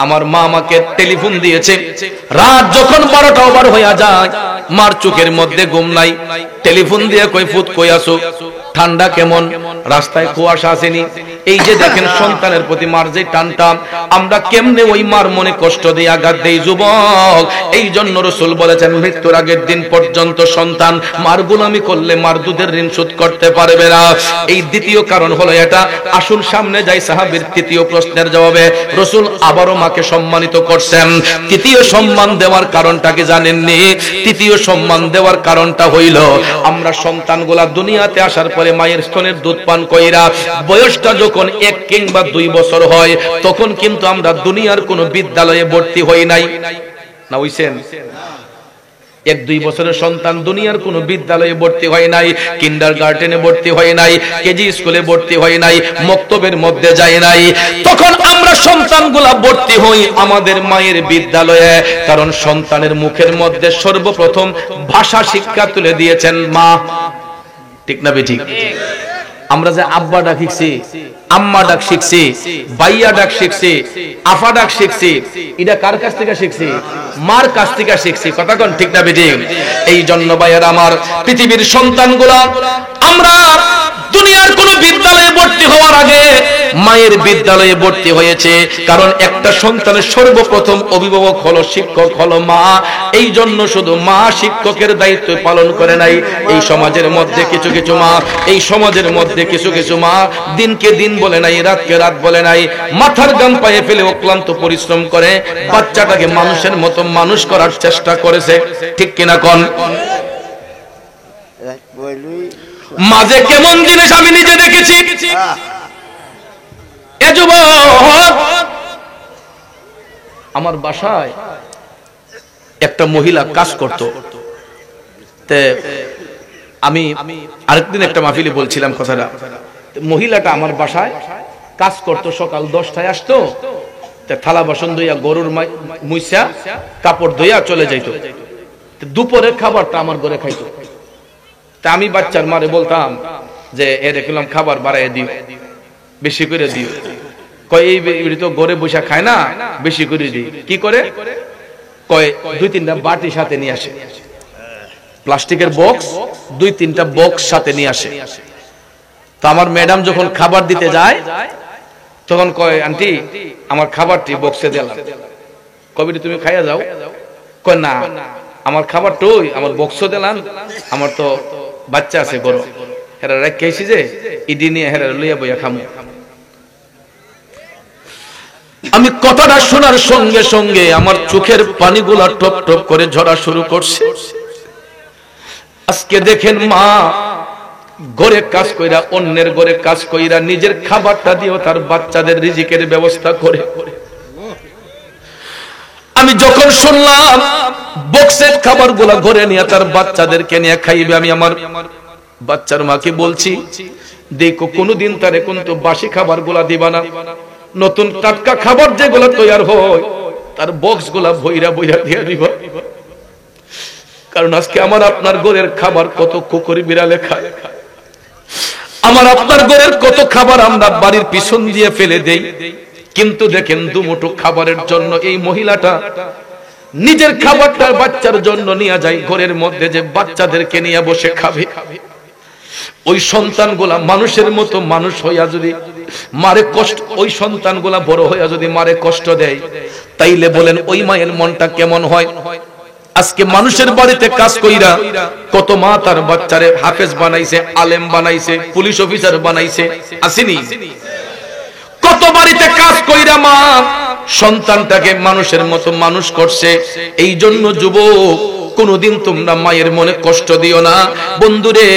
আমার মা আমাকে টেলিফোন দিয়েছে, রাত যখন 12টা ওভার হইয়া যায়, মার চোখের মধ্যে ঘুম নাই, টেলিফোন দিয়ে কই ফুত কই আসো, ঠান্ডা কেমন, রাস্তায় কুয়াশা আসেনি। এই যে দেখেন সন্তানের প্রতি মার যে টানটা, আমরা কেমনে ওই মার মনে কষ্ট দিয়ে আঘাত দেই যুবক। এই জন্য রাসূল বলেছেন মৃত্যুর আগের দিন পর্যন্ত সন্তান মার গোলামি করলে মার দুধের ঋণ শোধ করতে পারবে না। এই দ্বিতীয় কারণ হলো এটা। আসুন সামনে যাই সাহাবীর তৃতীয় প্রশ্নের জবাবে। রাসূল আবারও মাকে সম্মানিত করছেন। তৃতীয় সম্মান দেওয়ার কারণটা কি জানেননি? তৃতীয় সম্মান দেওয়ার কারণটা হইল, আমরা সন্তানগুলা দুনিয়াতে আসার পরে মায়ের স্তনের দুধ পান কইরা বয়সটা যখন 1 কিংবা 2 বছর হয়, তখন কিন্তু আমরা দুনিয়ার কোনো বিদ্যালয়ে ভর্তি হই নাই, না হইছেন? 1-2 বছরের সন্তান দুনিয়ার কোনো বিদ্যালয়ে ভর্তি হয় নাই, কিন্ডারগার্টেনে ভর্তি হয় নাই, কেজি স্কুলে ভর্তি হয় নাই, মক্তবের মধ্যে যায় নাই। তখন আমরা সন্তানগুলা ভর্তি হই আমাদের মায়ের বিদ্যালয়ে, কারণ সন্তানের মুখের মধ্যে সর্বপ্রথম ভাষা শিক্ষা তুলে দিয়েছেন মা, ঠিক না বেঠিক? আমরা যে আব্বা ডাক শিখছি, আম্মা ডাক শিখছি, ভাইয়া ডাক শিখছি, আফা ডাক শিখছি, এটা কার কাছ থেকে শিখছি? মার কাছ থেকে শিখছি, কথা কোন ঠিক না বেঠিক? এই জন্য ভাইয়েরা আমার, পৃথিবীর সন্তানগুলা আমরা দুনিয়ার কোন বিদ্যালয়ে ভর্তি হওয়ার আগে মায়ের বিদ্যালয়ে ভর্তি হয়েছে, কারণ একটা সন্তানের সর্বপ্রথম অভিভাবক হলো শিক্ষক, হলো মা। এই জন্য শুধু মা শিক্ষকের দায়িত্ব পালন করে নাই। এই সমাজের মধ্যে কিছু কিছু মা, এই সমাজের মধ্যে কিছু কিছু মা দিনকে দিন বলে নাই, রাতকে রাত বলে নাই, মাথার গাম পায়ে ফেলে অক্লান্ত পরিশ্রম করে বাচ্চাটাকে মানুষের মতো মানুষ করার চেষ্টা করেছে, ঠিক কিনা কোন? মাঝে কেমন জিনিস আমি নিজে দেখেছি। এ যুবক, আমার বাসায় একটা মহিলা কাজ করত। আমি আরেকদিন একটা মাহফিলে বলছিলাম কথাটা। মহিলাটা আমার বাসায় কাজ করত, সকাল 10টায় আসতো, থালা বাসন ধুইয়া গরুর মুইসা কাপড় ধুইয়া চলে যাইত। দুপুরের খাবারটা আমার ঘরে খাইতো। তা আমি বাচ্চার মারে বলতাম যে এ দেখলাম খাবার বাড়াই দিও, বেশি করে দিও। কয় এই তো ঘরে বসে খায় না, বেশি করে দিই। কি করে? কয় 2-3টা বাটি সাথে নিয়ে আসে, প্লাস্টিকের বক্স 2-3টা বক্স সাথে নিয়ে আসে। তো আমার ম্যাডাম যখন খাবার দিতে যায়, তখন কয় আন্টি আমার খাবারটি বক্সে দিলাম। কবিটি তুমি খাইয়া যাও। কয় না, আমার খাবারটাই আমার বক্স দিলাম, আমার তো বাচ্চা আছে বড়, হেরা রাখছি যে ইডি নিয়ে হেরা লইয়া বইয়া খামু। আমি কথাটা শোনার সঙ্গে সঙ্গে আমার চোখের পানিগুলা টপ টপ করে ঝরা শুরু করছে। আজকে দেখেন মা ঘরে কাজ কইরা, অন্যের ঘরে কাজ কইরা নিজের খাবারটা দিয়েও তার বাচ্চাদের রিজিকের ব্যবস্থা করে। আমি যখন শুনলাম বক্সের খাবারগুলা ঘরে নিয়ে তার বাচ্চাদেরকে নিয়ে খাইবে, আমি আমার বাচ্চার মাকে বলছি, দেখো কোনদিন তারে কিন্তু বাসি খাবারগুলা দিবা না, নতুন টাটকা খাবার যেগুলা তৈরি হয় তার বক্সগুলা বইরা বইরা দিয়ে দিবা। কারণ আজকে আমার আপনার ঘরের খাবার কত কুকুর বিড়ালে খায়, আমার আপনার ঘরের কত খাবার আমরা বাড়ির পিছন দিয়ে ফেলে দেই। কিন্তু দেখেন দুমুঠো খাবারের জন্য এই মহিলাটা নিজের খাবারটা বাচ্চার জন্য নিয়ে যায় ঘরের মধ্যে, যে বাচ্চাদেরকে নিয়ে বসে খাবে। ওই সন্তানগুলা মানুষের মতো মানুষ হইয়া যদি মারে কষ্ট, ওই সন্তানগুলা বড় হইয়া যদি মারে কষ্ট দেয়, তাইলে বলেন ওই মায়ের মনটা কেমন হয়? আজকে মানুষের বাড়িতে কাজ কইরা কত মা তার বাচ্চারে হাফেজ বানাইছে, আলেম বানাইছে, পুলিশ অফিসার বানাইছে, আসেনি? কত বাড়িতে কাজ কইরা মা সন্তানটাকে মানুষের মতো মানুষ করছে। এই জন্য যুবক, কোনদিন তোমরা মায়ের মনে কষ্ট দিও না। বন্ধুরে,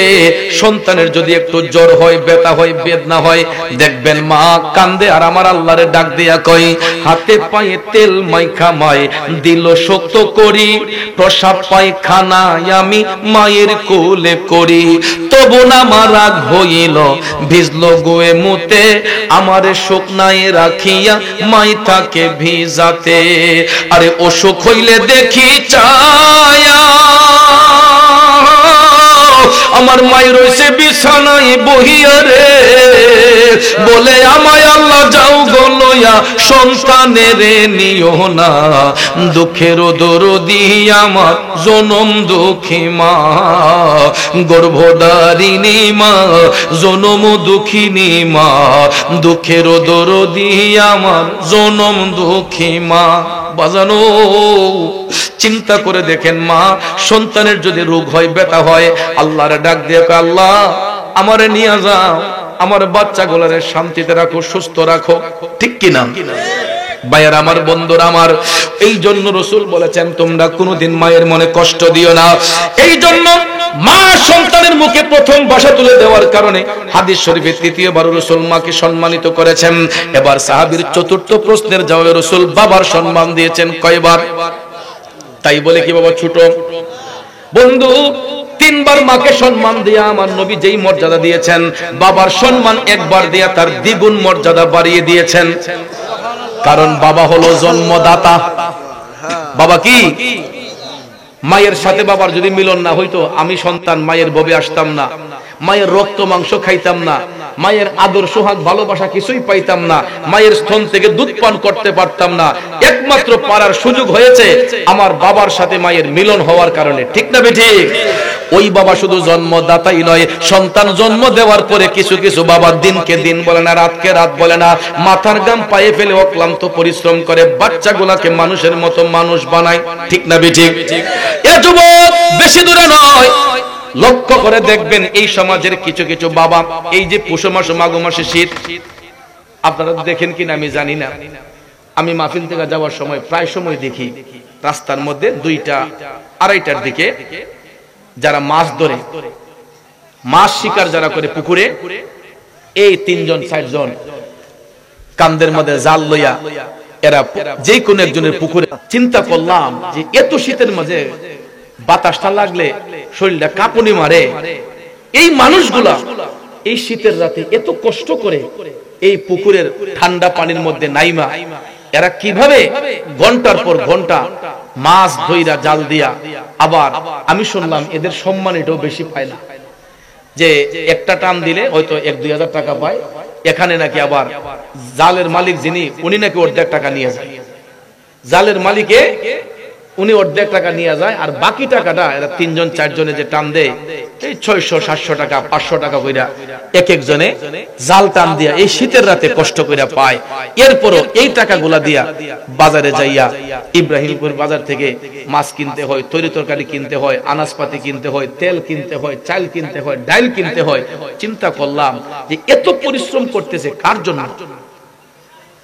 সন্তানের যদি একটু জ্বর হয়, ব্যথা হয়, বেদনা হয়, দেখবেন মা কান্দে আর আমার আল্লাহরে ডাক দিয়া কই, হাতে পায়ে তেল মাইখা মায় দিল শক্ত করি, প্রসাব পায়খানায় আমি মায়ের কোলে করি, তবু না আমার রাগ হইল ভিজলো গোয়ে মুতে, আমারে শুকনায় রাখিয়া মাই থাকে ভিজাতে। আরে অসুখ হইলে দেখি চায় আমার মাই রয়েছে বিছানায় বহিয়া রে, বলে আমায় আল্লাহ যাও গো লইয়া সন্তানের নিও না, দুঃখের দরদি আমার জনম দুঃখী মা, গর্ভধারিণী মা, জনম দুঃখিনী মা, দুঃখের দরদি আমার জনম দুঃখী মা। বাজানো, চিন্তা করে দেখেন মা সন্তানের যদি রোগ হয়, ব্যথা হয়, আল্লাহরে ডাক দিয়ে আল্লাহ আমারে নিয়ে যাও, আমার বাচ্চাগুলোরে শান্তিতে রাখো, সুস্থ রাখো, ঠিক কিনা? ভাইয়ার আমার, বন্ধুরা আমার, এই জন্য রাসূল বলেছেন তোমরা কোনোদিন মায়ের মনে কষ্ট দিও না। এই জন্য মা সন্তানের মুখে প্রথম ভাষা তুলে দেওয়ার কারণে হাদিস শরীফে তৃতীয়বার রাসূল মাকে সম্মানিত করেছেন। এবার সাহাবীর চতুর্থ প্রশ্নের জবাবে রাসূল বাবার সম্মান দিয়েছেন কয়বার? তাই বলে কি বাবা ছোট? বন্ধু, তিনবার মাকে সম্মান দিয়া আমার নবী যেই মর্যাদা দিয়েছেন, বাবার সম্মান একবার দিয়া তার দ্বিগুণ মর্যাদা বাড়িয়ে দিয়েছেন। কারণ বাবা হলো জন্মদাতা। বাবা কি? মায়ের সাথে বাবার যদি মিলন না হইতো, আমি সন্তান মায়ের ববে আসতাম না, মায়ের রক্ত মাংস খাইতাম না, মায়ের আদর সোহাগ ভালোবাসা কিছুই পাইতাম না, মায়ের স্তন থেকে দুধ পান করতে পারতাম না। একমাত্র পারার সুযোগ হয়েছে আমার বাবার সাথে মায়ের মিলন হওয়ার কারণে, ঠিক না বেঠিক? ওই বাবা শুধু জন্মদাতাই নয়, সন্তান জন্ম দেওয়ার পরে কিছু কিছু বাবা দিনকে দিন বলে না, রাতকে রাত বলে না, মাথার গাম পায়ে ফেলে অক্লান্ত পরিশ্রম করে বাচ্চাগুলাকে মানুষের মতো মানুষ বানায়, ঠিক না বেঠিক? এ যুবক, বেশি দূরে নয়, লক্ষ্য করে দেখবেন এই সমাজের কিছু কিছু বাবা, এই যে পৌষ মাস, মাঘ মাসে শীত, আপনারা দেখেন কিনা আমি জানি না, আমি মাহফিল থেকে যাওয়ার সময় প্রায় সময় দেখি রাস্তার মধ্যে 2টা 2:30টার দিকে যারা মাছ ধরে, মাছ শিকার যারা করে পুকুরে, এই 3 জন 4 জন কান্দের মধ্যে জাল লইয়া এরা যে কোনো একজনের পুকুরে। চিন্তা করলাম যে এত শীতের মাঝে বাতাসটা লাগলে শরীরটা কাঁপুনি মারে, এই মানুষগুলা এই শীতের রাতে এত কষ্ট করে এই পুকুরের ঠান্ডা পানির মধ্যে নাইমা এরা কিভাবে ঘন্টার পর ঘন্টা মাছ ধইরা জাল দিয়া। আবার আমি শুনলাম এদের সম্মান এটাও বেশি পায় না, যে একটা টান দিলে হয়তো 1-2 হাজার টাকা পায়, এখানে নাকি আবার জালের মালিক যিনি, উনি নাকি অর্ধেক টাকা নিয়ে যায়, জালের মালিকে উনি অর্ধেক টাকা নিয়ে যায়, আর বাকি টাকাটা এরা 3 জন 4 জনে যে টান দেয় এই 600-700 টাকা 500 টাকা কইরা এক একজনে জাল টান দিয়া এই শীতের রাতে কষ্ট কইরা পায়। এরপরও এই টাকাগুলা দিয়া বাজারে যাইয়া ইব্রাহিমপুর বাজার থেকে মাছ কিনতে হয়, তরি তরকারি কিনতে হয়, আনাজপাতি কিনতে হয়, তেল কিনতে হয়, চাল কিনতে হয়, ডাল কিনতে হয়। চিন্তা করলাম যে এত পরিশ্রম করতেছে কার জন্য?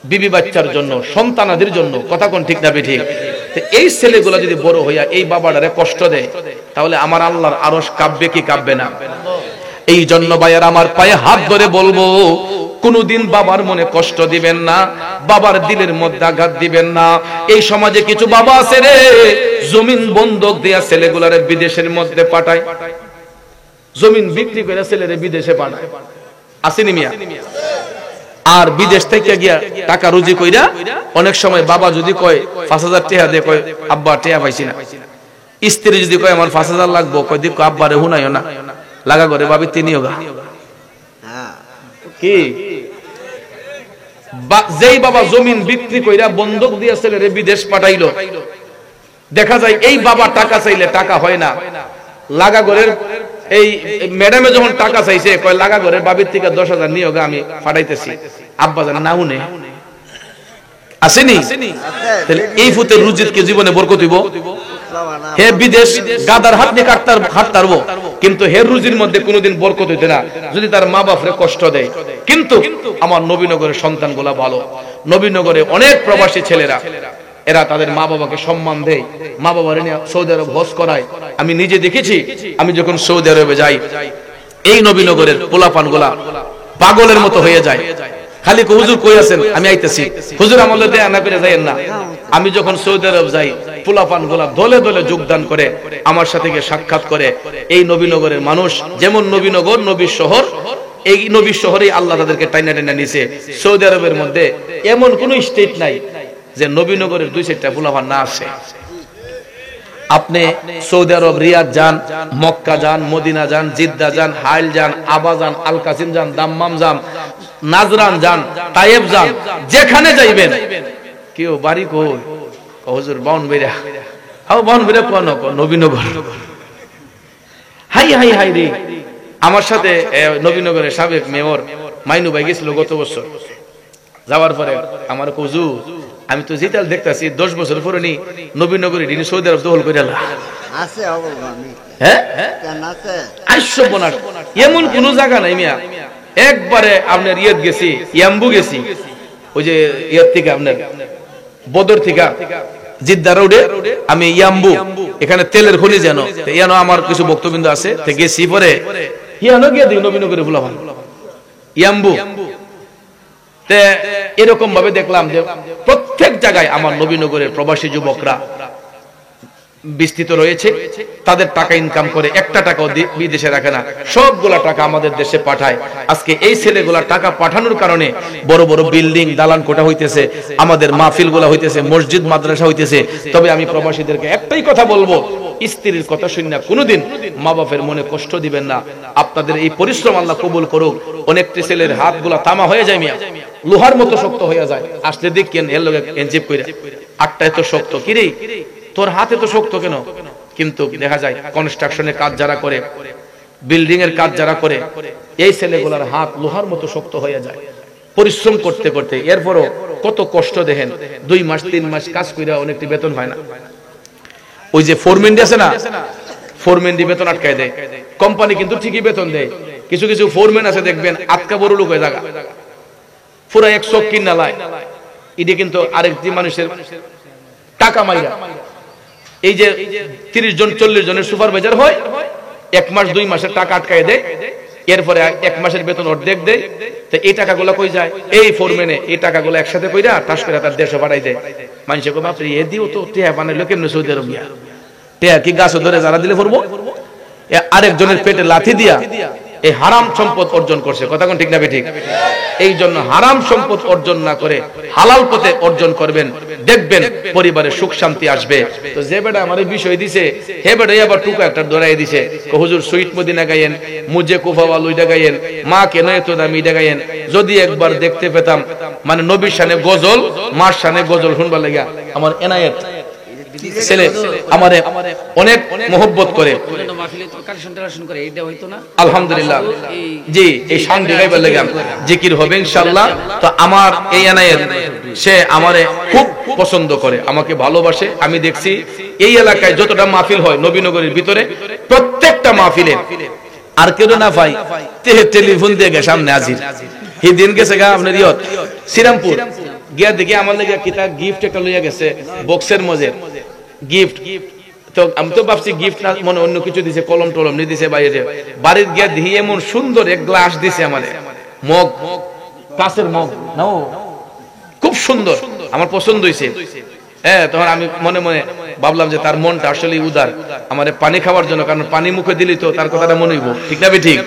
বিবি বাচ্চার জন্য, সন্তানাদের জন্য। কথা কোন ঠিক না বেঠিক? এই ছেলেগুলা যদি বড় হইয়া এই বাবাটারে কষ্ট দেয়, তাহলে আমার আল্লাহর আরশ কাঁপবে কি কাঁপবে না? এই জন্য ভাইয়ার আমার পায়ে হাত ধরে বলবো, কোনদিন বাবার মনে কষ্ট দিবেন না, বাবার দিলের মধ্যে আঘাত দিবেন না। এই সমাজে কিছু বাবা আছে রে, জমিন বন্ধক দিয়া ছেলেগুলারে বিদেশের মধ্যে পাঠায়, জমিন বিক্রি করে ছেলেরে বিদেশে পাঠায়। আসেনি মিয়া? আর বিদেশ থেকে গিয়া টাকা রুজি কইরা অনেক সময় বাবা যদি কয় 5000 টাকা দে, কয় আব্বা টাকা পাইছি না। স্ত্রী যদি কয় আমার 5000 লাগবো, কয় দিক আব্বারে হুনাইও না, লাগা করে ভাবি তিনিও গা। কি যেই বাবা জমিন বিক্রি কইরা বন্ধক দিয়া ছেলেরে বিদেশ পাঠাইলো, দেখা যায় এই বাবা টাকা চাইলে টাকা হয় না। লাগা ঘরের এই ম্যাডামে যখন টাকা চাইছে, কয় লাগা ঘরের বাবির থেকে 10,000 নিয়োগ আমি পাঠাইতেছি, আব্বা জানা না উনে আসেনি। তাহলে এই ফুতের রুজিত কি জীবনে বরকত হইব? হে বিদেশ গাদার হাত নিয়ে হাঁটতারবো, কিন্তু হের রুজির মধ্যে কোনোদিন বরকত হইতে না যদি তার মা বাপরে কষ্ট দেয়। কিন্তু আমার নবীনগরের সন্তানগুলা ভালো। নবীনগরে অনেক প্রবাসী ছেলেরা, এরা তাদের মা বাবাকে সম্মান দেয়, মা বাবার নিয়ে সৌদি আরব হজ করায়। আমি নিজে দেখেছি, আমি যখন সৌদি আরবে যাই, এই নবীনগরের পোলাপানগুলা পাগলের মতো হয়ে যায়। খালি হুজুর কই আছেন, আমি আইতেছি, হুজুর আমলে দেয়া না করে যাইয়েন না। আমি যখন সৌদি আরব যাই, পোলাপানগুলা দলে দলে যোগদান করে আমার সাথে গিয়ে সাক্ষাৎ করে। এই নবীনগরের মানুষ যেমন নবীনগর নবীর শহর, এই নবীর শহরেই আল্লাহ তাদেরকে টাইনা টাইনা নিছে। সৌদি আরবের মধ্যে এমন কোন স্টেট নাই যে নবীনগরের 2-4টা পোলাপান না আসে। আপনি সৌদি আরব রিয়াদ যান, মক্কা যান, মদিনা যান, জিদ্দা যান, হাইল যান, আবা যান, আল কাসিম যান, দাম্মাম যান, নাজরান যান, তায়েব যান, যেখানে যাইবেন কেউ বাড়ি কই হুজুর বাউনবেরা, হাও বাউনবেরা কোন নবীনগর। হাই হাই হাই রে, আমার সাথে নবীনগরের সাবেক মেয়র মাইনু ভাই গেছিল গত বছর। যাওয়ার পরে আমার হুজুর, আমি তো জিতাল দেখতেছি 10 বছর পরে নি নবীনগরে দিন সৌদি আরব দখল করে আছে। হ্যাঁ এমন কোন জায়গা নাই মিয়া। একবারে আপনার ইয়েত গেছি, ইয়াম্বু গেছি, ওই যে ইয়ের থেকে আপনার বদর থেকে জিদ্দা রোডে আমি ইয়াম্বু, এখানে তেলের খনি যেন ইয়ানো আমার কিছু বক্তব্য আছে, গেছি পরে ইয়ানো গিয়ে দিই নবীনগরে ভুলা ভালো ইয়াম্বু। এরকম ভাবে দেখলাম যে প্রত্যেক জায়গায় আমার নবীনগরের প্রবাসী যুবকরা বিস্তৃত রয়েছে। তাদের টাকা ইনকাম করে, একটা টাকাও বিদেশে রাখে না, সবগুলা টাকা আমাদের দেশে পাঠায়। আজকে এই ছেলেগুলা টাকা পাঠানোর কারণে বড় বড় বিল্ডিং দালান কোঠা হইতেছে, আমাদের মাহফিলগুলা হইতেছে, মসজিদ মাদ্রাসা হইতেছে। তবে আমি প্রবাসীদেরকে একটাই কথা বলবো, স্ত্রীর কথা শুনে কোনোদিন মা বাপের মনে কষ্ট দিবেন না। আপনাদের এই পরিশ্রম আল্লাহ কবুল করুক। অনেকটি ছেলের হাতগুলা তামা হয়ে যায় মিয়া, লোহার মতো শক্ত হয়ে যায়। আসলে দেখেন এর লগে এনজিপ কইরা আটটা এত শক্ত, কি রে তোর হাতে তো শক্ত কেন? কিন্তু দেখা যায় কনস্ট্রাকশনের কাজ যারা করে, বিল্ডিং এর কাজ যারা করে, এই ছেলেগুলার হাত লোহার মতো শক্ত হয়ে যায় পরিশ্রম করতে করতে। এরপরও কত কষ্ট দেখেন, 2 মাস 3 মাস কাজ কইরা অনেকটি বেতন পায় না। ওই যে ফোরম্যান আছে না, ফোরম্যান দি বেতন আটকায় দেয়। কোম্পানি কিন্তু ঠিকই বেতন দেয়। কিছু কিছু ফোরম্যান আছে দেখবেন আটকা বড় লোক হয়ে জায়গা পুরা 100 কিনা লাই, এটা কিন্তু আরেকটি মানুষের টাকা মাইরা। এই যে 30 জন 40 জনের সুপারভাইজার হয়, 1 মাস 2 মাসের টাকা আটকায় দেয়, এরপরে 1 মাসের বেতন অর্ধেক দেয়। তো এই টাকাগুলো কই যায়? এই ফোরম্যানে এই টাকাগুলো একসাথে কইরা টাস করে তার দেশে পাঠাই দেয়। মানুষে কই বাপরে এ দিও তো টিয়া বানাইলো কেমনে সৌদি আরব গিয়া? টিয়া কি গাছ ধরে যারা দিলে পড়বো? আরেকজনের পেটে লাথি দিয়া এই হারাম সম্পদ অর্জন করছে। কথা কোন ঠিক না বেঠিক? এই জন্য হারাম সম্পদ অর্জন না করে হালাল পথে অর্জন করবেন, দেখবেন পরিবারে সুখ শান্তি আসবে। তো যে বেটা আমার বিষয় দিছে, হে বেটা আবার টুকা একটা ধরাই দিছে, হুজুর সুইট মদিনা গাইয়েন, মুজে কুফাওয়াল ওইটা গাইয়েন, মা কেন এত দামি এটা গাইয়েন। যদি একবার দেখতে পেতাম, মানে নবীর শানে গজল, মার শানে গজল শুনবার লাগা আমার এনায়েত ছেলে আমারে অনেক মহব্বত করে, আলহামদুলিল্লাহ। জি, এই সাউন্ড গাইবার লাগে জিকির হবে ইনশাআল্লাহ। তো আমার এই এনায়েত সে আমারে খুব পছন্দ করে, আমাকে ভালোবাসে। আমি দেখছি এই এলাকায় যতটা মাহফিল হয় নবীনগরের ভিতরে, প্রত্যেকটা মাহফিলে আর কেউ না ভাই টেলিফোন দিয়ে গে সামনে হাজির। এই দিন গেছে গা আপনার ইয়ত শ্রীরামপুর গিয়া দেখি আমার লাগে কিতা গিফট একটা লইয়া গেছে, বক্সের মধ্যে গিফট। তো আমি তো ভাবছি গিফট না মনে অন্য কিছু দিছে, কলম টলম নিয়ে দিছে বাইরে। বাড়ির গিয়া দেখি এমন সুন্দর এক গ্লাস দিছে আমারে, মগ, কাঁচের মগ, নাও খুব সুন্দর, আমার পছন্দ হয়েছে। হ্যাঁ, তখন আমি মনে মনে ভাবলাম যে তার মনটা আসলে উদার, আমারে পানি খাওয়ার জন্য, কারণ পানি মুখে দিলি তো তার কথাটা মনে হইব, ঠিক না ঠিক?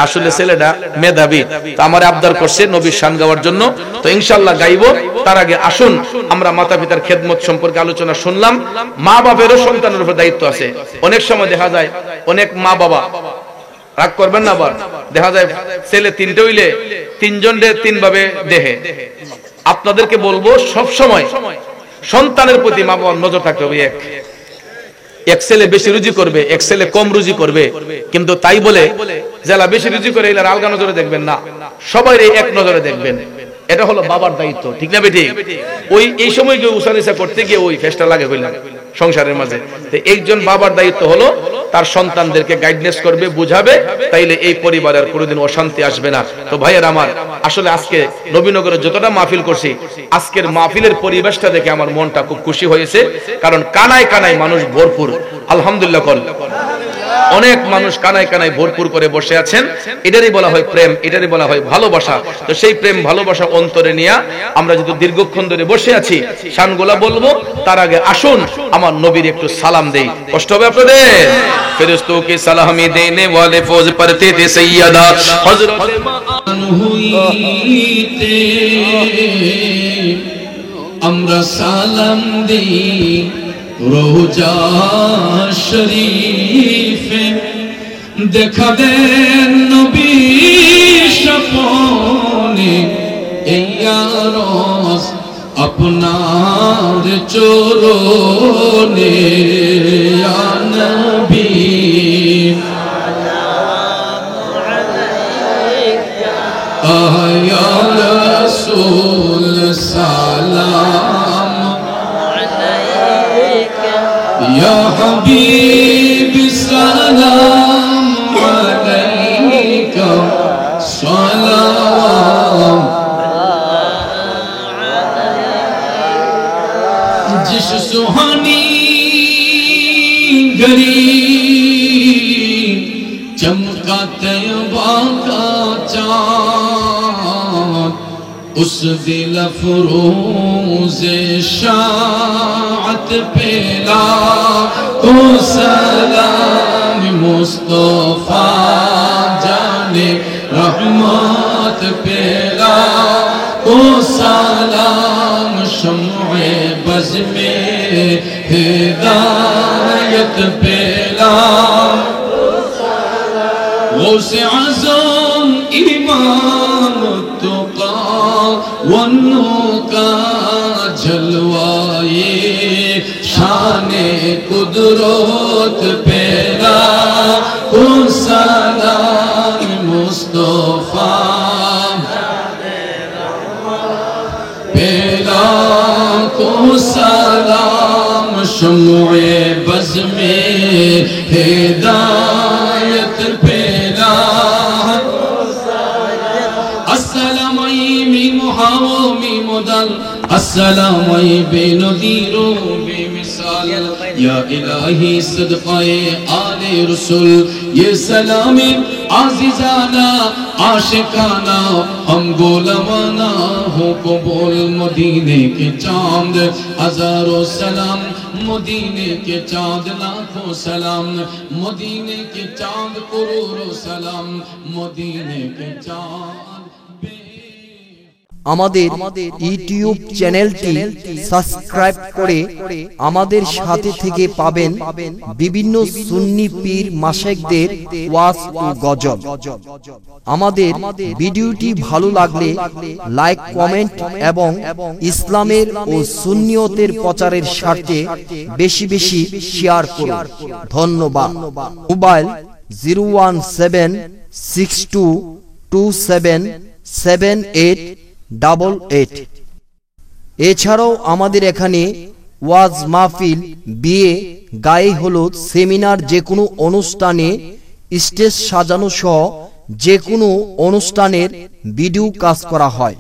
আসলে ছেলেটা মেধাবী, তো আমার আবদার করছে নবীর শান গাওয়ার জন্য। তো ইনশাআল্লাহ গাইবো। তার আগে আসুন আমরা মাতা পিতার খেদমত সম্পর্কে আলোচনা শুনলাম। মা বাবারও সন্তানের উপর দায়িত্ব আছে। অনেক সময় দেখা যায় অনেক মা বাবা, রাগ করবেন না, আবার দেখা যায় ছেলে তিনটে হইলে তিনজনের তিন ভাবে দেহে। আপনাদেরকে বলবো সব সময় সন্তানের প্রতি মা বাবার নজর থাকতে হবে। এক ছেলে বেশি রুজি করবে, এক ছেলে কম রুজি করবে, কিন্তু তাই বলে যারা বেশি রুজি করে এরা আলগা নজরে দেখবেন না, সবাই এক নজরে দেখবেন। এটা হলো বাবার দায়িত্ব, ঠিক না বেঠিক? ওই এই সময় কেউ উসানিসা করতে গিয়ে ওই ফেসটা লাগে হইলাম সংসারের মাঝে। তো একজন বাবার দায়িত্ব হলো তার সন্তানদেরকে গাইডনেস করবে, বুঝাবে, তাইলে এই পরিবারের কোনোদিন অশান্তি আসবে না। তো ভাইয়ের আমার, আসলে আজকে নবীনগরে যতটা মাহফিল করছি, আজকের মাহফিলের পরিবেশটা দেখে আমার মনটা খুব খুশি হয়েছে, কারণ কানায় কানায় মানুষ ভরপুর, আলহামদুলিল্লাহ। অনেক মানুষ কানায় কানায় ভরপুর করে বসে আছেন। এটারই বলা হয় প্রেম, এটারই বলা হয় ভালোবাসা। তো সেই প্রেম ভালোবাসা অন্তরে নিয়ে আমরা যদি দীর্ঘক্ষণ ধরে বসে আছি, শানগুলা বলবো, তার আগে আসুন আমার নবীর একটু সালাম দেই। কষ্ট হবে আপনাদের? ফেরেশতোं के सलामी देने वाले फौज पढ़ते थे सैयदा हजरत हुईते আমরা সালাম দেই রোজা শরীফে, দেখা দেন নবী স্বপ্নে এই আরশ আপনার চরণে, ইয়া নবী ইয়া রাসূল সালাম ইয়া হাবিব সালাম আলাইকা সালাম। जिस सुहानी घड़ी चमका तैयबा का चाँद, उस दिल फरोज शाअत पे लाखो सलाम। मुस्तफा जाने रहमत पे लाखो सलाम। शम्ए बज़ में हिदायत पे लाखो सलाम। गौसे आज़म इमाम तुक़ा वन्नो का जलवाए शाने कुदरत पे लाखो सलाम। मुस्तफा पे लाखो सलाम। शम्ए बज़ में हिदायत पे लाखो सलाम। अस्सलामु अलैकुम हाओ मीम दल, अस्सलामु बेनज़ीरो बेमिसाल। या इलाही सदक़ाए आले रसूल, ये सलामी आज़िज़ाना आशिकाना हम गोलमाना हो कबूल। मदीने के चांद हज़ारों सलाम, मदीने के चांद लाखों सलाम। मदीने के चांद करोड़ों सलाम, मदीने के चांद। আমাদের ইউটিউব চ্যানেলটি সাবস্ক্রাইব করে আমাদের সাথে থেকে পাবেন বিভিন্ন সুন্নি পীর মাশায়েখদের ওয়াজ ও গজল। আমাদের ভিডিওটি ভালো লাগলে লাইক, কমেন্ট এবং ইসলামের ও সুন্নিয়তের প্রচারের স্বার্থে বেশি বেশি শেয়ার করুন। ধন্যবাদ। মোবাইল 01762277888। এছাড়াও আমাদের এখানে ওয়াজ মাহফিল, বিয়ে, গায়ে হলুদ, সেমিনার, যে কোনো অনুষ্ঠানে স্টেজ সাজানো সহ যে কোনো অনুষ্ঠানের ভিডিও কাজ করা হয়।